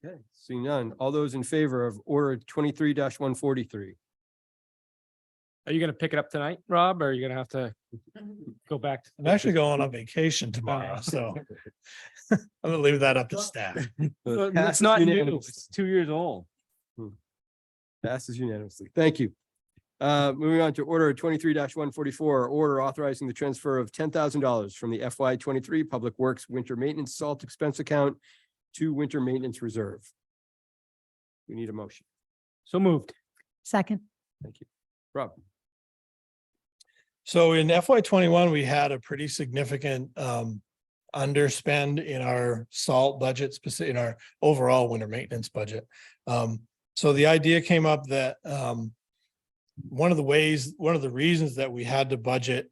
Okay, seeing none. All those in favor of order 23-143? Are you gonna pick it up tonight, Rob, or are you gonna have to go back? I'm actually going on vacation tomorrow, so I'm gonna leave that up to staff. It's Passes not new, unanimously. it's 2 years old. Passes unanimously. Thank you. Moving on to order 23-144, order authorizing the transfer of $10,000 from the FY23 Public Works Winter Maintenance Salt Expense Account to Winter Maintenance Reserve. We need a motion. So moved. Second. Thank you. Rob. So in FY21, we had a pretty significant underspend in our salt budget, specific in our overall winter maintenance budget. So the idea came up that one of the reasons that we had to budget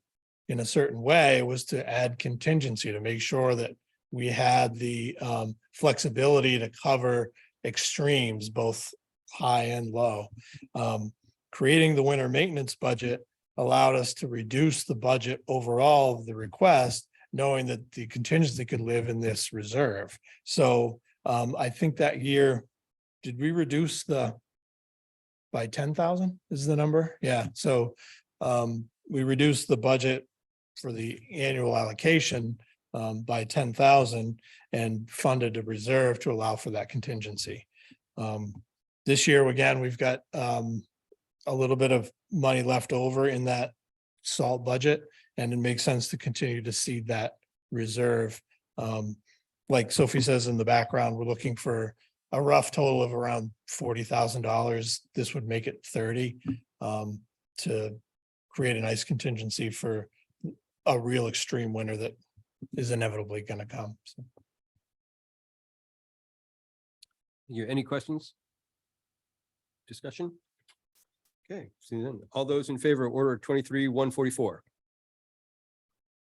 in a certain way was to add contingency to make sure that we had the flexibility to cover extremes, both high and low. Creating the winter maintenance budget allowed us to reduce the budget overall of the request, knowing that the contingency could live in this reserve. So I think that year, did we reduce by 10,000 is the number? Yeah, so we reduced the budget for the annual allocation by 10,000 and funded a reserve to allow for that contingency. This year, again, we've got a little bit of money left over in that salt budget, and it makes sense to continue to seed that reserve. Like Sophie says in the background, we're looking for a rough total of around $40,000. This would make it 30 to create a nice contingency for a real extreme winter that is inevitably going to come. So. Any questions? Discussion? Okay, seeing none. All those in favor of order 23-144?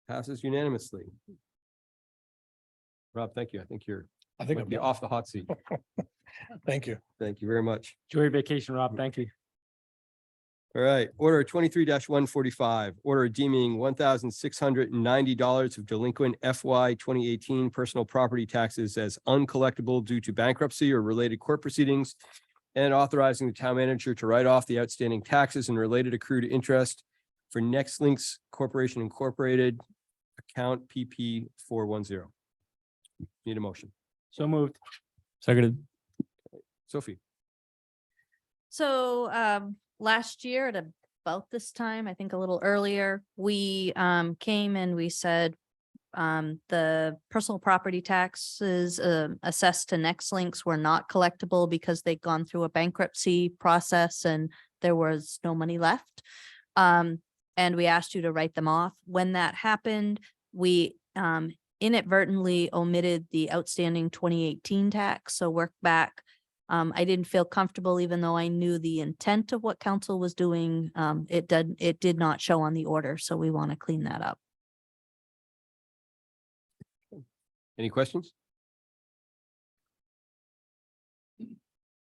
Passes unanimously. Rob, thank you. I think I'm you're off the hot seat. Thank you. Thank you very much. Enjoy your vacation, Rob. Thank you. All right, order 23-145, order deeming $1,690 of delinquent FY 2018 personal property taxes as uncollectible due to bankruptcy or related court proceedings, and authorizing the town manager to write off the outstanding taxes and related accrued interest for Next Links Corporation Incorporated, account PP 410. Need a motion. So moved. Seconded. Sophie. So last year at about this time, I think a little earlier, we came and we said the personal property taxes assessed to Next Links were not collectible because they'd gone through a bankruptcy process and there was no money left. And we asked you to write them off. When that happened, we inadvertently omitted the outstanding 2018 tax. So worked back. I didn't feel comfortable, even though I knew the intent of what council was doing. It did not show on the order. So we want to clean that up. Any questions?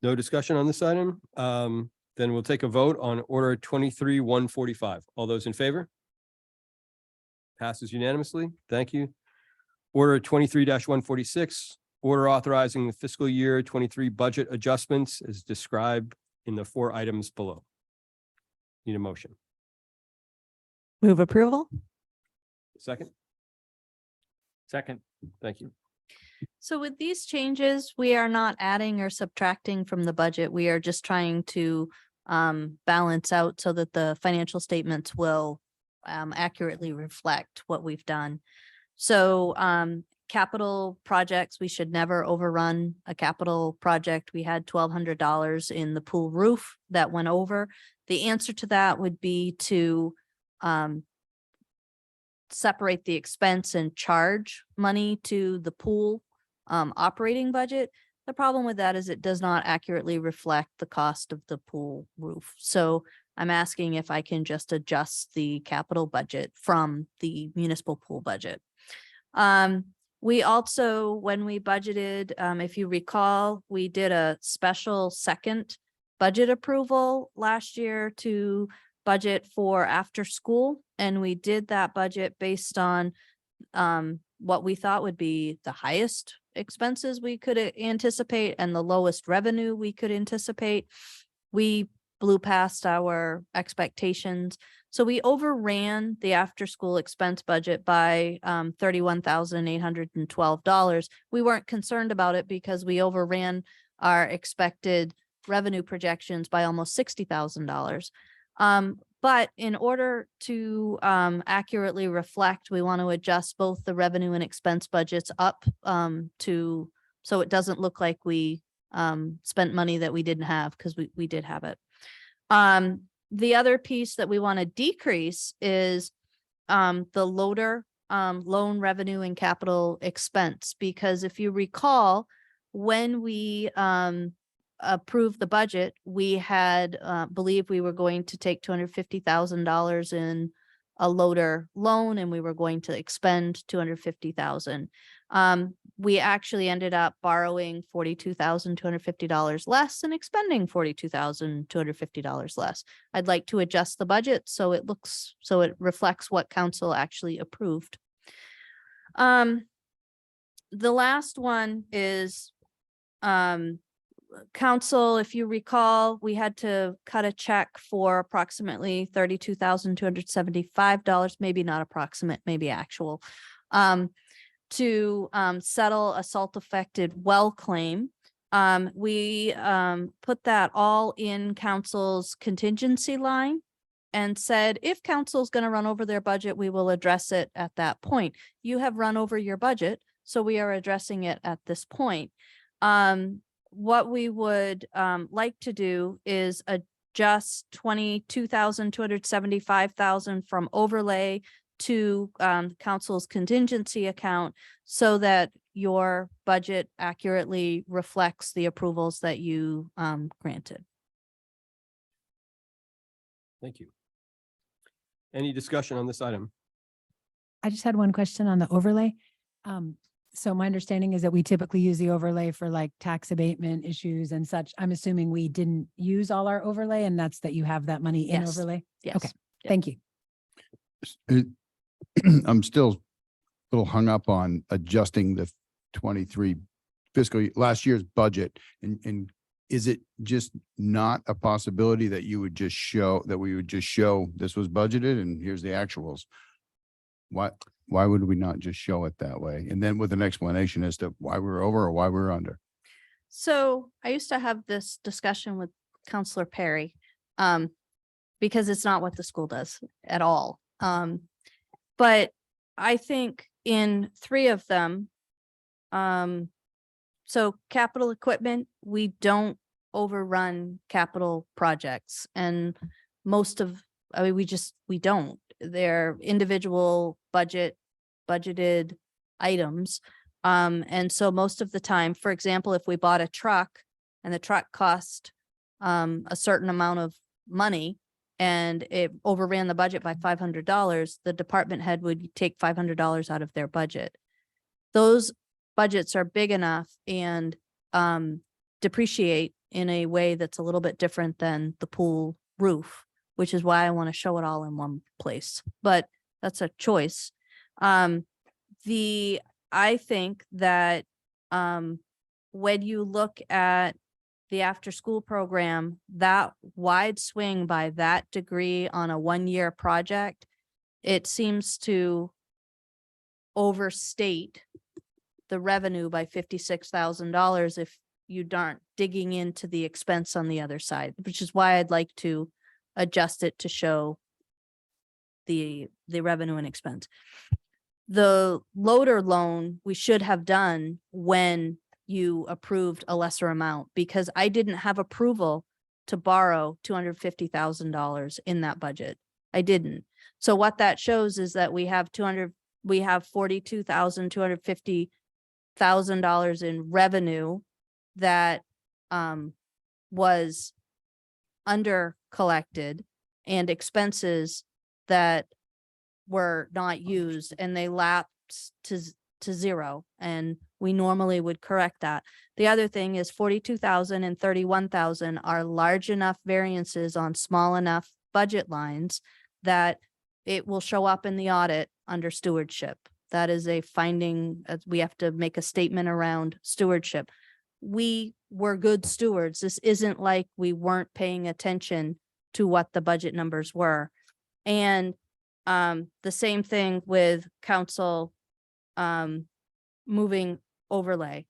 No discussion on this item? Then we'll take a vote on order 23-145. All those in favor? Passes unanimously. Thank you. Order 23-146, order authorizing the fiscal year 23 budget adjustments as described in the 4 items below. Need a motion. Move approval? Second? Second. Thank you. So with these changes, we are not adding or subtracting from the budget. We are just trying to balance out so that the financial statements will accurately reflect what we've done. So capital projects, we should never overrun a capital project. We had $1,200 in the pool roof that went over. The answer to that would be to separate the expense and charge money to the pool operating budget. The problem with that is it does not accurately reflect the cost of the pool roof. So I'm asking if I can just adjust the capital budget from the municipal pool budget. We also, when we budgeted, if you recall, we did a special second budget approval last year to budget for after school. And we did that budget based on what we thought would be the highest expenses we could anticipate and the lowest revenue we could anticipate. We blew past our expectations. So we overran the after school expense budget by $31,812. We weren't concerned about it because we overran our expected revenue projections by almost $60,000. But in order to accurately reflect, we want to adjust both the revenue and expense budgets up so it doesn't look like we spent money that we didn't have, because we did have it. The other piece that we want to decrease is the loader loan revenue and capital expense, because if you recall, when we approved the budget, we had believed we were going to take $250,000 in a loader loan and we were going to expend $250,000. We actually ended up borrowing $42,250 less and expending $42,250 less. I'd like to adjust the budget so it reflects what council actually approved. The last one is council, if you recall, we had to cut a check for approximately $32,275, maybe not approximate, maybe actual, to settle a salt affected well claim. We put that all in council's contingency line and said, if council's going to run over their budget, we will address it at that point. You have run over your budget, so we are addressing it at this point. What we would like to do is adjust $22,275,000 from overlay to council's contingency account so that your budget accurately reflects the approvals that you granted. Thank you. Any discussion on this item? I just had one question on the overlay. So my understanding is that we typically use the overlay for like tax abatement issues and such. I'm assuming we didn't use all our overlay, and that's that you have that money in Yes. overlay? Yes. Okay, Yep. thank you. I'm still a little hung up on adjusting the 23 last year's budget. And is it just not a possibility that we would just show this was budgeted and here's the actuals? Why would we not just show it that way? And then with an explanation as to why we're over or why we're under. So I used to have this discussion with Counselor Perry, because it's not what the school does at all. But I think in 3 of them, so capital equipment, we don't overrun capital projects, and we don't. They're individual budgeted items. And so most of the time, for example, if we bought a truck and the truck cost a certain amount of money and it overran the budget by $500, the department head would take $500 out of their budget. Those budgets are big enough and depreciate in a way that's a little bit different than the pool roof, which is why I want to show it all in one place. But that's a choice. I think that when you look at the after-school program, that wide swing by that degree on a one-year project, it seems to overstate the revenue by $56,000 if you aren't digging into the expense on the other side, which is why I'd like to adjust it to show the revenue and expense. The loader loan we should have done when you approved a lesser amount, because I didn't have approval to borrow $250,000 in that budget. I didn't. So what that shows is that we have $42,250,000 in revenue that was under collected, and expenses that were not used, and they lapsed to zero, and we normally would correct that. The other thing is 42,000 and 31,000 are large enough variances on small enough budget lines that it will show up in the audit under stewardship. That is a finding. We have to make a statement around stewardship. We were good stewards. This isn't like we weren't paying attention to what the budget numbers were. And the same thing with council moving overlay.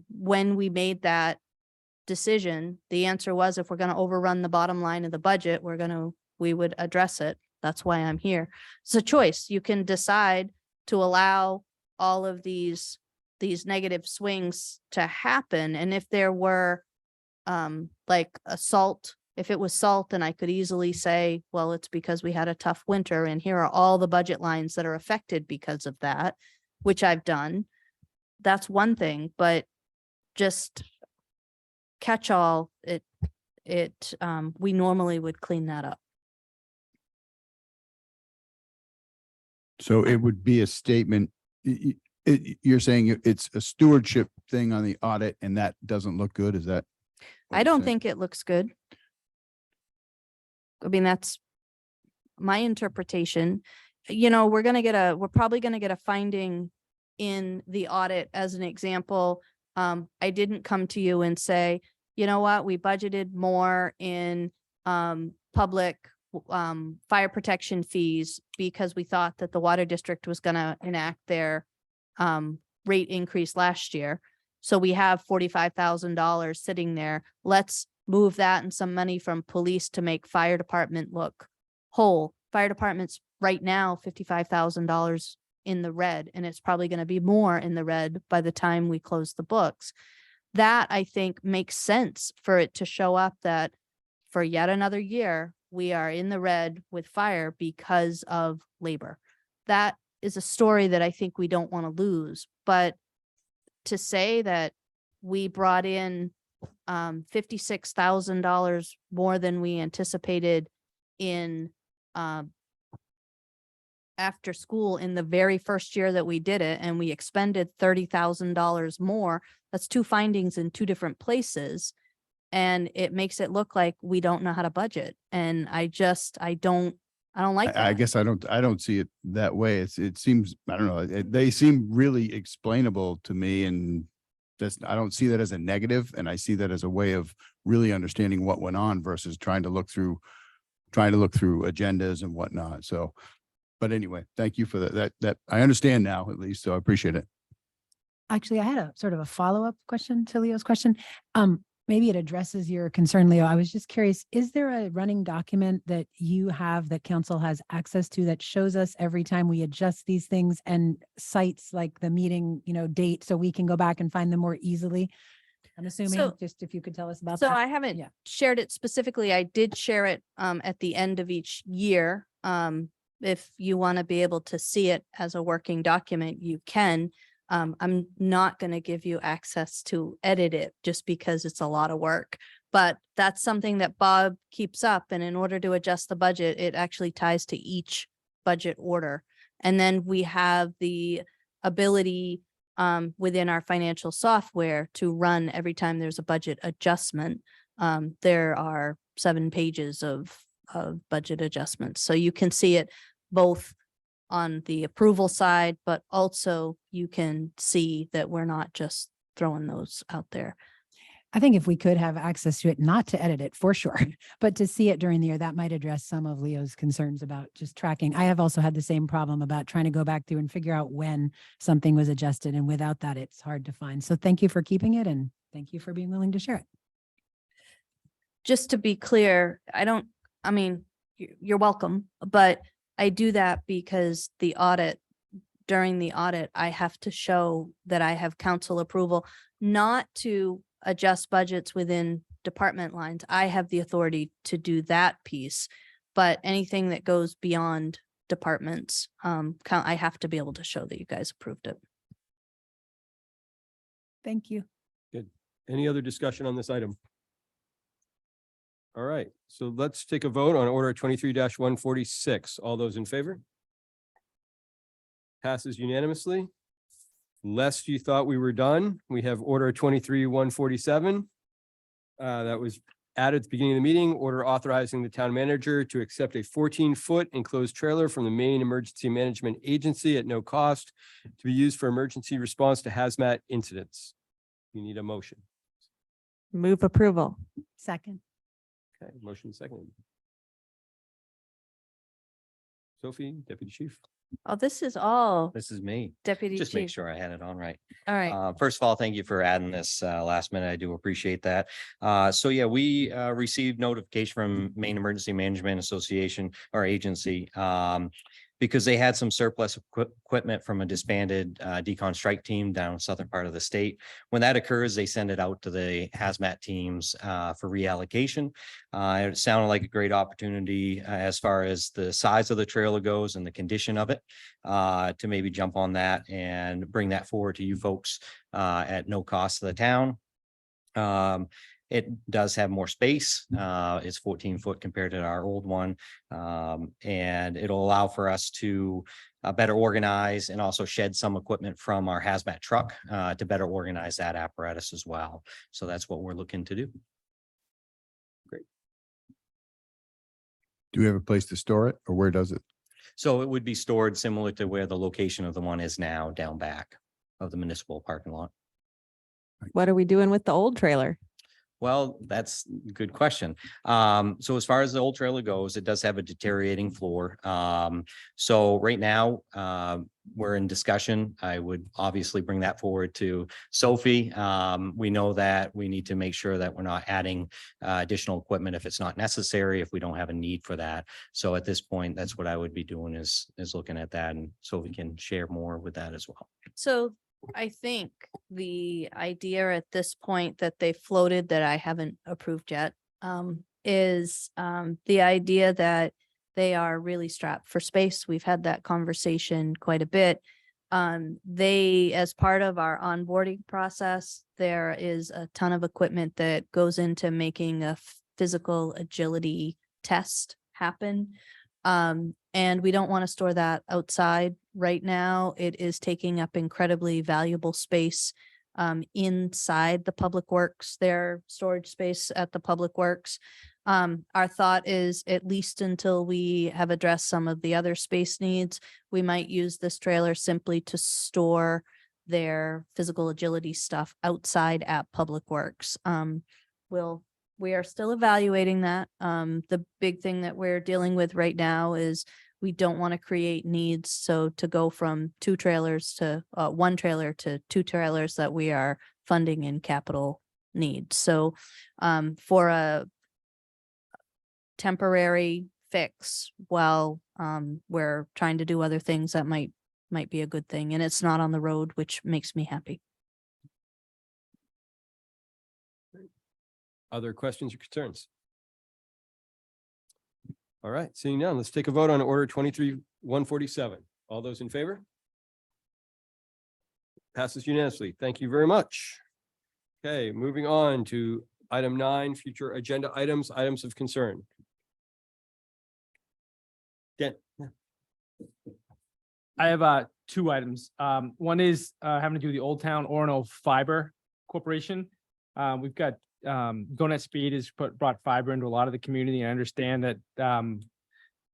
When we made that decision, the answer was, if we're going to overrun the bottom line of the budget, we would address it. That's why I'm here. It's a choice. You can decide to allow all of these negative swings to happen. And if there were like a salt, if it was salt, then I could easily say, well, it's because we had a tough winter and here are all the budget lines that are affected because of that, which I've done. That's one thing, but just catch all, we normally would clean that up. So it would be a statement. You're saying it's a stewardship thing on the audit and that doesn't look good. Is that? what I you're don't saying? think it looks good. I mean, that's my interpretation. You know, we're probably gonna get a finding in the audit as an example. I didn't come to you and say, you know what, we budgeted more in public fire protection fees because we thought that the water district was gonna enact their rate increase last year. So we have $45,000 sitting there. Let's move that and some money from police to make fire department look whole. Fire department's right now $55,000 in the red, and it's probably going to be more in the red by the time we close the books. That, I think, makes sense for it to show up that for yet another year, we are in the red with fire because of labor. That is a story that I think we don't want to lose. But to say that we brought in $56,000 more than we anticipated in after school in the very first year that we did it, and we expended $30,000 more, that's two findings in two different places. And it makes it look like we don't know how to budget. And I don't like that. I guess I don't see it that way. It seems, I don't know, they seem really explainable to me, and I don't see that as a negative. And I see that as a way of really understanding what went on versus trying to look through agendas and whatnot. So, but anyway, thank you for that I understand now at least. So I appreciate it. Actually, I had a sort of a follow-up question to Leo's question. Maybe it addresses your concern, Leo. I was just curious, is there a running document that you have that council has access to that shows us every time we adjust these things and cites like the meeting, date, so we can go back and find them more easily? I'm assuming, just if you could tell us about that. So I haven't shared it specifically. I did share it at the end of each year. If you want to be able to see it as a working document, you can. I'm not going to give you access to edit it just because it's a lot of work, but that's something that Bob keeps up. And in order to adjust the budget, it actually ties to each budget order. And then we have the ability within our financial software to run every time there's a budget adjustment. There are 7 pages of budget adjustments. So you can see it both on the approval side, but also you can see that we're not just throwing those out there. I think if we could have access to it, not to edit it for sure, but to see it during the year, that might address some of Leo's concerns about just tracking. I have also had the same problem about trying to go back through and figure out when something was adjusted. And without that, it's hard to find. So thank you for keeping it and thank you for being willing to share it. Just to be clear, I mean, you're welcome, but I do that because during the audit, I have to show that I have council approval, not to adjust budgets within department lines. I have the authority to do that piece, but anything that goes beyond departments, I have to be able to show that you guys approved it. Thank you. Good. Any other discussion on this item? All right, so let's take a vote on order 23-146. All those in favor? Passes unanimously. Lest you thought we were done, we have order 23-147. That was added at the beginning of the meeting, order authorizing the town manager to accept a 14-foot enclosed trailer from the Maine Emergency Management Agency at no cost to be used for emergency response to hazmat incidents. You need a motion. Move approval. Second. Okay, motion second. Sophie, Deputy Chief. Oh, this is all This is me. Deputy Just make Chief. sure I had it on right. All right. First of all, thank you for adding this last minute. I do appreciate that. So yeah, we received notification from Maine Emergency Management Association or agency because they had some surplus equipment from a disbanded decon strike team down in southern part of the state. When that occurs, they send it out to the hazmat teams for reallocation. It sounded like a great opportunity as far as the size of the trailer goes and the condition of it to maybe jump on that and bring that forward to you folks at no cost to the town. It does have more space. It's 14 foot compared to our old one. And it'll allow for us to better organize and also shed some equipment from our hazmat truck to better organize that apparatus as well. So that's what we're looking to do. Great. Do we have a place to store it or where does it? So it would be stored similar to where the location of the one is now, down back of the municipal parking lot. What are we doing with the old trailer? Well, that's a good question. So as far as the old trailer goes, it does have a deteriorating floor. So right now, we're in discussion. I would obviously bring that forward to Sophie. We know that we need to make sure that we're not adding additional equipment if it's not necessary, if we don't have a need for that. So at this point, that's what I would be doing is looking at that, and Sophie can share more with that as well. So I think the idea at this point that they floated that I haven't approved yet is the idea that they are really strapped for space. We've had that conversation quite a bit. They, as part of our onboarding process, there is a ton of equipment that goes into making a physical agility test happen. And we don't want to store that outside right now. It is taking up incredibly valuable space inside the public works, their storage space at the public works. Our thought is, at least until we have addressed some of the other space needs, we might use this trailer simply to store their physical agility stuff outside at public works. We are still evaluating that. The big thing that we're dealing with right now is we don't want to create needs. So to go from two trailers to one trailer to two trailers that we are funding in capital needs. So for a temporary fix while we're trying to do other things, that might be a good thing. And it's not on the road, which makes me happy. Other questions or concerns? All right, seeing none, let's take a vote on order 23-147. All those in favor? Passes unanimously. Thank you very much. Okay, moving on to item 9, future agenda items, items of concern. Dan. I have two items. One is having to do with the Old Town Orono Fiber Corporation. We've got GoNet Speed has brought fiber into a lot of the community. I understand that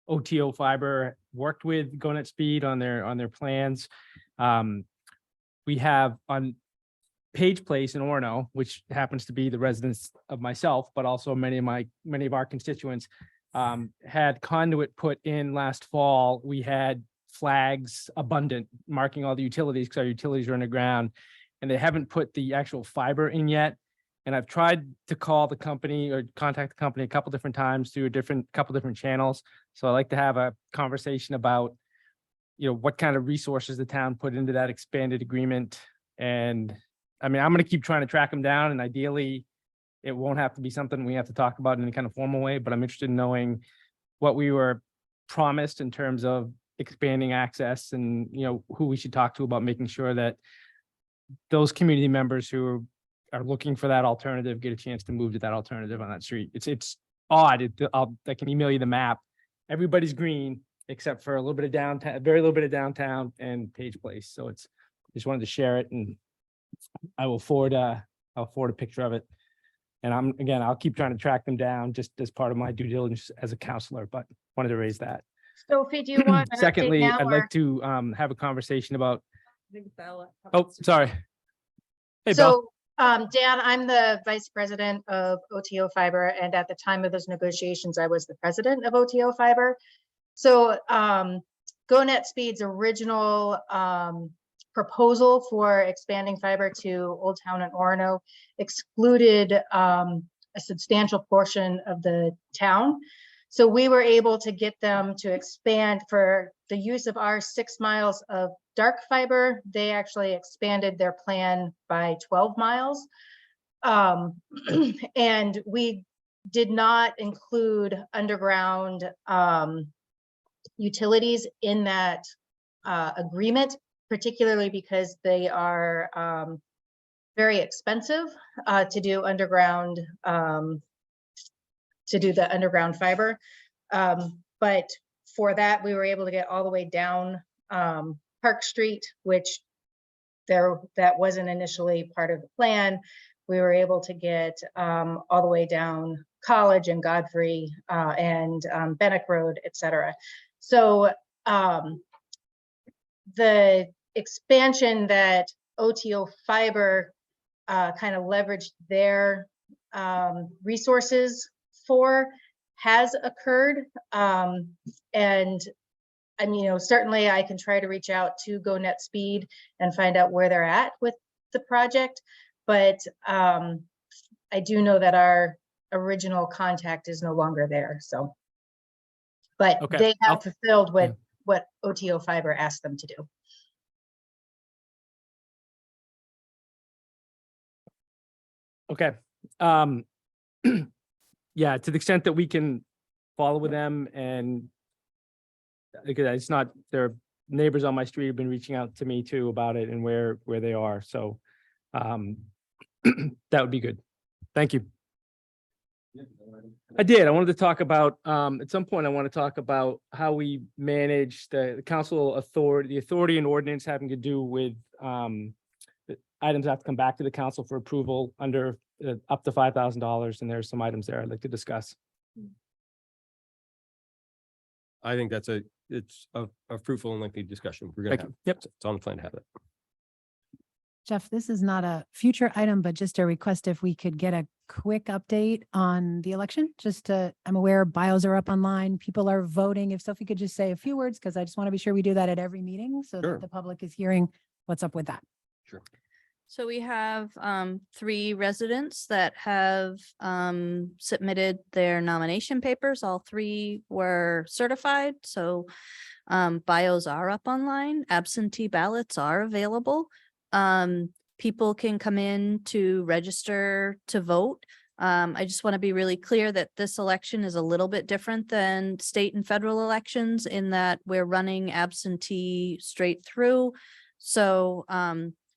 OTO Fiber worked with GoNet Speed on their plans. We have on Page Place in Orono, which happens to be the residence of myself, but also many of our constituents, had conduit put in last fall. We had flags abundant marking all the utilities because our utilities are underground, and they haven't put the actual fiber in yet. And I've tried to call the company or contact the company a couple different times through couple different channels. So I'd like to have a conversation about, what kind of resources the town put into that expanded agreement. And I mean, I'm going to keep trying to track them down, and ideally it won't have to be something we have to talk about in any kind of formal way, but I'm interested in knowing what we were promised in terms of expanding access and, who we should talk to about making sure that those community members who are looking for that alternative get a chance to move to that alternative on that street. It's odd. I can email you the map. Everybody's green except for a little bit of downtown, very little bit of downtown and Page Place. So just wanted to share it, and I'll forward a picture of it. And I'll keep trying to track them down just as part of my due diligence as a counselor, but wanted to raise that. Sophie, do you want an update Secondly, now, I'd or- like to have a conversation about. Oh, sorry. Hey, Bill. So, Dan, I'm the vice president of OTO Fiber, and at the time of those negotiations, I was the president of OTO Fiber. So, GoNet Speed's original proposal for expanding fiber to Old Town and Orono excluded a substantial portion of the town. So we were able to get them to expand for the use of our 6 miles of dark fiber. They actually expanded their plan by 12 miles. And we did not include underground utilities in that agreement, particularly because they are very expensive to do underground, to do the underground fiber. But for that, we were able to get all the way down Park Street, which that wasn't initially part of the plan. We were able to get all the way down College and Godfrey and Benneck Road, et cetera. So the expansion that OTO Fiber kind of leveraged their resources for has occurred. And certainly I can try to reach out to GoNet Speed and find out where they're at with the project. But I do know that our original contact is no longer there. So, but Okay. they have fulfilled what OTO Fiber asked them to do. Okay. Yeah, to the extent that we can follow with them, and because it's not, their neighbors on my street have been reaching out to me too about it and where they are. So that would be good. Thank you. I did. I wanted to talk about, at some point, I want to talk about how we manage the council authority, the authority and ordinance having to do with the items that have to come back to the council for approval under up to $5,000. And there's some items there I'd like to discuss. I think it's a fruitful and lengthy discussion. We're gonna Thank have. you. Yep. It's on the plan to have it. Jeff, this is not a future item, but just a request if we could get a quick update on the election. I'm aware bios are up online. People are voting. If Sophie could just say a few words, because I just want to be sure we do that at every meeting so Sure. that the public is hearing what's up with that. Sure. So we have 3 residents that have submitted their nomination papers. All 3 were certified. So bios are up online. Absentee ballots are available. People can come in to register to vote. I just want to be really clear that this election is a little bit different than state and federal elections in that we're running absentee straight through. So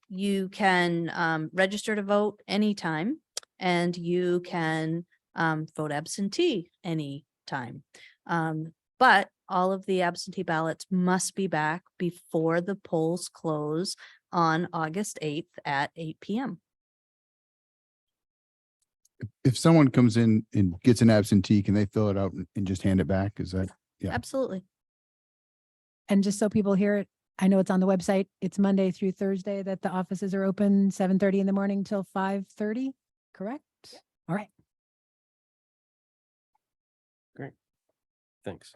you can register to vote anytime, and you can vote absentee anytime. But all of the absentee ballots must be back before the polls close on August 8th at 8 p.m. If someone comes in and gets an absentee, can they fill it out and just hand it back? Is that? Yeah. Absolutely. And just so people hear it, I know it's on the website. It's Monday through Thursday that the offices are open, 7:30 in the morning till 5:30, correct? All right. Thanks.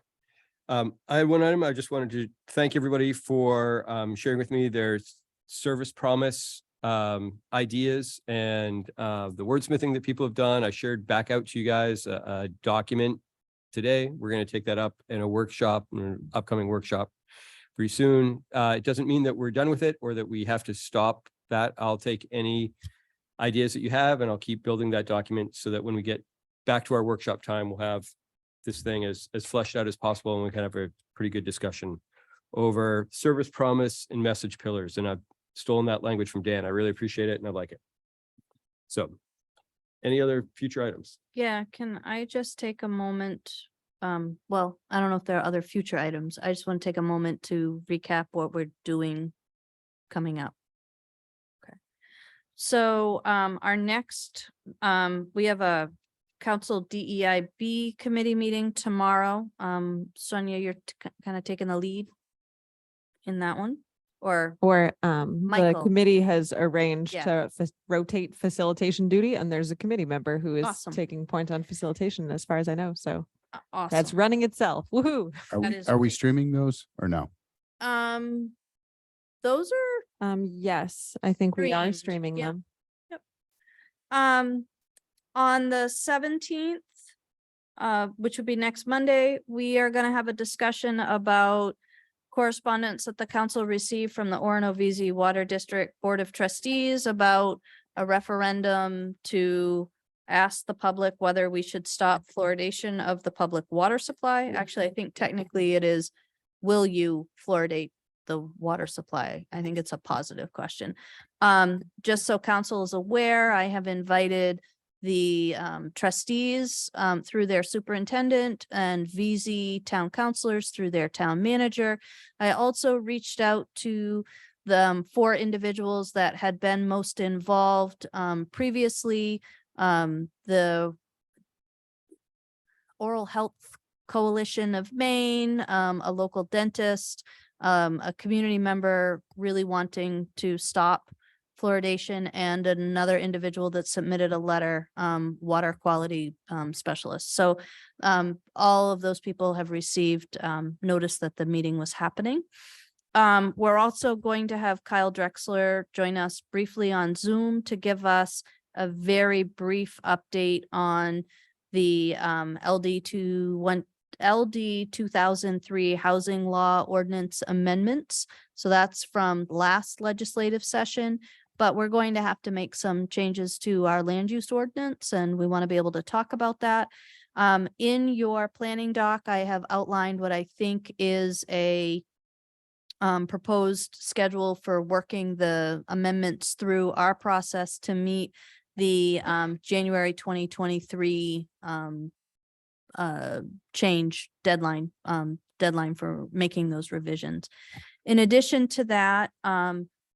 I had one item. I just wanted to thank everybody for sharing with me their service promise ideas and the wordsmithing that people have done. I shared back out to you guys a document today. We're going to take that up in a workshop, an upcoming workshop pretty soon. It doesn't mean that we're done with it or that we have to stop that. I'll take any ideas that you have and I'll keep building that document so that when we get back to our workshop time, we'll have this thing as fleshed out as possible and we can have a pretty good discussion over service promise and message pillars. And I've stolen that language from Dan. I really appreciate it and I like it. So any other future items? Yeah, can I just take a moment? Well, I don't know if there are other future items. I just want to take a moment to recap what we're doing coming up. Okay. So our next, we have a council DEIB committee meeting tomorrow. Sonia, you're kind of taking the lead in that one, or The Michael. committee has arranged Yeah. to rotate facilitation duty, and there's a committee member who is Awesome. taking point on facilitation, as far as I know. So that's awesome. running itself. Woohoo! That Are we is streaming those or no? Those are Yes, I think we are streamed. streaming Yep. them. On the 17th, which would be next Monday, we are going to have a discussion about correspondence that the council received from the Orono VZ Water District Board of Trustees about a referendum to ask the public whether we should stop fluoridation of the public water supply. Actually, I think technically it is, will you fluoridate the water supply? I think it's a positive question. Just so council is aware, I have invited the trustees through their superintendent and VZ town councilors through their town manager. I also reached out to the 4 individuals that had been most involved previously. The Oral Health Coalition of Maine, a local dentist, a community member really wanting to stop fluoridation, and another individual that submitted a letter, water quality specialist. So all of those people have received notice that the meeting was happening. We're also going to have Kyle Drexler join us briefly on Zoom to give us a very brief update on the LD 2003 housing law ordinance amendments. So that's from last legislative session, but we're going to have to make some changes to our land use ordinance, and we want to be able to talk about that. In your planning doc, I have outlined what I think is a proposed schedule for working the amendments through our process to meet the January 2023 change deadline for making those revisions. In addition to that,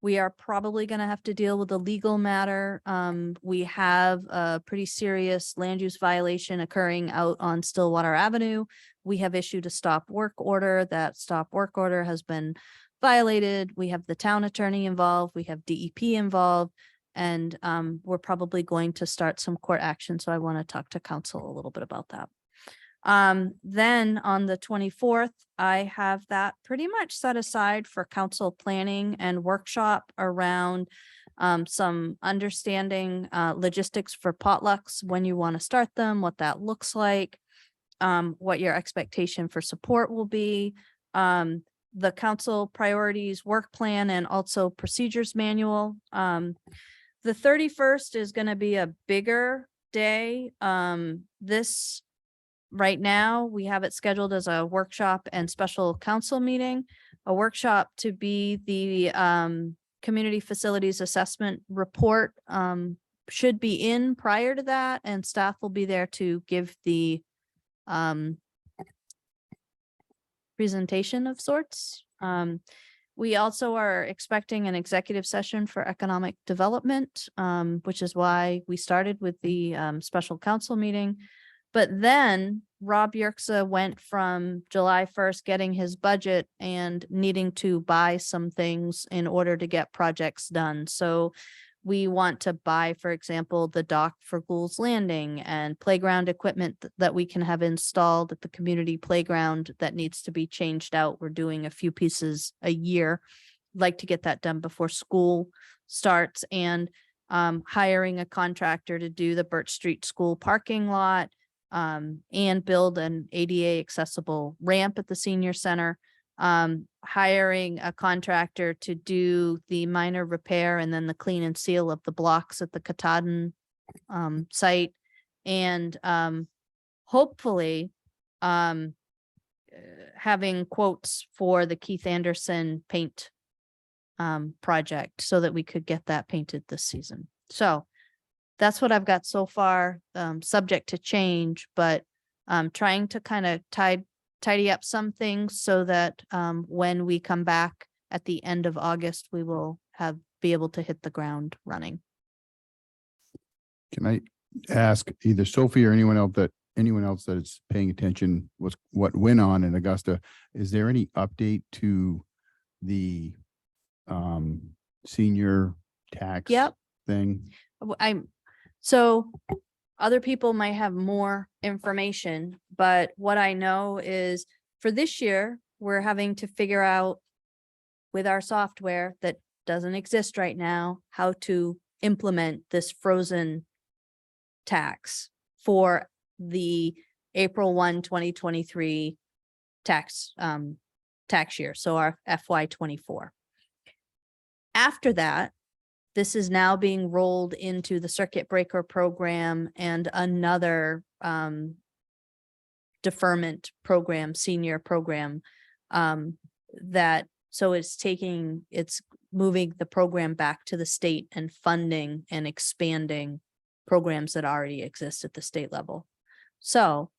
we are probably going to have to deal with a legal matter. We have a pretty serious land use violation occurring out on Stillwater Avenue. We have issued a stop work order. That stop work order has been violated. We have the town attorney involved. We have DEP involved, and we're probably going to start some court action. So I want to talk to council a little bit about that. Then on the 24th, I have that pretty much set aside for council planning and workshop around some understanding logistics for potlucks, when you want to start them, what that looks like, what your expectation for support will be, the council priorities work plan, and also procedures manual. The 31st is going to be a bigger day. Right now, we have it scheduled as a workshop and special council meeting. A workshop to be the community facilities assessment report should be in prior to that, and staff will be there to give the presentation of sorts. We also are expecting an executive session for economic development, which is why we started with the special council meeting. But then Rob Yerxa went from July 1st getting his budget and needing to buy some things in order to get projects done. So we want to buy, for example, the dock for Gould's Landing and playground equipment that we can have installed at the community playground that needs to be changed out. We're doing a few pieces a year. Like to get that done before school starts, and hiring a contractor to do the Birch Street School parking lot, and build an ADA accessible ramp at the senior center, hiring a contractor to do the minor repair and then the clean and seal of the blocks at the Katahdin site, and hopefully having quotes for the Keith Anderson paint project so that we could get that painted this season. So that's what I've got so far, subject to change, but trying to kind of tidy up some things so that when we come back at the end of August, we will be able to hit the ground running. Can I ask either Sophie or anyone else that is paying attention what went on in Augusta? Is there any update to the senior tax thing? So other people might have more information, but what I know is for this year, we're having to figure out with our software that doesn't exist right now, how to implement this frozen tax for the April 1, 2023 tax year. So our FY24. After that, this is now being rolled into the circuit breaker program and another deferment program, senior program, so it's moving the program back to the state and funding and expanding programs that already exist at the state level. So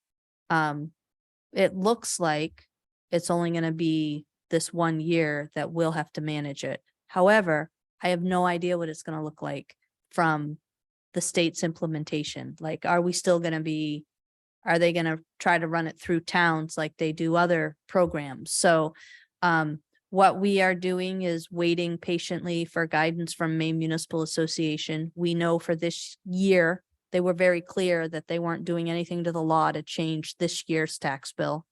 it looks like it's only going to be this 1 year that we'll have to manage it. However, I have no idea what it's going to look like from the state's implementation. Like, are they going to try to run it through towns like they do other programs? So what we are doing is waiting patiently for guidance from Maine Municipal Association. We know for this year, they were very clear that they weren't doing anything to the law to change this year's tax bill.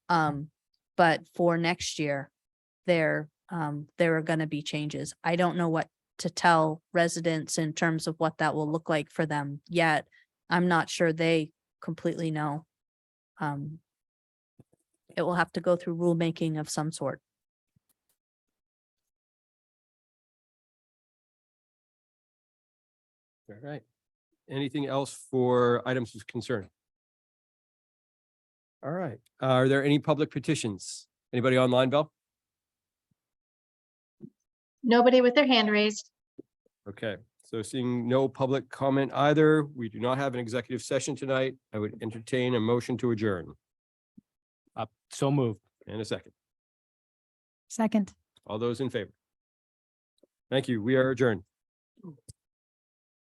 But for next year, there are going to be changes. I don't know what to tell residents in terms of what that will look like for them yet. I'm not sure they completely know. It will have to go through rulemaking of some sort. All right. Anything else for items of concern? All right. Are there any public petitions? Anybody online, Bill? Nobody with their hand raised. Okay, so seeing no public comment either, we do not have an executive session tonight. I would entertain a motion to adjourn. So moved. And a second. Second. All those in favor? Thank you. We are adjourned.